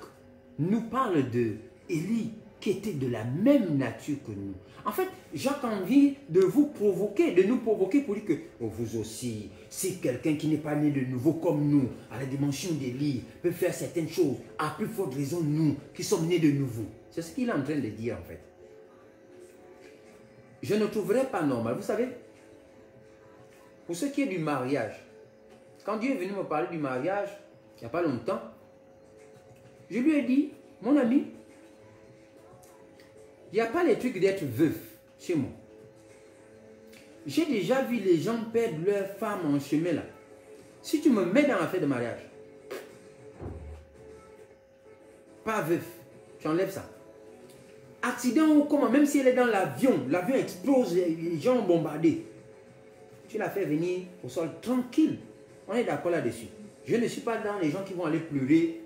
nous parle de Élie qui était de la même nature que nous? En fait, Jacques a envie de vous provoquer, de nous provoquer pour dire que vous aussi, si quelqu'un qui n'est pas né de nouveau comme nous, à la dimension d'Élie, peut faire certaines choses, à plus forte raison nous qui sommes nés de nouveau. C'est ce qu'il est en train de dire en fait. Je ne trouverais pas normal. Vous savez, pour ce qui est du mariage, quand Dieu est venu me parler du mariage, il n'y a pas longtemps, je lui ai dit, mon ami, il n'y a pas les trucs d'être veuf chez moi. J'ai déjà vu les gens perdre leur femme en chemin là. Si tu me mets dans l'affaire de mariage, pas veuf, tu enlèves ça. Accident ou comment, même si elle est dans l'avion, l'avion explose, les gens ont bombardé. Tu la fais venir au sol tranquille. On est d'accord là-dessus. Je ne suis pas dans les gens qui vont aller pleurer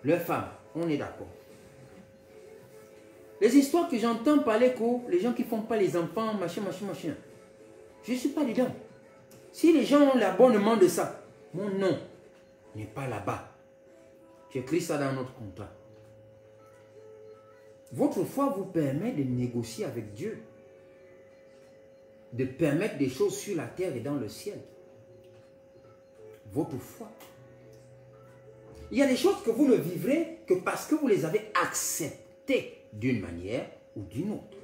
leur femme. On est d'accord. Les histoires que j'entends parler, les gens qui ne font pas les enfants, machin, machin, machin. Je ne suis pas dedans. Si les gens ont l'abonnement de ça, mon nom n'est pas là-bas. Tu écris ça dans notre contrat. Votre foi vous permet de négocier avec Dieu. De permettre des choses sur la terre et dans le ciel. Votre foi. Il y a des choses que vous ne vivrez que parce que vous les avez acceptées d'une manière ou d'une autre.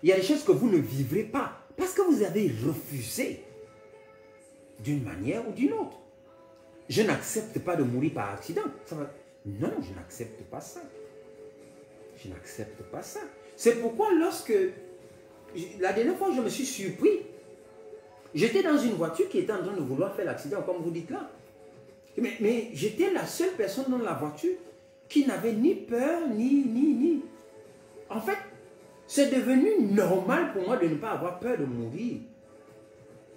Il y a des choses que vous ne vivrez pas parce que vous avez refusé d'une manière ou d'une autre. Je n'accepte pas de mourir par accident. Non, je n'accepte pas ça. Je n'accepte pas ça. C'est pourquoi lorsque, la dernière fois, je me suis surpris J'étais dans une voiture qui était en train de vouloir faire l'accident, comme vous dites là. Mais j'étais la seule personne dans la voiture qui n'avait ni peur, ni. En fait, c'est devenu normal pour moi de ne pas avoir peur de mourir.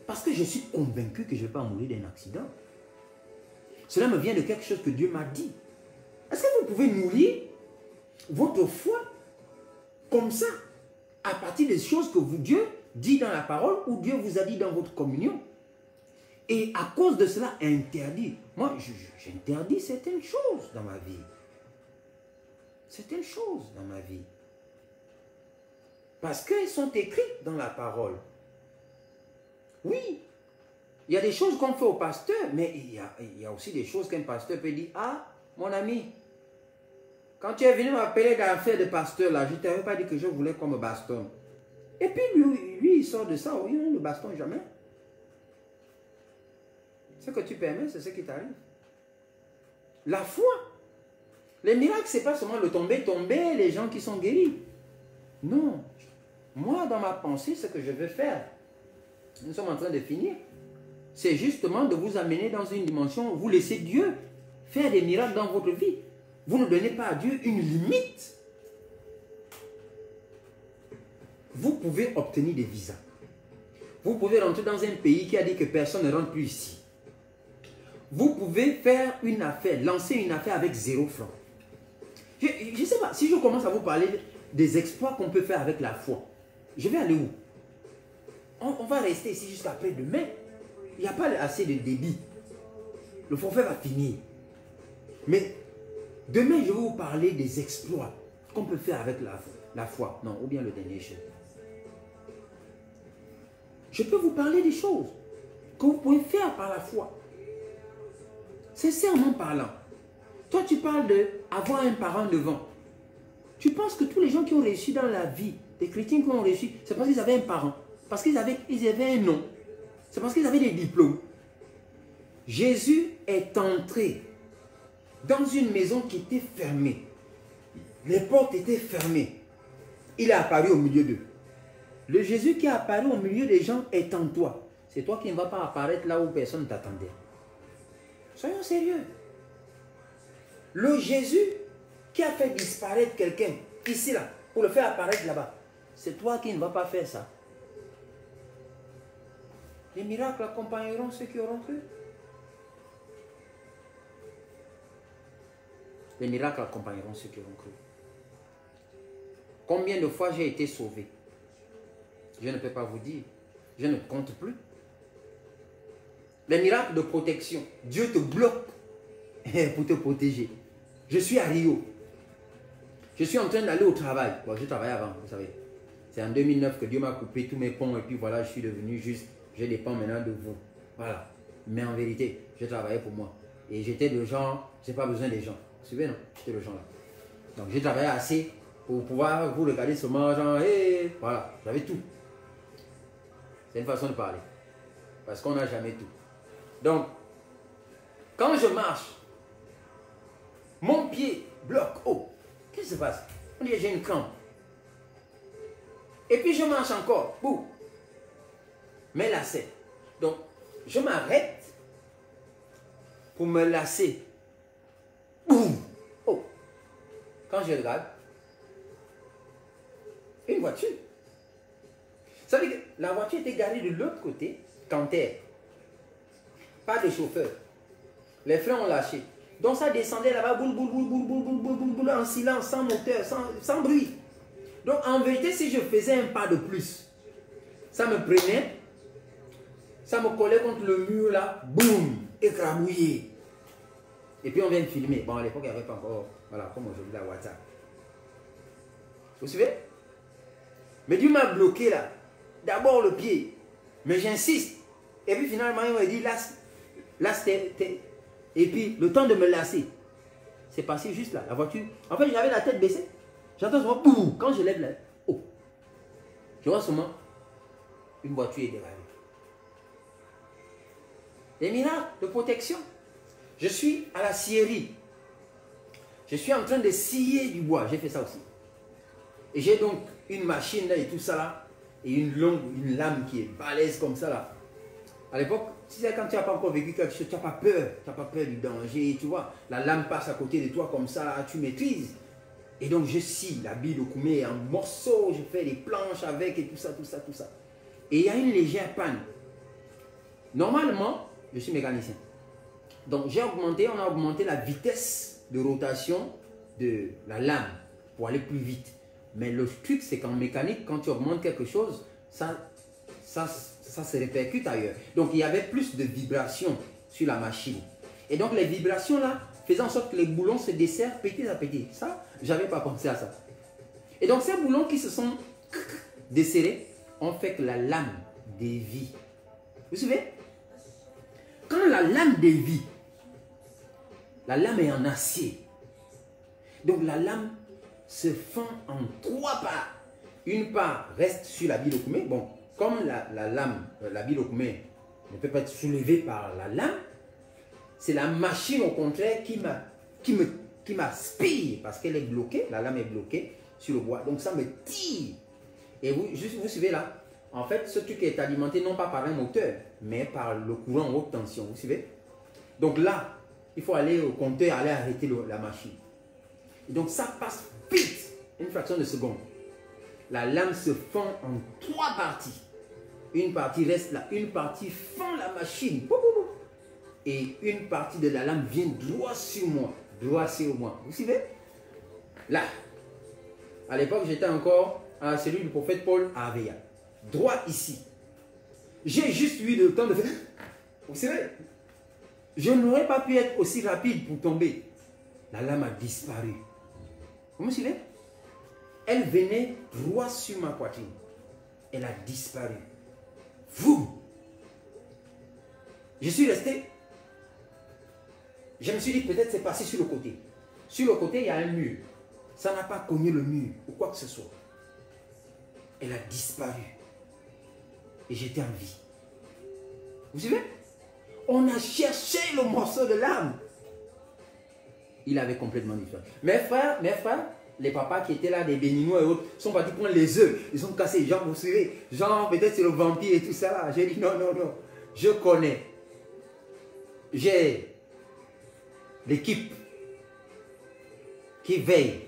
Parce que je suis convaincu que je ne vais pas mourir d'un accident. Cela me vient de quelque chose que Dieu m'a dit. Est-ce que vous pouvez nourrir votre foi comme ça, à partir des choses que Dieu dit dans la parole ou Dieu vous a dit dans votre communion? Et à cause de cela, interdit. Moi, j'interdis certaines choses dans ma vie. Certaines choses dans ma vie. Parce qu'elles sont écrites dans la parole. Oui, il y a des choses qu'on fait au pasteur, mais il y a aussi des choses qu'un pasteur peut dire. Ah, mon ami, quand tu es venu m'appeler dans l'affaire de pasteur, là, je ne t'avais pas dit que je voulais qu'on me bastonne. Et puis lui, il sort de ça, oui, on ne le bastonne jamais. Ce que tu permets, c'est ce qui t'arrive. La foi. Les miracles, ce n'est pas seulement le tomber, les gens qui sont guéris. Non. Moi, dans ma pensée, ce que je veux faire, nous sommes en train de finir, c'est justement de vous amener dans une dimension où vous laissez Dieu faire des miracles dans votre vie. Vous ne donnez pas à Dieu une limite. Vous pouvez obtenir des visas. Vous pouvez rentrer dans un pays qui a dit que personne ne rentre plus ici. Vous pouvez faire une affaire, lancer une affaire avec 0 francs. Je ne sais pas, si je commence à vous parler des exploits qu'on peut faire avec la foi, je vais aller où? On va rester ici jusqu'à après-demain. Il n'y a pas assez de débit. Le forfait va finir. Mais demain, je vais vous parler des exploits qu'on peut faire avec la foi. Non, ou bien le dernier jour. Je peux vous parler des choses que vous pouvez faire par la foi. Sincèrement parlant. Toi, tu parles d'avoir un parent devant. Tu penses que tous les gens qui ont réussi dans la vie, des chrétiens qui ont réussi, c'est parce qu'ils avaient un parent. Parce qu'ils avaient un nom. C'est parce qu'ils avaient des diplômes. Jésus est entré dans une maison qui était fermée. Les portes étaient fermées. Il est apparu au milieu d'eux. Le Jésus qui est apparu au milieu des gens est en toi. C'est toi qui ne vas pas apparaître là où personne ne t'attendait. Soyons sérieux. Le Jésus qui a fait disparaître quelqu'un ici, là, pour le faire apparaître là-bas, c'est toi qui ne vas pas faire ça. Les miracles accompagneront ceux qui auront cru. Les miracles accompagneront ceux qui auront cru. Combien de fois j'ai été sauvé? Je ne peux pas vous dire. Je ne compte plus. Les miracles de protection. Dieu te bloque pour te protéger. Je suis à Rio. Je suis en train d'aller au travail. Bon, je travaillais avant, vous savez. C'est en 2009 que Dieu m'a coupé tous mes ponts et puis voilà, je suis devenu juste, je dépends maintenant de vous. Voilà. Mais en vérité, je travaillais pour moi. Et j'étais le genre, je n'ai pas besoin des gens. Vous suivez, non? J'étais le genre là. Donc, j'ai travaillé assez pour pouvoir vous regarder seulement, genre, hey, voilà, j'avais tout. C'est une façon de parler. Parce qu'on n'a jamais tout. Donc, quand je marche, mon pied bloque. Oh, qu'est-ce qui se passe? On dit que j'ai une crampe. Et puis je marche encore. Boum. Mes lacets. Donc, je m'arrête pour me lasser. Boum. Oh. Quand je regarde, une voiture. Ça veut dire que la voiture était garée de l'autre côté, canter. Pas de chauffeur. Les freins ont lâché. Donc ça descendait là-bas, boule, boule, boule, boule, boule, boule, boule, boule, boule, en silence, sans moteur, sans bruit. Donc en vérité, si je faisais un pas de plus, ça me prenait, ça me collait contre le mur là, boum, écrabouillé. Et puis on vient de filmer. Bon, à l'époque, il n'y avait pas encore, voilà, comme aujourd'hui, la WhatsApp. Vous suivez? Mais Dieu m'a bloqué là. D'abord le pied. Mais j'insiste. Et puis finalement, il m'a dit, lasse tes. Et puis, le temps de me lasser, c'est passé juste là, la voiture. En fait, j'avais la tête baissée. J'entends seulement, boum, quand je lève la... Oh. Je vois seulement une voiture est dévalée. Des miracles de protection. Je suis à la scierie. Je suis en train de scier du bois. J'ai fait ça aussi. Et j'ai donc une machine là et tout ça là. Et une lame qui est balèze comme ça là. À l'époque, tu sais, quand tu n'as pas encore vécu quelque chose, tu n'as pas peur. Tu n'as pas peur du danger, tu vois. La lame passe à côté de toi comme ça, tu maîtrises. Et donc, je scie la bille de Koumé en morceaux, je fais des planches avec et tout ça, tout ça, tout ça. Et il y a une légère panne. Normalement, je suis mécanicien. Donc, on a augmenté la vitesse de rotation de la lame pour aller plus vite. Mais le truc, c'est qu'en mécanique, quand tu augmentes quelque chose, ça se répercute ailleurs. Donc, il y avait plus de vibrations sur la machine. Et donc, les vibrations là, faisaient en sorte que les boulons se desserrent petit à petit. Ça, je n'avais pas pensé à ça. Et donc, ces boulons qui se sont desserrés ont fait que la lame dévie. Vous savez, quand la lame dévie, la lame est en acier. Donc, la lame se fend en 3 parts. Une part reste sur la bille de Koumé. Bon, comme la lame, la bille de Koumé ne peut pas être soulevée par la lame, c'est la machine au contraire qui m'aspire parce qu'elle est bloquée, la lame est bloquée sur le bois. Donc ça me tire. Et vous suivez là, en fait, ce truc est alimenté non pas par un moteur, mais par le courant en haute tension. Vous suivez? Donc là, il faut aller au compteur, aller arrêter la machine. Et donc ça passe vite, une fraction de seconde. La lame se fend en 3 parties. Une partie reste là, une partie fend la machine. Et une partie de la lame vient droit sur moi. Droit sur moi. Vous suivez? Là. À l'époque, j'étais encore à celui du prophète Paul à Aveilla. Droit ici. J'ai juste eu le temps de faire. Vous savez? Je n'aurais pas pu être aussi rapide pour tomber. La lame a disparu. Vous me suivez? Elle venait droit sur ma poitrine. Elle a disparu. Vous! Je suis resté. Je me suis dit peut-être c'est passé sur le côté. Sur le côté, il y a un mur. Ça n'a pas cogné le mur ou quoi que ce soit. Elle a disparu. Et j'étais en vie. Vous suivez? On a cherché le morceau de lame. Il avait complètement disparu. Mes frères, les papas qui étaient là, des béninois et autres, sont partis prendre les œufs. Ils ont cassé. Genre, vous savez, genre peut-être c'est le vampire et tout ça là. J'ai dit non, non, non. Je connais. J'ai l'équipe qui veille,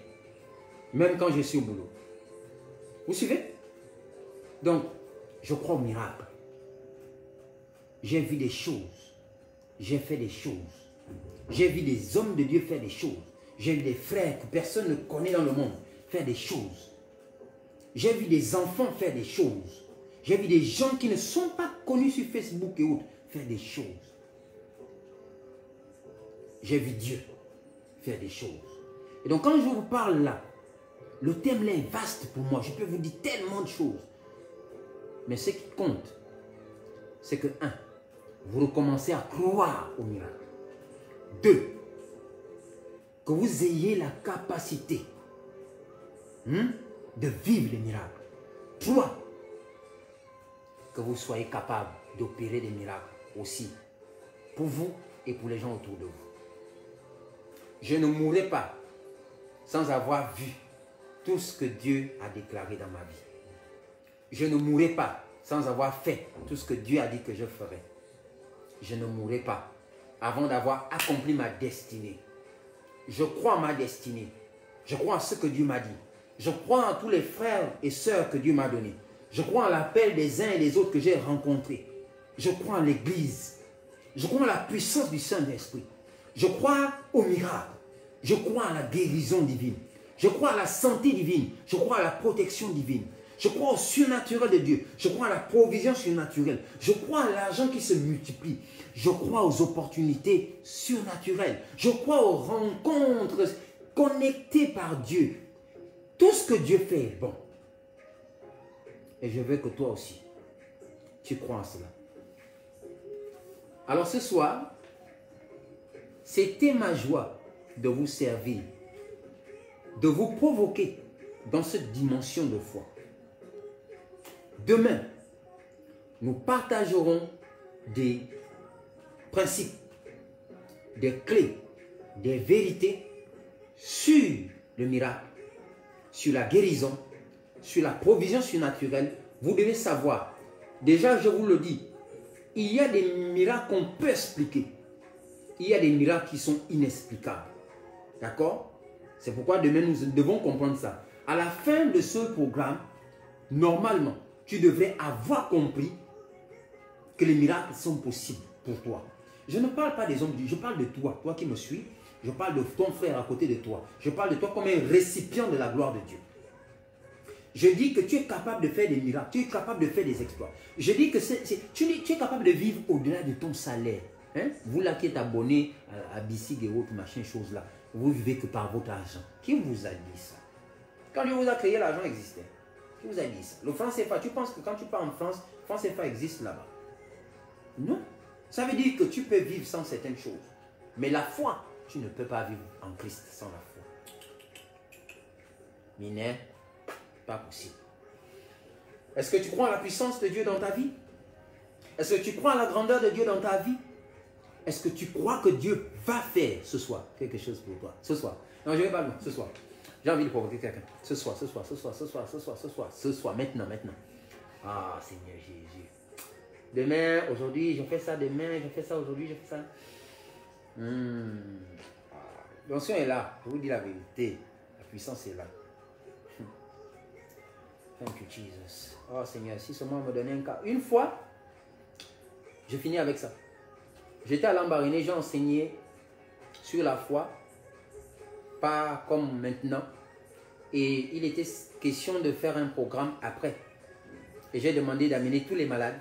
même quand je suis au boulot. Vous suivez? Donc, je crois au miracle. J'ai vu des choses. J'ai fait des choses. J'ai vu des hommes de Dieu faire des choses. J'ai vu des frères que personne ne connaît dans le monde faire des choses. J'ai vu des enfants faire des choses. J'ai vu des gens qui ne sont pas connus sur Facebook et autres faire des choses. J'ai vu Dieu faire des choses. Et donc quand je vous parle là, le thème là est vaste pour moi. Je peux vous dire tellement de choses. Mais ce qui compte, c'est que 1, vous recommencez à croire au miracle. 2, que vous ayez la capacité de vivre les miracles. 3, que vous soyez capable d'opérer des miracles aussi pour vous et pour les gens autour de vous. Je ne mourrai pas sans avoir vu tout ce que Dieu a déclaré dans ma vie. Je ne mourrai pas sans avoir fait tout ce que Dieu a dit que je ferais. Je ne mourrai pas avant d'avoir accompli ma destinée. Je crois en ma destinée. Je crois en ce que Dieu m'a dit. Je crois en tous les frères et sœurs que Dieu m'a donnés. Je crois en l'appel des uns et des autres que j'ai rencontrés. Je crois en l'Église. Je crois en la puissance du Saint-Esprit. Je crois au miracle. Je crois à la guérison divine. Je crois à la santé divine. Je crois à la protection divine. Je crois au surnaturel de Dieu. Je crois à la provision surnaturelle. Je crois à l'argent qui se multiplie. Je crois aux opportunités surnaturelles. Je crois aux rencontres connectées par Dieu. Tout ce que Dieu fait est bon. Et je veux que toi aussi, tu crois en cela. Alors ce soir, c'était ma joie de vous servir, de vous provoquer dans cette dimension de foi. Demain, nous partagerons des principes, des clés, des vérités sur le miracle, sur la guérison, sur la provision surnaturelle. Vous devez savoir, déjà je vous le dis, Il y a des miracles qu'on peut expliquer. Il y a des miracles qui sont inexplicables. D'accord? C'est pourquoi demain nous devons comprendre ça. À la fin de ce programme, normalement, tu devrais avoir compris que les miracles sont possibles pour toi. Je ne parle pas des hommes de Dieu, je parle de toi, toi qui me suis. Je parle de ton frère à côté de toi. Je parle de toi comme un récipient de la gloire de Dieu. Je dis que tu es capable de faire des miracles, tu es capable de faire des exploits. Je dis que tu es capable de vivre au-delà de ton salaire. Hein? Vous là qui êtes abonné à Bissig et autres machin choses là, vous vivez que par votre argent. Qui vous a dit ça? Quand Dieu vous a créé, l'argent existait. Qui vous a dit ça? Le franc CFA, tu penses que quand tu pars en France, franc CFA existe là-bas? Non. Ça veut dire que tu peux vivre sans certaines choses. Mais la foi, tu ne peux pas vivre en Christ sans la foi. Minet, pas possible. Est-ce que tu crois à la puissance de Dieu dans ta vie? Est-ce que tu crois à la grandeur de Dieu dans ta vie? Est-ce que tu crois que Dieu va faire ce soir quelque chose pour toi? Ce soir. Non, je ne vais pas loin. Ce soir. J'ai envie de provoquer quelqu'un. Ce soir, maintenant. Ah, Seigneur Jésus. Demain, aujourd'hui, je fais ça. Demain, je fais ça. Aujourd'hui, je fais ça. L'onction est là. Je vous dis la vérité. La puissance est là. Thank you, Jesus. Oh, Seigneur, si seulement on me donnait un cas. Une fois, je finis avec ça. J'étais à Lambaréné, j'ai enseigné sur la foi, pas comme maintenant. Et il était question de faire un programme après. Et j'ai demandé d'amener tous les malades.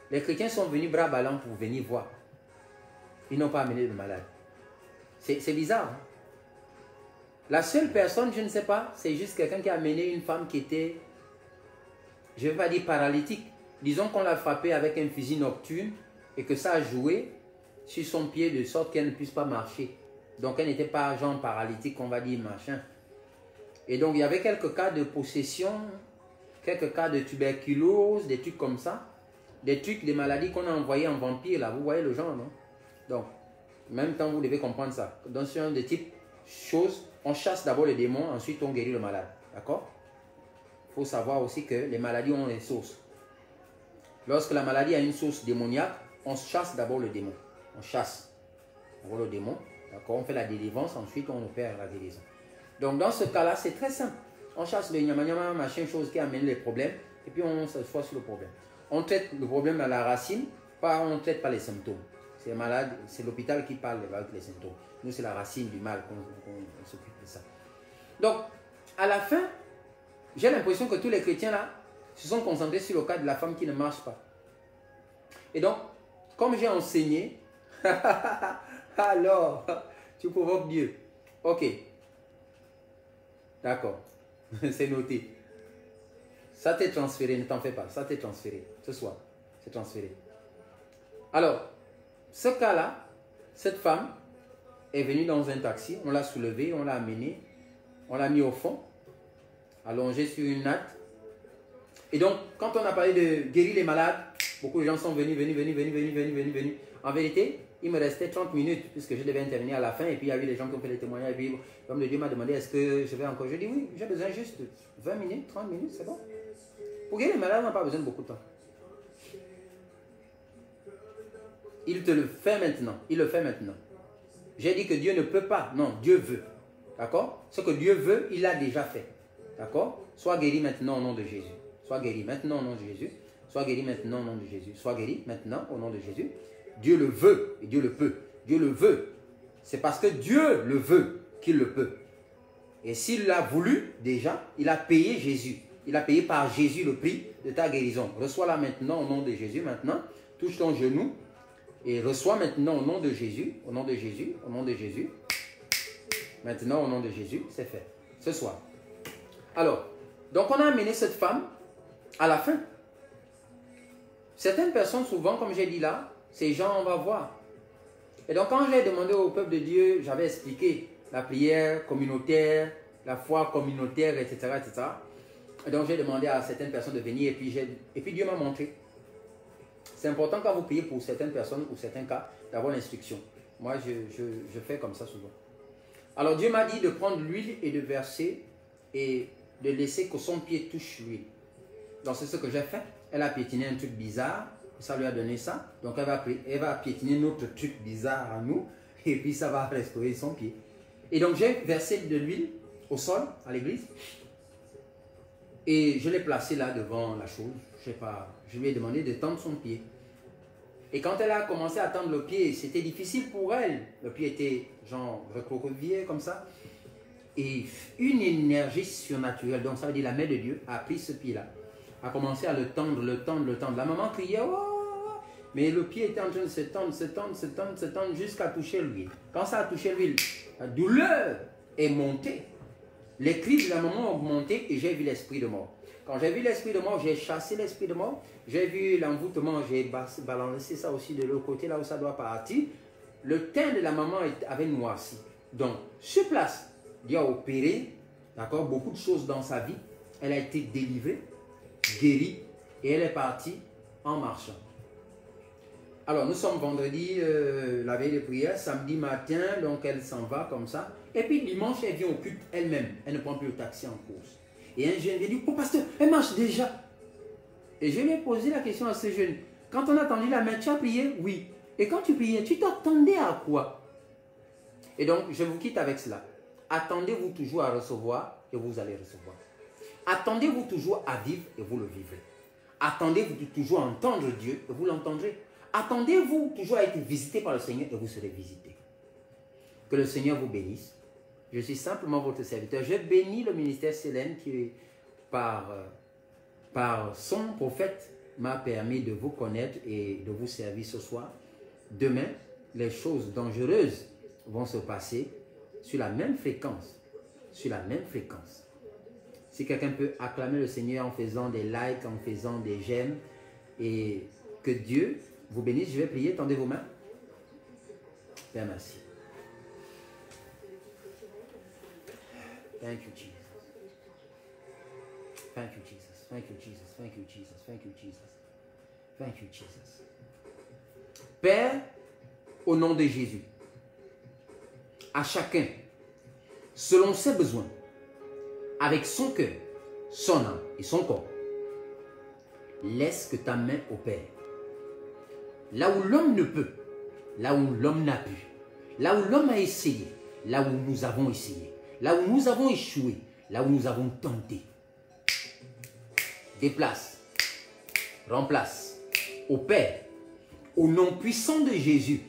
Les chrétiens sont venus bras ballants pour venir voir. Ils n'ont pas amené de malades. C'est bizarre. Hein? La seule personne, je ne sais pas, c'est juste quelqu'un qui a amené une femme qui était, je ne vais pas dire paralytique. Disons qu'on l'a frappée avec un fusil nocturne et que ça a joué sur son pied de sorte qu'elle ne puisse pas marcher. Donc elle n'était pas genre paralytique, on va dire machin. Et donc il y avait quelques cas de possession, quelques cas de tuberculose, des trucs comme ça. Des trucs, des maladies qu'on a envoyées en vampire là, vous voyez le genre, non? Donc, en même temps vous devez comprendre ça. Dans ce genre de type choses, on chasse d'abord les démons, ensuite on guérit le malade. D'accord? Il faut savoir aussi que les maladies ont des sources. Lorsque la maladie a une source démoniaque, on chasse d'abord le démon. On chasse d'abord le démon. D'accord? On fait la délivrance, ensuite on opère la guérison. Donc dans ce cas-là, c'est très simple. On chasse le nyama-nyama, machin, chose qui amène les problèmes, et puis on s'assoit sur le problème. On traite le problème à la racine, on ne traite pas les symptômes. C'est malade, c'est l'hôpital qui parle avec les symptômes. Nous, c'est la racine du mal qu'on s'occupe de ça. Donc, à la fin, j'ai l'impression que tous les chrétiens là se sont concentrés sur le cas de la femme qui ne marche pas. Et donc, comme j'ai enseigné, alors, tu provoques Dieu. Ok. D'accord. C'est noté. Ça t'est transféré, ne t'en fais pas. Ça t'est transféré. Ce soir, c'est transféré. Alors, ce cas-là, cette femme est venue dans un taxi. On l'a soulevée, on l'a amenée. On l'a mis au fond, allongée sur une natte. Et donc, quand on a parlé de guérir les malades, beaucoup de gens sont venus. En vérité, il me restait 30 minutes puisque je devais intervenir à la fin. Et puis, il y a eu des gens qui ont fait les témoignages. Et puis, l'homme de Dieu m'a demandé, est-ce que je vais encore? Je dis oui, j'ai besoin juste de 20 minutes, 30 minutes, c'est bon. Pour guérir les malades, on n'a pas besoin de beaucoup de temps. Il te le fait maintenant. Il le fait maintenant. J'ai dit que Dieu ne peut pas. Non, Dieu veut. D'accord? Ce que Dieu veut, il l'a déjà fait. D'accord? Sois guéri maintenant au nom de Jésus. Sois guéri maintenant au nom de Jésus. Sois guéri maintenant au nom de Jésus. Sois guéri maintenant au nom de Jésus. Dieu le veut et Dieu le peut. Dieu le veut. C'est parce que Dieu le veut qu'il le peut. Et s'il l'a voulu déjà, il a payé Jésus. Il a payé par Jésus le prix de ta guérison. Reçois-la maintenant au nom de Jésus. Maintenant, touche ton genou et reçois maintenant au nom de Jésus. Au nom de Jésus. Au nom de Jésus. Maintenant, au nom de Jésus, c'est fait. Ce soir. Alors, donc on a amené cette femme à la fin. Certaines personnes, souvent, comme j'ai dit là, ces gens, on va voir. Et donc, quand j'ai demandé au peuple de Dieu, j'avais expliqué la prière communautaire, la foi communautaire, etc. etc. Et donc, j'ai demandé à certaines personnes de venir et puis Dieu m'a montré. C'est important quand vous priez pour certaines personnes ou certains cas, d'avoir l'instruction. Moi, je fais comme ça souvent. Alors Dieu m'a dit de prendre l'huile et de verser et de laisser que son pied touche l'huile. Donc c'est ce que j'ai fait. Elle a piétiné un truc bizarre. Ça lui a donné ça. Donc elle va piétiner notre truc bizarre à nous. Et puis ça va restaurer son pied. Et donc j'ai versé de l'huile au sol, à l'église. Et je l'ai placé là devant la chose. Je sais pas. Je lui ai demandé de tendre son pied. Et quand elle a commencé à tendre le pied, c'était difficile pour elle. Le pied était genre recroquevillé comme ça. Et une énergie surnaturelle, donc ça veut dire la main de Dieu, a pris ce pied-là. A commencé à le tendre, le tendre, le tendre. La maman criait, oh! Mais le pied était en train de se tendre, se tendre, se tendre, se tendre jusqu'à toucher l'huile. Quand ça a touché l'huile, la douleur est montée. Les cris de la maman ont augmenté et j'ai vu l'esprit de mort. Quand j'ai vu l'esprit de mort, j'ai chassé l'esprit de mort. J'ai vu l'envoûtement, j'ai balancé ça aussi de l'autre côté, là où ça doit partir. Le teint de la maman avait noirci. Donc, sur place, Dieu a opéré, d'accord, beaucoup de choses dans sa vie. Elle a été délivrée, guérie, et elle est partie en marchant. Alors, nous sommes vendredi, la veille de prière, samedi matin, donc elle s'en va comme ça. Et puis dimanche, elle vient au culte elle-même. Elle ne prend plus le taxi en course. Et un jeune vient dire, oh pasteur, elle marche déjà. Et je lui ai posé la question à ce jeune. Quand on a tendu la main, tu as prié? Oui. Et quand tu priais, tu t'attendais à quoi? Et donc, je vous quitte avec cela. Attendez-vous toujours à recevoir et vous allez recevoir. Attendez-vous toujours à vivre et vous le vivrez. Attendez-vous toujours à entendre Dieu et vous l'entendrez. Attendez-vous toujours à être visité par le Seigneur et vous serez visité. Que le Seigneur vous bénisse. Je suis simplement votre serviteur. Je bénis le ministère Célène qui, par son prophète, m'a permis de vous connaître et de vous servir ce soir. Demain, les choses dangereuses vont se passer sur la même fréquence. Sur la même fréquence. Si quelqu'un peut acclamer le Seigneur en faisant des likes, en faisant des j'aime, et que Dieu vous bénisse. Je vais prier. Tendez vos mains. Père, merci. Thank you, Jesus. Thank you, Jesus. Thank you, Jesus. Thank you, Jesus. Thank you, Jesus. Thank you, Jesus. Père, au nom de Jésus, à chacun, selon ses besoins, avec son cœur, son âme et son corps, laisse que ta main opère. Là où l'homme ne peut, là où l'homme n'a pu, là où l'homme a essayé, là où nous avons essayé, là où nous avons échoué, là où nous avons tenté. Déplace, remplace, opère, au nom puissant de Jésus,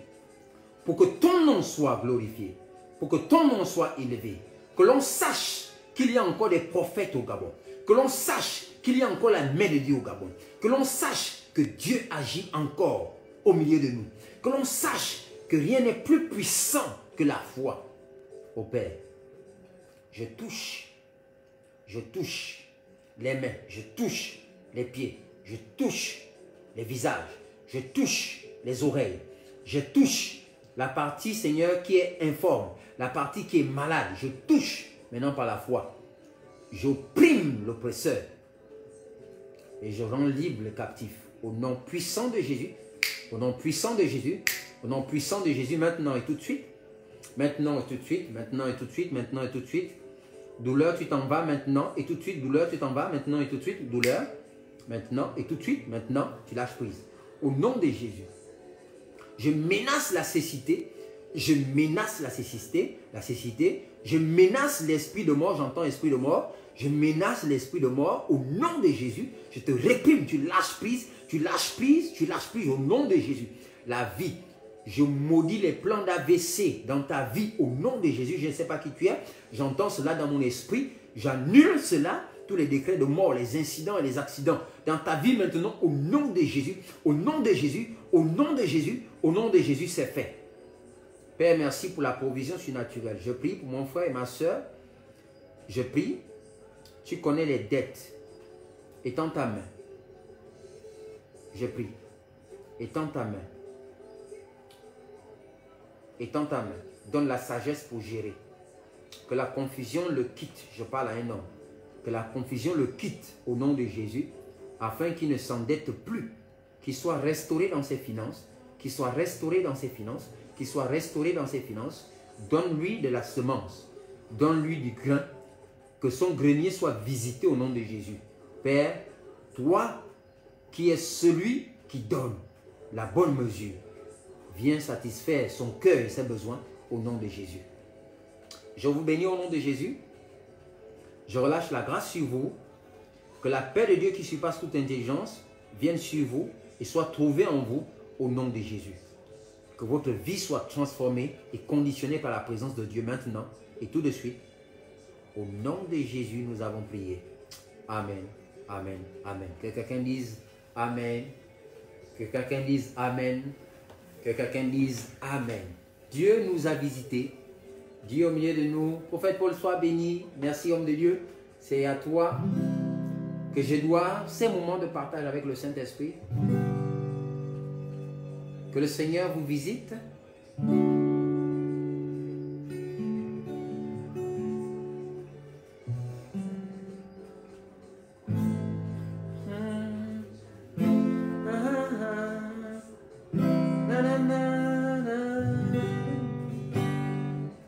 pour que ton nom soit glorifié, pour que ton nom soit élevé, que l'on sache qu'il y a encore des prophètes au Gabon, que l'on sache qu'il y a encore la main de Dieu au Gabon, que l'on sache que Dieu agit encore au milieu de nous, que l'on sache que rien n'est plus puissant que la foi. Ô Père, je touche les mains, je touche les pieds, je touche les visages, je touche les oreilles, je touche la partie, Seigneur, qui est informe, la partie qui est malade, je touche maintenant par la foi. J'opprime l'oppresseur et je rends libre le captif. Au nom puissant de Jésus, au nom puissant de Jésus, au nom puissant de Jésus, maintenant et tout de suite, maintenant et tout de suite, maintenant et tout de suite, maintenant et tout de suite. Douleur, tu t'en vas maintenant et tout de suite. Douleur, tu t'en vas maintenant et tout de suite. Douleur, maintenant et tout de suite. Maintenant, tu lâches prise. Au nom de Jésus, je menace la cécité. Je menace la cécité. Je menace l'esprit de mort. J'entends esprit de mort. Je menace l'esprit de mort. Au nom de Jésus, je te réprime. Tu lâches prise. Tu lâches prise. Tu lâches prise au nom de Jésus. La vie. Je maudis les plans d'AVC dans ta vie au nom de Jésus. Je ne sais pas qui tu es. J'entends cela dans mon esprit. J'annule cela, tous les décrets de mort, les incidents et les accidents dans ta vie maintenant au nom de Jésus. Au nom de Jésus, au nom de Jésus, au nom de Jésus, c'est fait. Père, merci pour la provision surnaturelle. Je prie pour mon frère et ma soeur. Je prie. Tu connais les dettes. Étends ta main. Je prie. Étends ta main. Étends ta main, donne la sagesse pour gérer. Que la confusion le quitte, je parle à un homme. Que la confusion le quitte au nom de Jésus, afin qu'il ne s'endette plus, qu'il soit restauré dans ses finances, qu'il soit restauré dans ses finances, qu'il soit restauré dans ses finances. Donne-lui de la semence, donne-lui du grain, que son grenier soit visité au nom de Jésus. Père, toi qui es celui qui donne la bonne mesure, vient satisfaire son cœur et ses besoins au nom de Jésus. Je vous bénis au nom de Jésus. Je relâche la grâce sur vous. Que la paix de Dieu qui surpasse toute intelligence vienne sur vous et soit trouvée en vous au nom de Jésus. Que votre vie soit transformée et conditionnée par la présence de Dieu maintenant et tout de suite. Au nom de Jésus, nous avons prié. Amen, amen, amen. Que quelqu'un dise Amen. Que quelqu'un dise Amen. Que quelqu'un dise Amen. Dieu nous a visités. Dieu au milieu de nous. Prophète Paul, sois béni. Merci, homme de Dieu. C'est à toi que je dois ces moments de partage avec le Saint-Esprit. Que le Seigneur vous visite.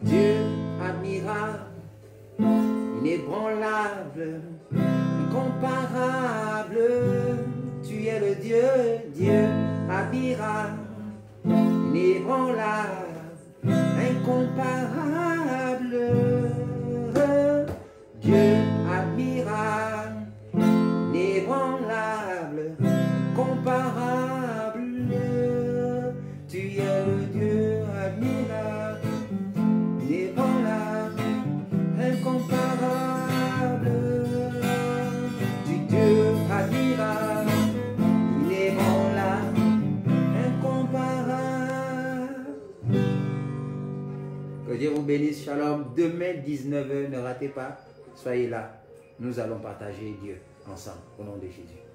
Dieu admirable, inébranlable, incomparable, tu es le Dieu, Dieu admirable, inébranlable, incomparable, Dieu admirable, inébranlable, comparable, tu es le Dieu admirable, inébranlable, incomparable, du Dieu admirable, inébranlable, incomparable. Que Dieu vous bénisse, shalom. Demain 19h, ne ratez pas, soyez là. Nous allons partager Dieu ensemble, au nom de Jésus.